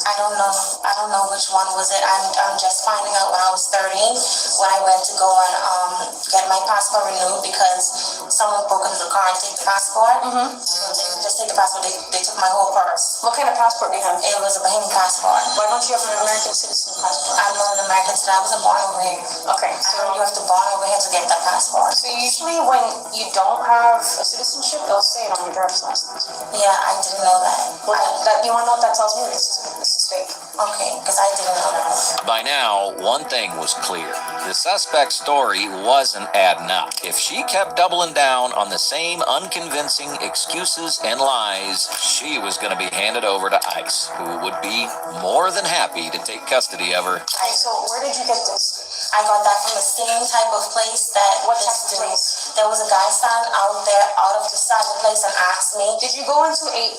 I don't know. I don't know which one was it. I'm just finding out when I was 13 when I went to go and get my passport renewed because someone broke into the car and took the passport. So they just take the passport. They took my whole purse. What kind of passport do you have? It was a Bahamian passport. Why don't you have an American citizen passport? I'm not an American citizen. I wasn't born over here. Okay, so you have to born over here to get that passport. So usually when you don't have a citizenship, they'll say it on your driver's license. Yeah, I didn't know that. Well, you want to know what that tells me? This is fake. Okay, because I didn't know that. By now, one thing was clear. The suspect's story wasn't adding up. If she kept doubling down on the same unconvincing excuses and lies, she was going to be handed over to ICE, who would be more than happy to take custody of her. So where did you get this? I got that from the same type of place that what type of place? There was a guy standing out there out of the side of the place and asked me, did you go into a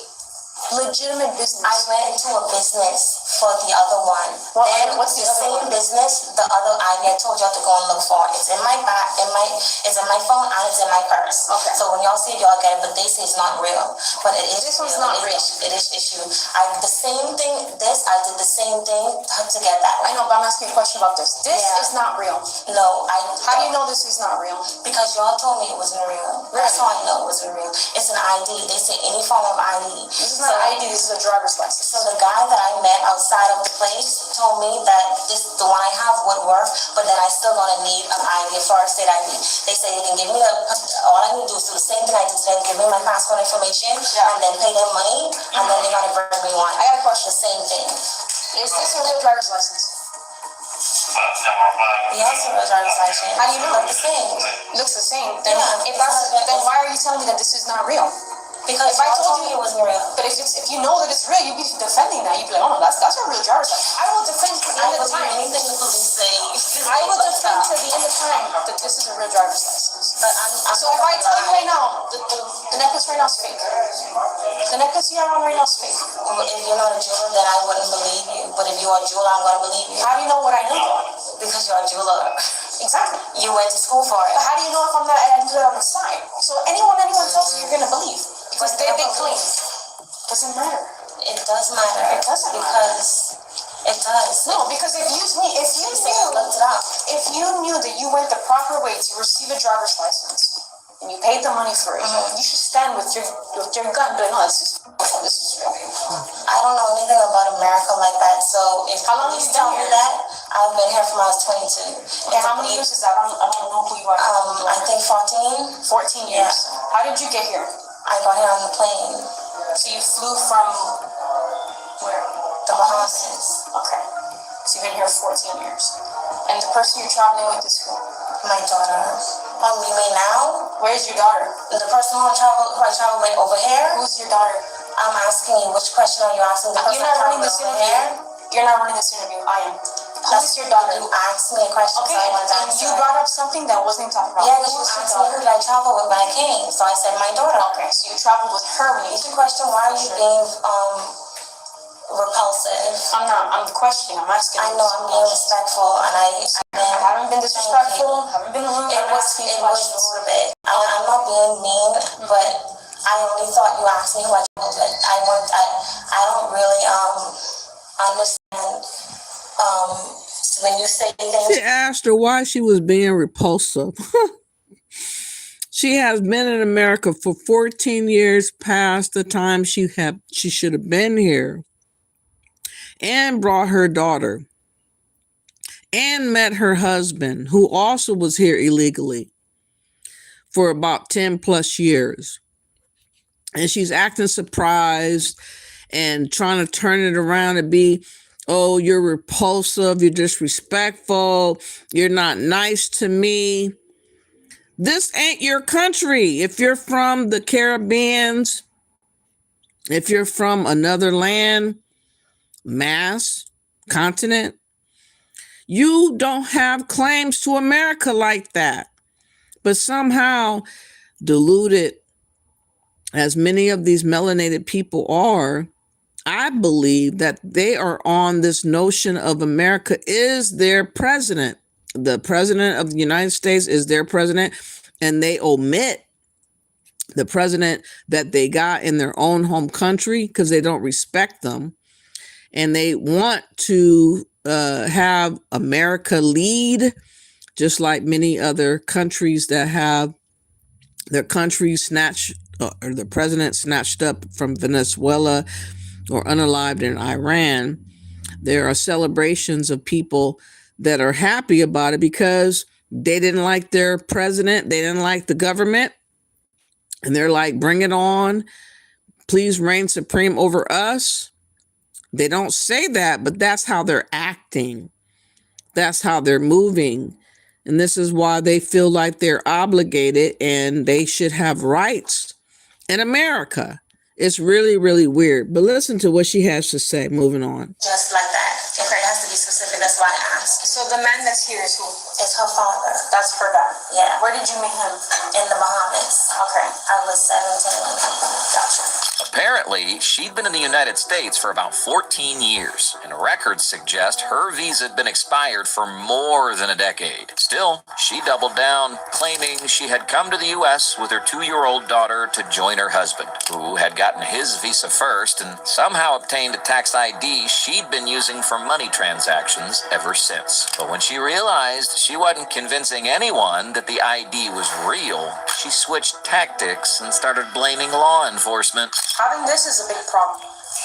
legitimate business? I went into a business for the other one. What's the same business, the other ID I told y'all to go and look for. It's in my back, it's in my phone and it's in my purse. Okay. So when y'all see it, y'all get it, but they say it's not real. But it is. This one's not real. It is issue. The same thing. I did the same thing to get that one. I know, but I'm asking a question about this. This is not real. No, How do you know this is not real? Because y'all told me it wasn't real. Really? That's how I know it wasn't real. It's an ID. They say any form of ID. This is not an ID. This is a driver's license. So the guy that I met outside of the place told me that the one I have would work, but then I still gonna need an ID, a Florida State ID. They say they can give me all I need to do is do the same thing I did today, give me my passport information, and then pay them money, and then they're gonna bring me one. I got a question. The same thing. Is this a real driver's license? Yes, it was driver's license. How do you know? Look the same. Looks the same. Then why are you telling me that this is not real? Because if I told you it wasn't real. But if you know that it's real, you'd be defending that. You'd be like, oh no, that's a real driver's license. I will defend to the end of time. Anything the police say. I will defend to the end of time that this is a real driver's license. So if I tell you right now, the necklace right now is fake. The necklace you have on right now is fake. If you're not a jeweler, then I wouldn't believe you. But if you're a jeweler, I'm gonna believe you. How do you know what I know? Because you're a jeweler. Exactly. You went to school for it. But how do you know if I'm not? I didn't do it on the side. So anyone tells you, you're gonna believe. Because they claim. Doesn't matter. It does matter. It doesn't because it does. No, because if you knew that you went the proper way to receive a driver's license and you paid the money for it, you should stand with your gun. But no, this is real. I don't know anything about America like that. So if how long have you tell been me here? that, I've been here from when I was 22. And how many years is that? I don't know who you are. I think 14. 14 years. Yeah. How did you get here? I got here on the plane. So you flew from where? The Bahamas. Okay. So you've been here 14 years. And the person you're traveling with is who? My daughter. You mean now? Where's your daughter? The person who I travel with over here. Who's your daughter? I'm asking you, which question are you asking? You're not running this interview. You're not running this interview. I am. Who's your daughter? You asked me a question. Okay, and you brought up something that wasn't talked about. Yeah, because you asked me who did I travel with when I came. So I said my daughter. Okay, so you traveled with her when you came. It's a question, why are you being repulsive. I'm questioning, I'm asking. I know I'm being respectful, and I haven't been disrespectful, haven't been rude. It was a little bit. I'm not being mean, but I only thought you asked me who I told. I don't really understand when you say things. She asked her why she was being repulsive. She has been in America for 14 years past the time she should have been here, and brought her daughter and met her husband, who also was here illegally for about 10 plus years. And she's acting surprised and trying to turn it around and be, oh, you're repulsive, you're disrespectful, you're not nice to me. This ain't your country. If you're from the Caribbean, if you're from another land, mass, continent, you don't have claims to America like that. But somehow, deluded as many of these melanated people are, I believe that they are on this notion of America is their president. The president of the United States is their president, and they omit the president that they got in their own home country because they don't respect them. And they want to have America lead, just like many other countries that have their country snatched, or the president snatched up from Venezuela or unalived in Iran. There are celebrations of people that are happy about it because they didn't like their president, they didn't like the government, and they're like, bring it on, please reign supreme over us. They don't say that, but that's how they're acting. That's how they're moving. And this is why they feel like they're obligated and they should have rights in America. It's really, really weird. But listen to what she has to say. Moving on. Just like that. Okay, it has to be specific. That's why I asked. So the man that's here is who? It's her father. That's her dad. Yeah. Where did you meet him? In the Bahamas. Okay. I was 17. Gotcha. Apparently, she'd been in the United States for about 14 years, and records suggest her visa had been expired for more than a decade. Still, she doubled down, claiming she had come to the U.S. with her 2-year-old daughter to join her husband, who had gotten his visa first and somehow obtained a tax ID she'd been using for money transactions ever since. But when she realized she wasn't convincing anyone that the ID was real, she switched tactics and started blaming law enforcement. Having this is a big problem.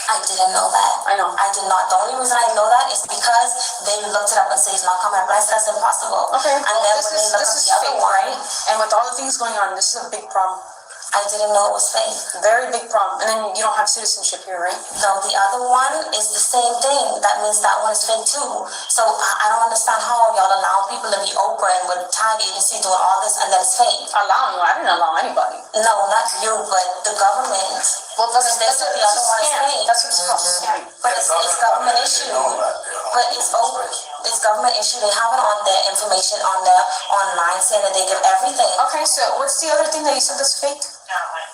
I didn't know that. I know. I did not. The only reason I know that is because they looked it up and said it's not coming up. That's impossible. Okay. And then when they looked at the other one, right? And with all the things going on, this is a big problem. I didn't know it was fake. Very big problem. And then you don't have citizenship here, right? No, the other one is the same thing. That means that one is fake too. So I don't understand how y'all allow people to be open with tag agency doing all this and then it's fake. Allowing you? I didn't allow anybody. No, not you, but the government. Well, that's the other one is fake. That's what's called scam. But it's government issue. But it's over. It's government issue. They have it on their information on their online saying that they give everything. Okay, so what's the other thing that you said that's fake?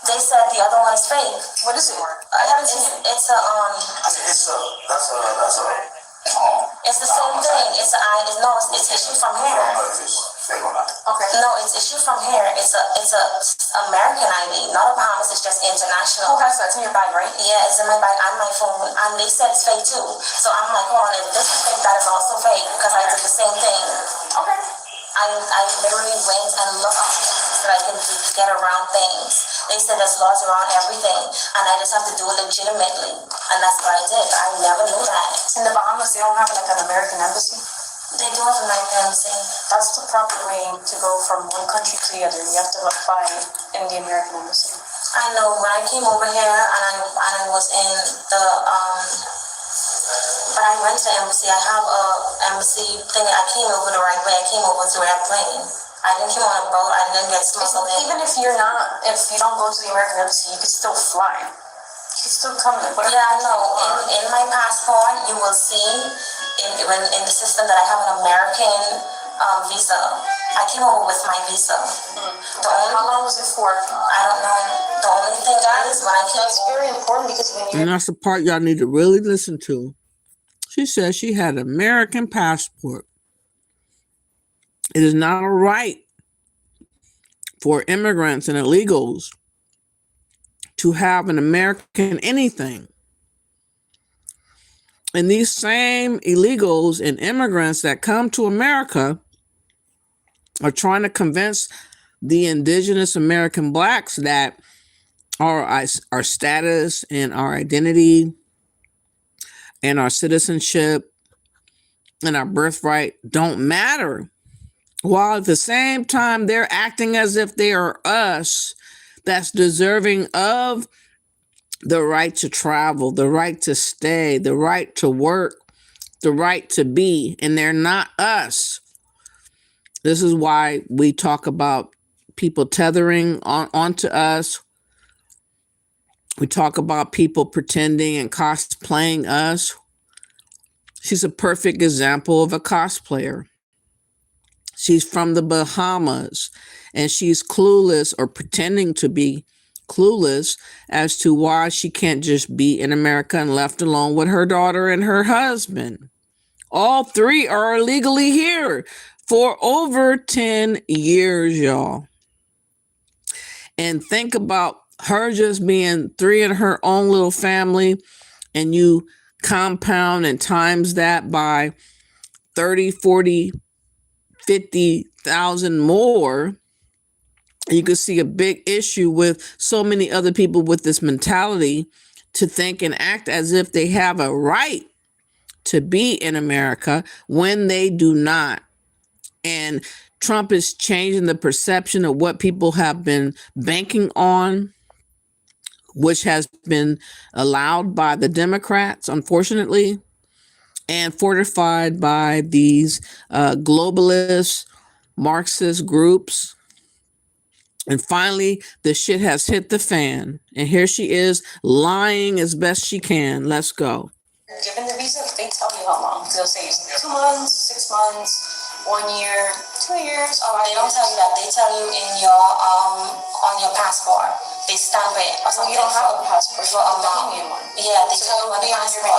They said the other one is fake. What is it? I haven't seen it. It's the same thing. It's issued from here. Okay. No, it's issued from here. It's a American ID, not a Bahamas. It's just international. Who has that? It's in your bag, right? Yeah, it's in my bag and my phone. And they said it's fake too. So I'm like, hold on, if this is fake, that is also fake because I did the same thing. Okay. I literally went and looked so that I can get around things. They said there's laws around everything, and I just have to do it legitimately. And that's what I did. I never knew that. In the Bahamas, they don't have like an American embassy? They do have an American embassy. That's the proper way to go from one country to the other. You have to apply in the American embassy. I know. When I came over here and I was in the but I went to the embassy. I have a embassy thing. I came over the right way. I came over through airplane. I didn't come on a boat. I didn't get smuggled in. Even if you don't go to the American embassy, you could still fly. You could still come in. Yeah, I know. In my passport, you will see in the system that I have an American visa. I came over with my visa. How long was it for? I don't know. The only thing is when I came. That's very important because when And that's the part y'all need to really listen to. She says she had an American passport. It is not a right for immigrants and illegals to have an American anything. And these same illegals and immigrants that come to America are trying to convince the indigenous American blacks that our status and our identity and our citizenship and our birthright don't matter. While at the same time, they're acting as if they are us that's deserving of the right to travel, the right to stay, the right to work, the right to be, and they're not us. This is why we talk about people tethering onto us. We talk about people pretending and cosplaying us. She's a perfect example of a cosplayer. She's from the Bahamas, and she's clueless or pretending to be clueless as to why she can't just be in America and left alone with her daughter and her husband. All three are illegally here for over 10 years, y'all. And think about her just being three in her own little family, and you compound and times that by 30, 40, 50,000 more. You can see a big issue with so many other people with this mentality to think and act as if they have a right to be in America when they do not. And Trump is changing the perception of what people have been banking on, which has been allowed by the Democrats, unfortunately, and fortified by these globalist Marxist groups. And finally, the shit has hit the fan. And here she is lying as best she can. Let's go. Given the visa, they tell you how long. They'll say 2 months, 6 months, 1 year, 2 years. Oh, they don't tell you that. They tell you in your on your passport. They stamp it or something. You don't have a passport. Yeah, they tell you on the passport.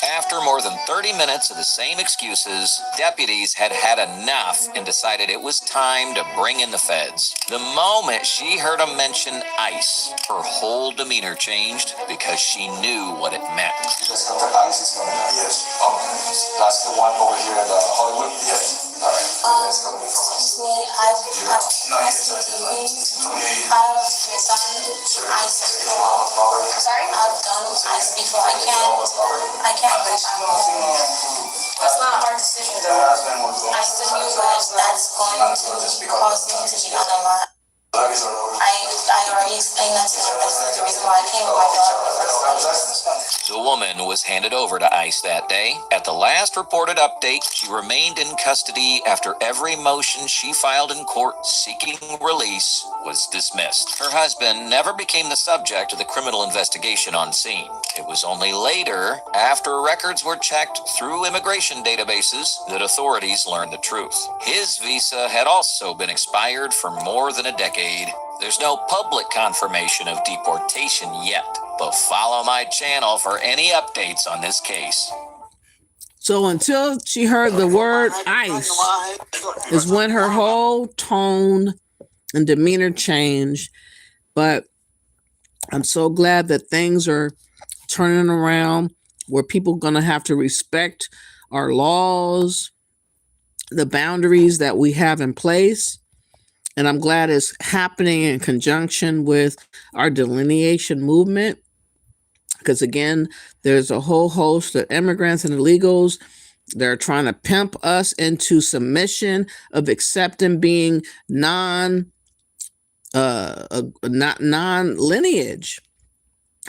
After more than 30 minutes of the same excuses, deputies had had enough and decided it was time to bring in the feds. The moment she heard him mention ICE, her whole demeanor changed because she knew what it meant. Yes. That's the one over here at Hollywood? Yes. All right. Excuse me, I've done ICE before. Sorry? I've done ICE before. I can't go back home. That's not a hard decision though. I still knew that that's going to cause me to be on the line. I already explained that to them. That's the reason why I came with my daughter. The woman was handed over to ICE that day. At the last reported update, she remained in custody after every motion she filed in court seeking release was dismissed. Her husband never became the subject of the criminal investigation on scene. It was only later, after records were checked through immigration databases, that authorities learned the truth. His visa had also been expired for more than a decade. There's no public confirmation of deportation yet, but follow my channel for any updates on this case. So until she heard the word ICE is when her whole tone and demeanor changed. But I'm so glad that things are turning around where people are going to have to respect our laws, the boundaries that we have in place. And I'm glad it's happening in conjunction with our delineation movement. Because again, there's a whole host of immigrants and illegals that are trying to pimp us into submission of accepting being non-lineage.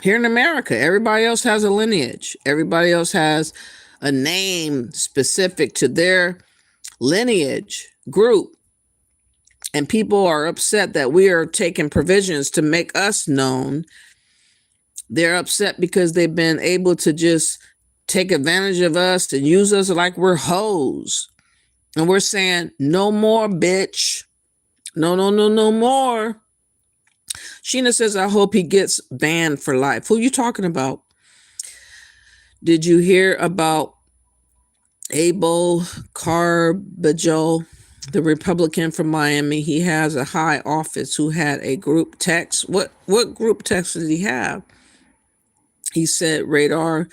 Here in America, everybody else has a lineage. Everybody else has a name specific to their lineage group. And people are upset that we are taking provisions to make us known. They're upset because they've been able to just take advantage of us and use us like we're hoes. And we're saying, no more, bitch. No, no, no, no more. Sheena says, I hope he gets banned for life. Who you talking about? Did you hear about Abel Carbajal, the Republican from Miami? He has a high office who had a group text. What group text did he have? He said radar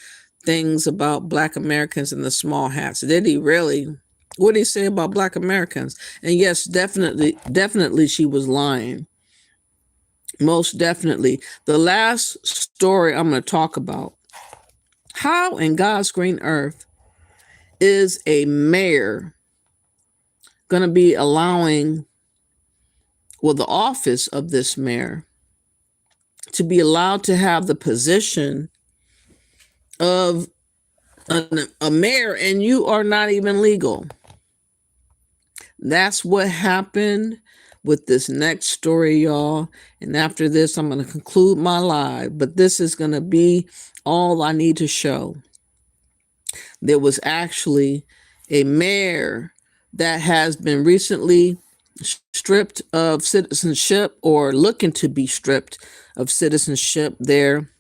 things about Black Americans in the small hats. Did he really? What did he say about Black Americans? And yes, definitely she was lying. Most definitely. The last story I'm going to talk about. How in God's green earth is a mayor going to be allowing, well, the office of this mayor to be allowed to have the position of a mayor, and you are not even legal? That's what happened with this next story, y'all. And after this, I'm going to conclude my live, but this is going to be all I need to show. There was actually a mayor that has been recently stripped of citizenship, or looking to be stripped of citizenship there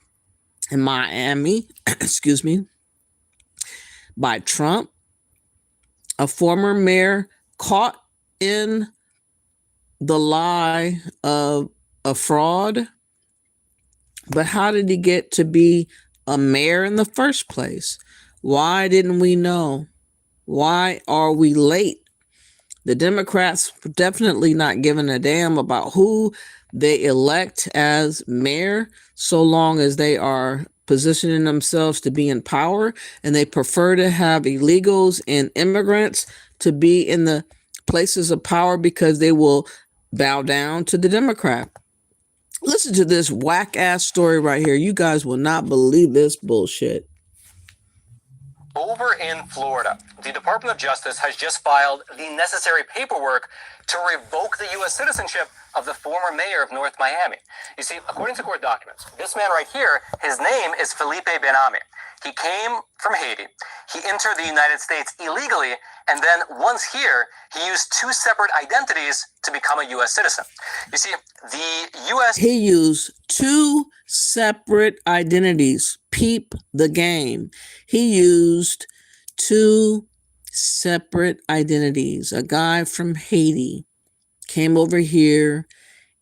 in Miami, excuse me, by Trump. A former mayor caught in the lie of a fraud. But how did he get to be a mayor in the first place? Why didn't we know? Why are we late? The Democrats definitely not giving a damn about who they elect as mayor, so long as they are positioning themselves to be in power, and they prefer to have illegals and immigrants to be in the places of power because they will bow down to the Democrat. Listen to this whack ass story right here. You guys will not believe this bullshit. Over in Florida, the Department of Justice has just filed the necessary paperwork to revoke the U.S. citizenship of the former mayor of North Miami. You see, according to court documents, this man right here, his name is Felipe Benami. He came from Haiti. He entered the United States illegally, and then once here, he used two separate identities to become a U.S. citizen. You see, the U.S. He used two separate identities. Peep the game. He used two separate identities. A guy from Haiti came over here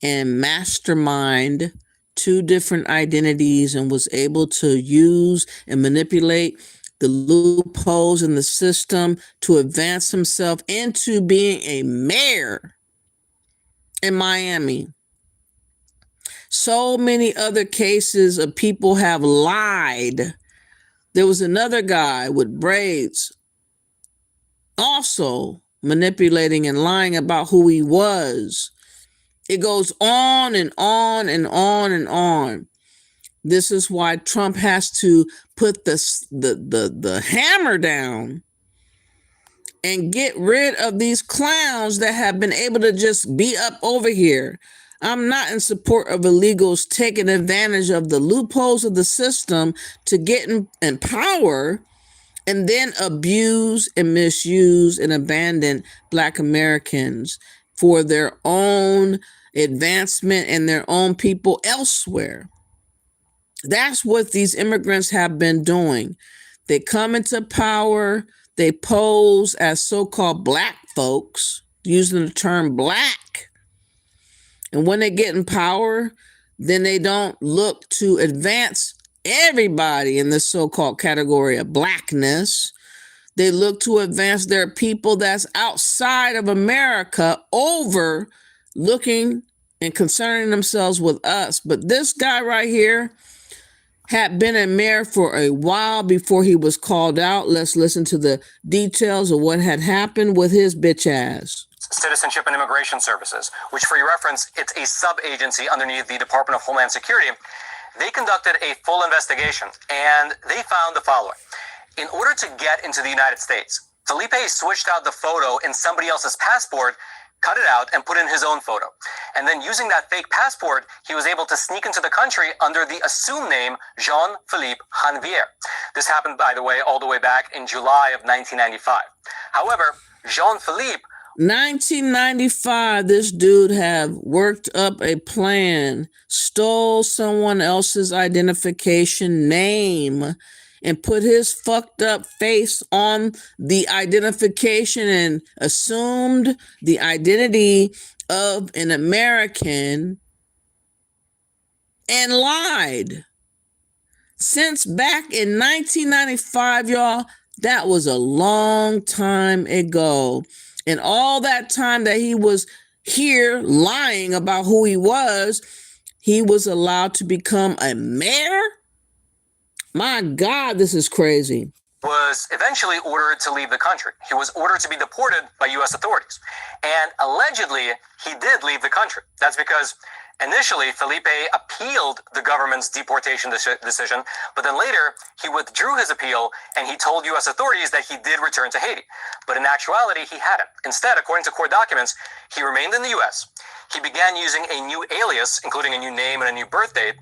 and masterminded two different identities and was able to use and manipulate the loopholes in the system to advance himself into being a mayor in Miami. So many other cases of people have lied. There was another guy with braids also manipulating and lying about who he was. It goes on and on and on and on. This is why Trump has to put the hammer down and get rid of these clowns that have been able to just be up over here. I'm not in support of illegals taking advantage of the loopholes of the system to get in power and then abuse and misuse and abandon Black Americans for their own advancement and their own people elsewhere. That's what these immigrants have been doing. They come into power, they pose as so-called Black folks, using the term Black. And when they get in power, then they don't look to advance everybody in the so-called category of Blackness. They look to advance their people that's outside of America over looking and concerning themselves with us. But this guy right here had been a mayor for a while before he was called out. Let's listen to the details of what had happened with his bitch ass. Citizenship and Immigration Services, which for your reference, it's a sub-agency underneath the Department of Homeland Security. They conducted a full investigation and they found the following. In order to get into the United States, Felipe switched out the photo in somebody else's passport cut it out, and put in his own photo. And then using that fake passport, he was able to sneak into the country under the assumed name Jean-Philippe Hanvier. This happened, by the way, all the way back in July of 1995. However, Jean-Philippe 1995, this dude have worked up a plan, stole someone else's identification name, and put his fucked up face on the identification and assumed the identity of an American and lied. Since back in 1995, y'all, that was a long time ago. And all that time that he was here lying about who he was allowed to become a mayor? My God, this is crazy. Was eventually ordered to leave the country. He was ordered to be deported by U.S. authorities. And allegedly, he did leave the country. That's because initially, Felipe appealed the government's deportation decision, but then later, he withdrew his appeal and he told U.S. authorities that he did return to Haiti. But in actuality, he hadn't. Instead, according to court documents, he remained in the U.S. He began using a new alias, including a new name and a new birth date,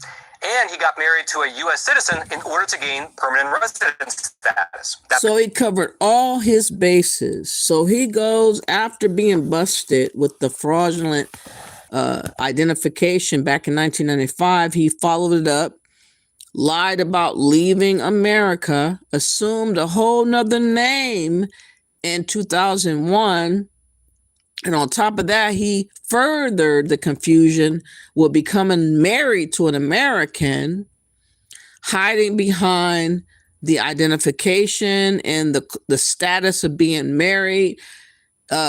and he got married to a U.S. citizen in order to gain permanent residence status. So he covered all his bases. So he goes, after being busted with the fraudulent identification back in 1995, he followed it up, lied about leaving America, assumed a whole nother name in 2001. And on top of that, he furthered the confusion with becoming married to an American, hiding behind the identification and the status of being married,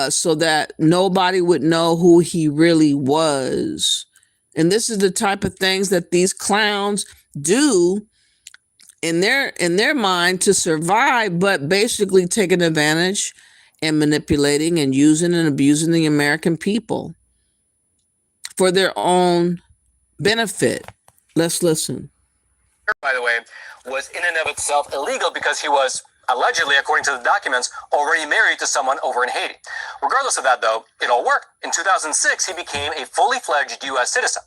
so that nobody would know who he really was. And this is the type of things that these clowns do in their mind to survive, but basically taking advantage and manipulating and using and abusing the American people for their own benefit. Let's listen. By the way, was in and of itself illegal because he was allegedly, according to the documents, already married to someone over in Haiti. Regardless of that, though, it all worked. In 2006, he became a fully fledged U.S. citizen.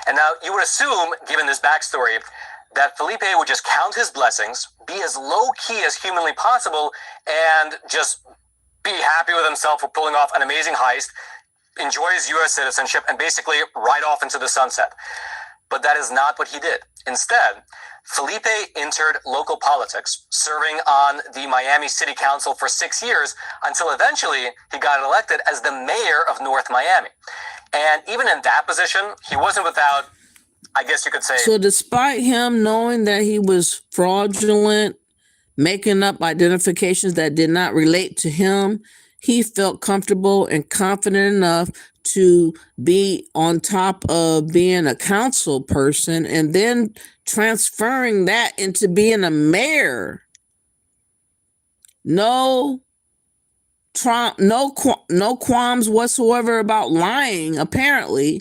And now you would assume, given this backstory, that Felipe would just count his blessings, be as low-key as humanly possible, and just be happy with himself for pulling off an amazing heist, enjoy his U.S. citizenship, and basically ride off into the sunset. But that is not what he did. Instead, Felipe entered local politics, serving on the Miami City Council for 6 years until eventually he got elected as the mayor of North Miami. And even in that position, he wasn't without, I guess you could say... So despite him knowing that he was fraudulent, making up identifications that did not relate to him, he felt comfortable and confident enough to be on top of being a council person and then transferring that into being a mayor. No qualms whatsoever about lying, apparently,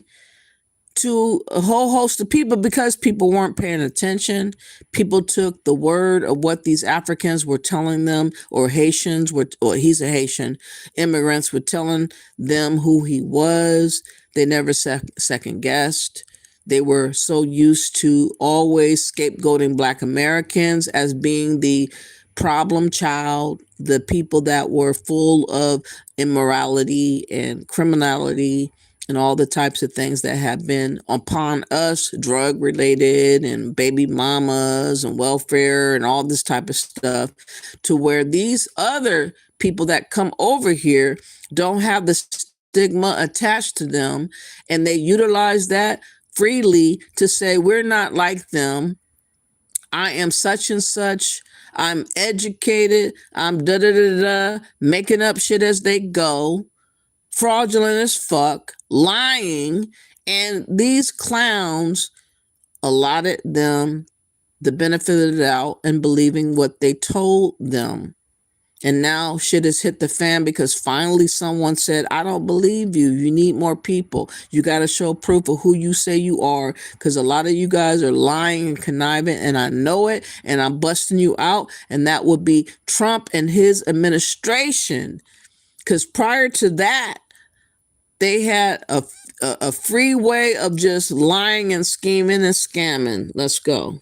to a whole host of people because people weren't paying attention. People took the word of what these Africans were telling them, or Haitians were, or he's a Haitian, immigrants were telling them who he was. They never second guessed. They were so used to always scapegoating Black Americans as being the problem child, the people that were full of immorality and criminality and all the types of things that have been upon us, drug related and baby mamas and welfare and all this type of stuff, to where these other people that come over here don't have the stigma attached to them, and they utilize that freely to say, we're not like them. I am such and such. I'm educated. I'm da-da-da-da, making up shit as they go. Fraudulent as fuck, lying, and these clowns allotted them the benefit of the doubt and believing what they told them. And now shit has hit the fan because finally someone said, I don't believe you. You need more people. You got to show proof of who you say you are, because a lot of you guys are lying and conniving, and I know it, and I'm busting you out. And that would be Trump and his administration. Because prior to that, they had a free way of just lying and scheming and scamming. Let's go.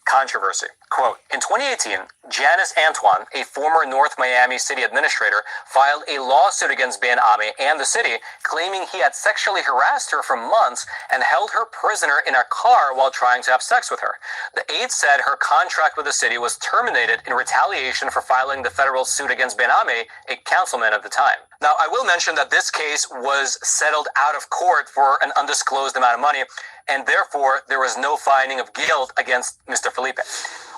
Controversy. Quote, in 2018, Janice Antoine, a former North Miami city administrator, filed a lawsuit against Ben Ami and the city, claiming he had sexually harassed her for months and held her prisoner in a car while trying to have sex with her. The aide said her contract with the city was terminated in retaliation for filing the federal suit against Ben Ami, a councilman at the time. Now, I will mention that this case was settled out of court for an undisclosed amount of money, and therefore there was no finding of guilt against Mr. Felipe.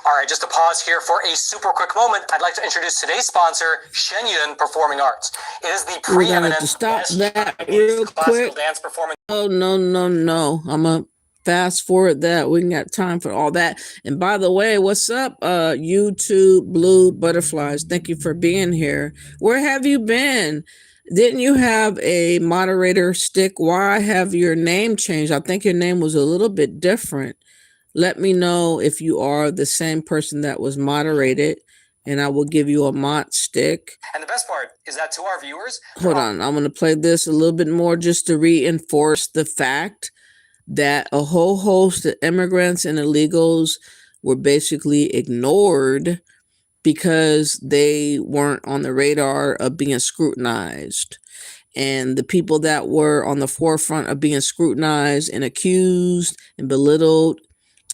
All right, just to pause here for a super quick moment, I'd like to introduce today's sponsor, Shenyun Performing Arts. It is the We're gonna preeminent have to stop that real quick. dance performance. Oh, no. I'm gonna fast forward that. We ain't got time for all that. And by the way, what's up, YouTube Blue Butterflies? Thank you for being here. Where have you been? Didn't you have a moderator stick? Why have your name changed? I think your name was a little bit different. Let me know if you are the same person that was moderated, and I will give you a mod stick. And the best part is that to our viewers... Hold on, I'm going to play this a little bit more just to reinforce the fact that a whole host of immigrants and illegals were basically ignored because they weren't on the radar of being scrutinized. And the people that were on the forefront of being scrutinized and accused and belittled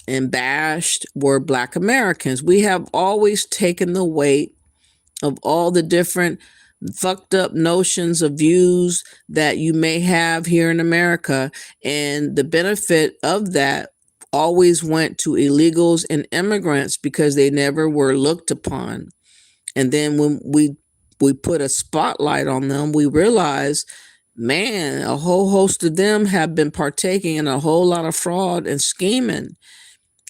and bashed were Black Americans. We have always taken the weight of all the different fucked up notions of views that you may have here in America, and the benefit of that always went to illegals and immigrants because they never were looked upon. And then when we put a spotlight on them, we realize, man, a whole host of them have been partaking in a whole lot of fraud and scheming.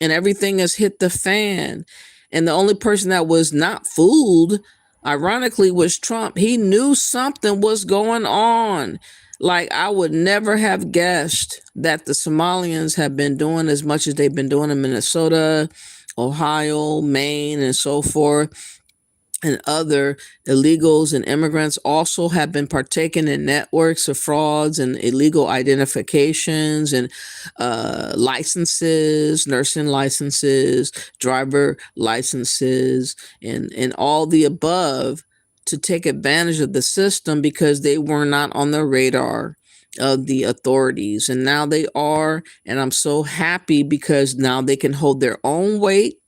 And everything has hit the fan. And the only person that was not fooled, ironically, was Trump. He knew something was going on. Like, I would never have guessed that the Somalians have been doing as much as they've been doing in Minnesota, Ohio, Maine, and so forth. And other illegals and immigrants also have been partaking in networks of frauds and illegal identifications and licenses, nursing licenses, driver licenses, and all the above to take advantage of the system because they were not on the radar of the authorities. And now they are, and I'm so happy because now they can hold their own weight.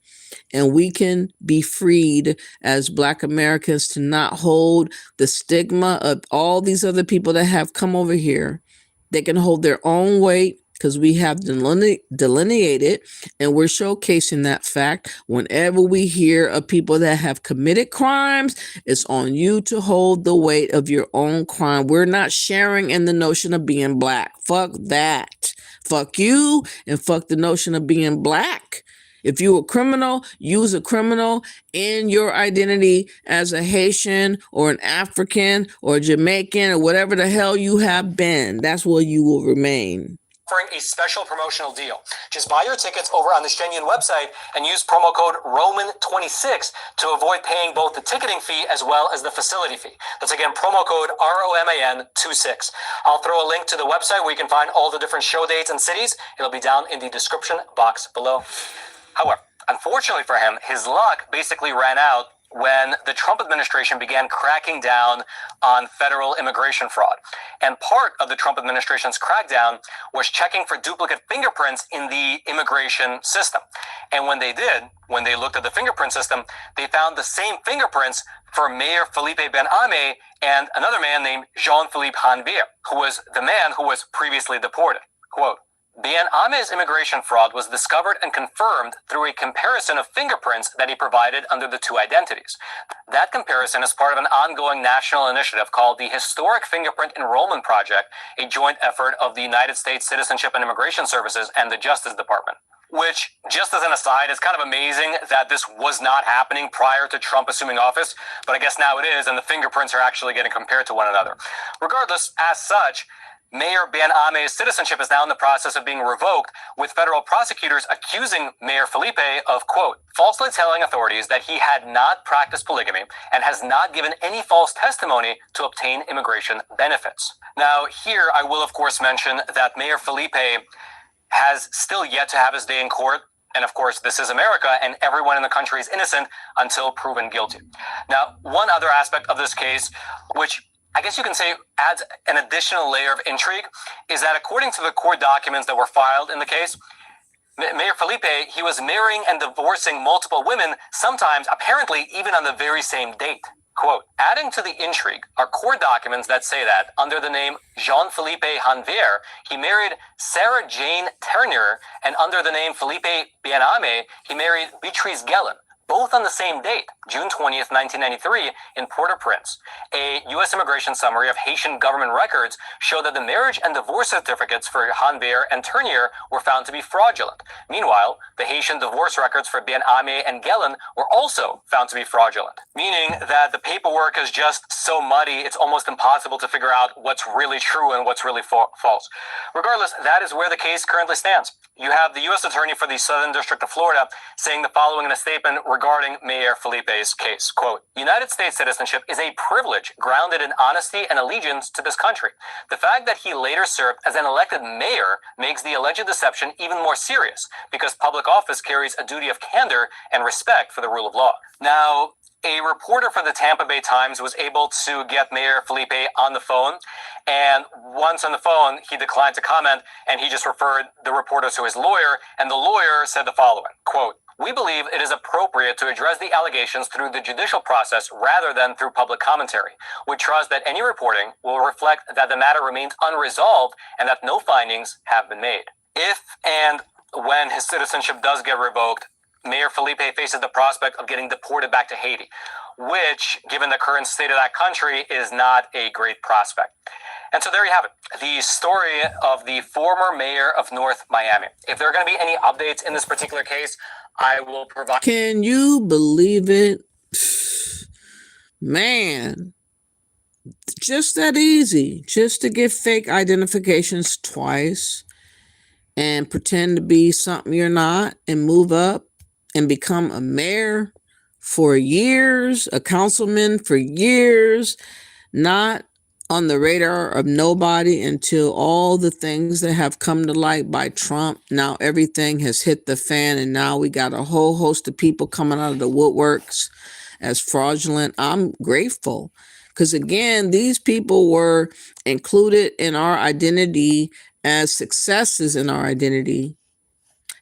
And we can be freed as Black Americans to not hold the stigma of all these other people that have come over here. They can hold their own weight because we have delineated, and we're showcasing that fact. Whenever we hear of people that have committed crimes, it's on you to hold the weight of your own crime. We're not sharing in the notion of being Black. Fuck that. Fuck you, and fuck the notion of being Black. If you're a criminal, use a criminal in your identity as a Haitian or an African or a Jamaican or whatever the hell you have been. That's where you will remain. Offering a special promotional deal. Just buy your tickets over on the Shenyun website and use promo code ROMAN26 to avoid paying both the ticketing fee as well as the facility fee. That's again promo code ROMAN26. I'll throw a link to the website where you can find all the different show dates and cities. It'll be down in the description box below. However, unfortunately for him, his luck basically ran out when the Trump administration began cracking down on federal immigration fraud. And part of the Trump administration's crackdown was checking for duplicate fingerprints in the immigration system. And when they looked at the fingerprint system, they found the same fingerprints for Mayor Felipe Ben Ami and another man named Jean-Philippe Hanvier, who was the man who was previously deported. Quote, Ben Ami's immigration fraud was discovered and confirmed through a comparison of fingerprints that he provided under the two identities. That comparison is part of an ongoing national initiative called the Historic Fingerprint Enrollment Project, a joint effort of the United States Citizenship and Immigration Services and the Justice Department. Which, just as an aside, is kind of amazing that this was not happening prior to Trump assuming office, but I guess now it is, and the fingerprints are actually getting compared to one another. Regardless, as such, Mayor Ben-Ame's citizenship is now in the process of being revoked, with federal prosecutors accusing Mayor Felipe of, quote, falsely telling authorities that he had not practiced polygamy and has not given any false testimony to obtain immigration benefits. Now, here I will, of course, mention that Mayor Felipe has still yet to have his day in court. And of course, this is America, and everyone in the country is innocent until proven guilty. Now, one other aspect of this case, which I guess you can say adds an additional layer of intrigue, is that according to the court documents that were filed in the case, Mayor Felipe, he was marrying and divorcing multiple women, sometimes apparently even on the very same date. Quote, adding to the intrigue are court documents that say that under the name Jean-Philippe Hanvier, he married Sarah Jane Ternier, and under the name Felipe Ben-Ame, he married Beatrice Gellin, both on the same date, June 20th, 1993, in Port-au-Prince. A U.S. immigration summary of Haitian government records showed that the marriage and divorce certificates for Hanvier and Ternier were found to be fraudulent. Meanwhile, the Haitian divorce records for Ben-Ame and Gellin were also found to be fraudulent, meaning that the paperwork is just so muddy, it's almost impossible to figure out what's really true and what's really false. Regardless, that is where the case currently stands. You have the U.S. Attorney for the Southern District of Florida saying the following in a statement regarding Mayor Felipe's case, quote, United States citizenship is a privilege grounded in honesty and allegiance to this country. The fact that he later served as an elected mayor makes the alleged deception even more serious because public office carries a duty of candor and respect for the rule of law. Now, a reporter for the Tampa Bay Times was able to get Mayor Felipe on the phone, and once on the phone, he declined to comment, and he just referred the reporter to his lawyer, and the lawyer said the following, quote, we believe it is appropriate to address the allegations through the judicial process rather than through public commentary. We trust that any reporting will reflect that the matter remains unresolved and that no findings have been made. If and when his citizenship does get revoked, Mayor Felipe faces the prospect of getting deported back to Haiti, which, given the current state of that country, is not a great prospect. And so there you have it, the story of the former mayor of North Miami. If there are going to be any updates in this particular case, I will provide. Can you believe it? Man, just that easy, just to get fake identifications twice and pretend to be something you're not and move up and become a mayor for years, a councilman for years, not on the radar of nobody until all the things that have come to light by Trump. Now everything has hit the fan, and now we got a whole host of people coming out of the woodworks as fraudulent. I'm grateful because, again, these people were included in our identity as successes in our identity.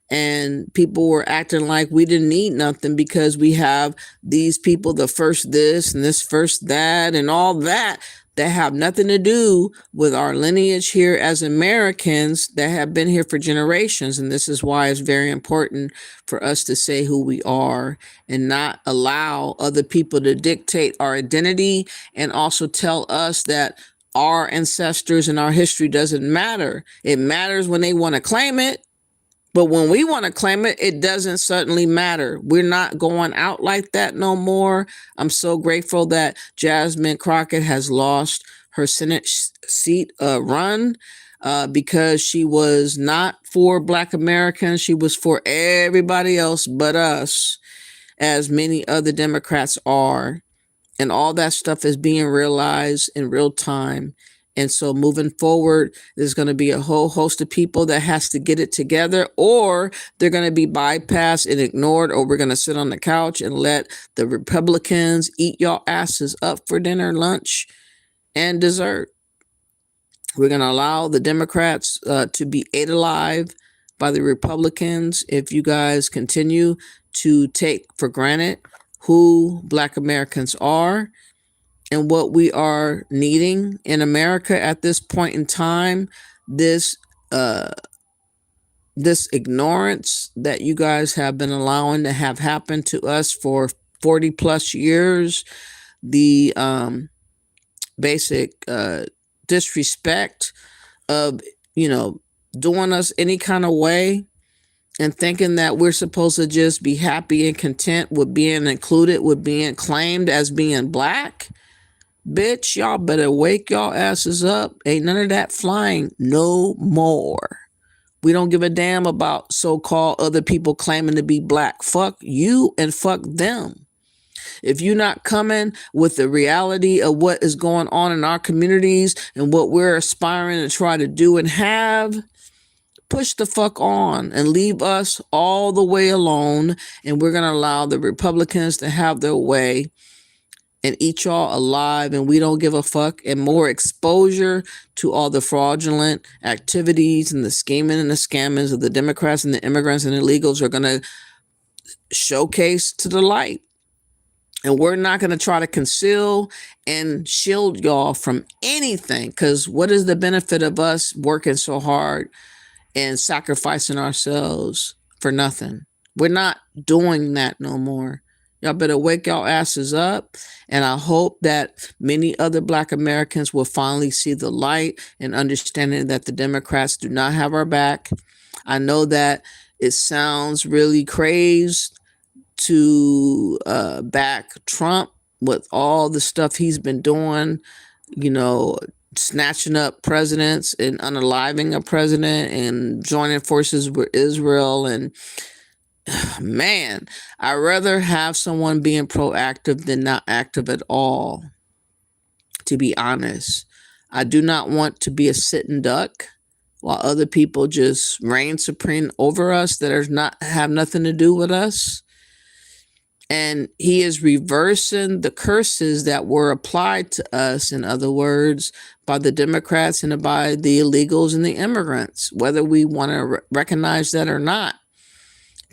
And people were acting like we didn't need nothing because we have these people, the first this and this first that and all that have nothing to do with our lineage here as Americans that have been here for generations. And this is why it's very important for us to say who we are and not allow other people to dictate our identity and also tell us that our ancestors and our history doesn't matter. It matters when they want to claim it. But when we want to claim it, it doesn't suddenly matter. We're not going out like that no more. I'm so grateful that Jasmine Crockett has lost her Senate seat run because she was not for Black Americans. She was for everybody else but us, as many other Democrats are. And all that stuff is being realized in real time. And so moving forward, there's going to be a whole host of people that has to get it together, or they're going to be bypassed and ignored, or we're going to sit on the couch and let the Republicans eat y'all asses up for dinner, lunch, and dessert. We're going to allow the Democrats to be ate alive by the Republicans if you guys continue to take for granted who Black Americans are and what we are needing in America at this point in time. This ignorance that you guys have been allowing to have happen to us for 40 plus years, the basic disrespect of, doing us any kind of way and thinking that we're supposed to just be happy and content with being included, with being claimed as being Black. Bitch, y'all better wake y'all asses up. Ain't none of that flying no more. We don't give a damn about so-called other people claiming to be black. Fuck you and fuck them. If you're not coming with the reality of what is going on in our communities and what we're aspiring to try to do and have, push the fuck on and leave us all the way alone. And we're going to allow the Republicans to have their way and eat y'all alive, and we don't give a fuck. And more exposure to all the fraudulent activities and the scheming and the scammings of the Democrats and the immigrants and illegals are going to showcase to the light. And we're not going to try to conceal and shield y'all from anything, because what is the benefit of us working so hard and sacrificing ourselves for nothing? We're not doing that no more. Y'all better wake y'all asses up. And I hope that many other Black Americans will finally see the light and understanding that the Democrats do not have our back. I know that it sounds really crazed to back Trump with all the stuff he's been doing, you know, snatching up presidents and unaliving a president and joining forces with Israel. And man, I'd rather have someone being proactive than not active at all, to be honest. I do not want to be a sitting duck while other people just reign supreme over us that have nothing to do with us. And he is reversing the curses that were applied to us, in other words, by the Democrats and by the illegals and the immigrants, whether we want to recognize that or not.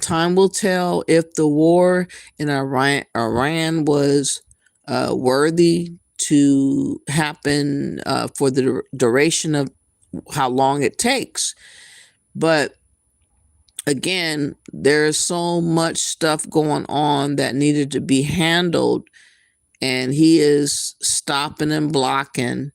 Time will tell if the war in Iran was worthy to happen for the duration of how long it takes. But again, there's so much stuff going on that needed to be handled, and he is stopping and blocking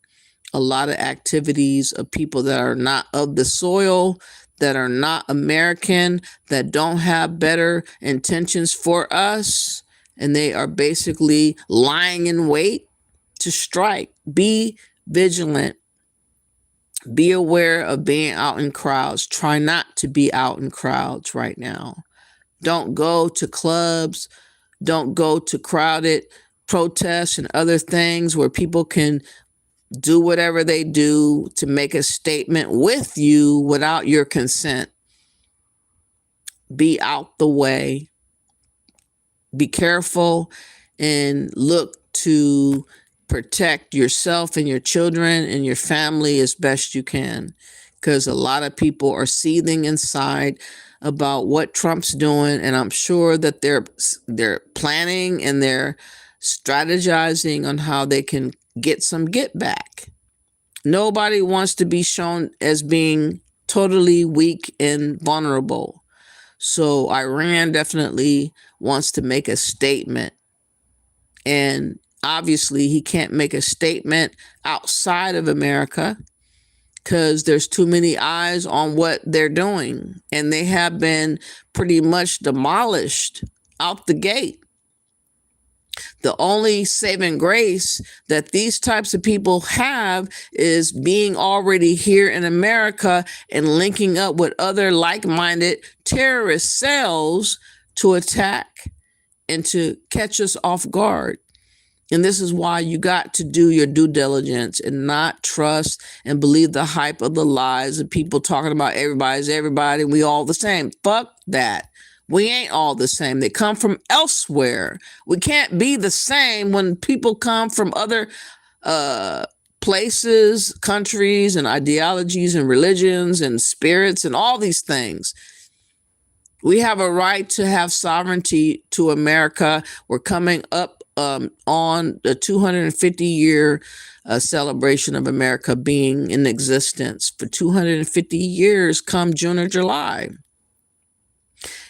a lot of activities of people that are not of the soil, that are not American, that don't have better intentions for us, and they are basically lying in wait to strike. Be vigilant. Be aware of being out in crowds. Try not to be out in crowds right now. Don't go to clubs. Don't go to crowded protests and other things where people can do whatever they do to make a statement with you without your consent. Be out the way. Be careful and look to protect yourself and your children and your family as best you can, because a lot of people are seething inside about what Trump's doing, and I'm sure that they're planning and they're strategizing on how they can get some get back. Nobody wants to be shown as being totally weak and vulnerable. So Iran definitely wants to make a statement, and obviously he can't make a statement outside of America because there's too many eyes on what they're doing, and they have been pretty much demolished out the gate. The only saving grace that these types of people have is being already here in America and linking up with other like-minded terrorist cells to attack and to catch us off guard. And this is why you got to do your due diligence and not trust and believe the hype of the lies of people talking about everybody's everybody. We all the same. Fuck that. We ain't all the same. They come from elsewhere. We can't be the same when people come from other places, countries, and ideologies and religions and spirits and all these things. We have a right to have sovereignty to America. We're coming up on the 250-year celebration of America being in existence for 250 years come June or July.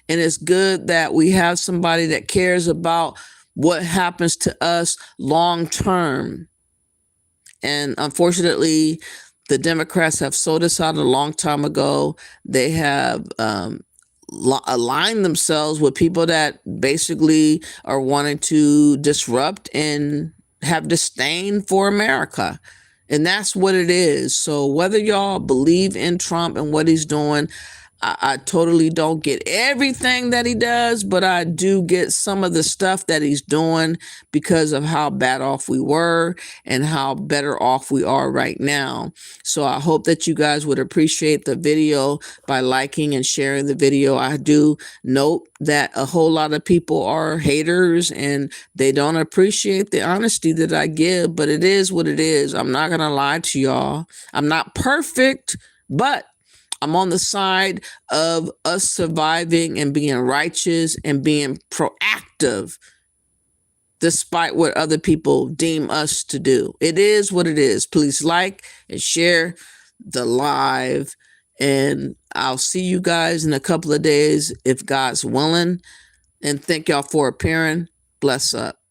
And it's good that we have somebody that cares about what happens to us long term. And unfortunately, the Democrats have sold us out a long time ago. They have aligned themselves with people that basically are wanting to disrupt and have disdain for America. And that's what it is. So whether y'all believe in Trump and what he's doing, I totally don't get everything that he does, but I do get some of the stuff that he's doing because of how bad off we were and how better off we are right now. So I hope that you guys would appreciate the video by liking and sharing the video. I do note that a whole lot of people are haters and they don't appreciate the honesty that I give, but it is what it is. I'm not going to lie to y'all. I'm not perfect, but I'm on the side of us surviving and being righteous and being proactive despite what other people deem us to do. It is what it is. Please like and share the live, and I'll see you guys in a couple of days if God's willing. And thank y'all for appearing. Bless up.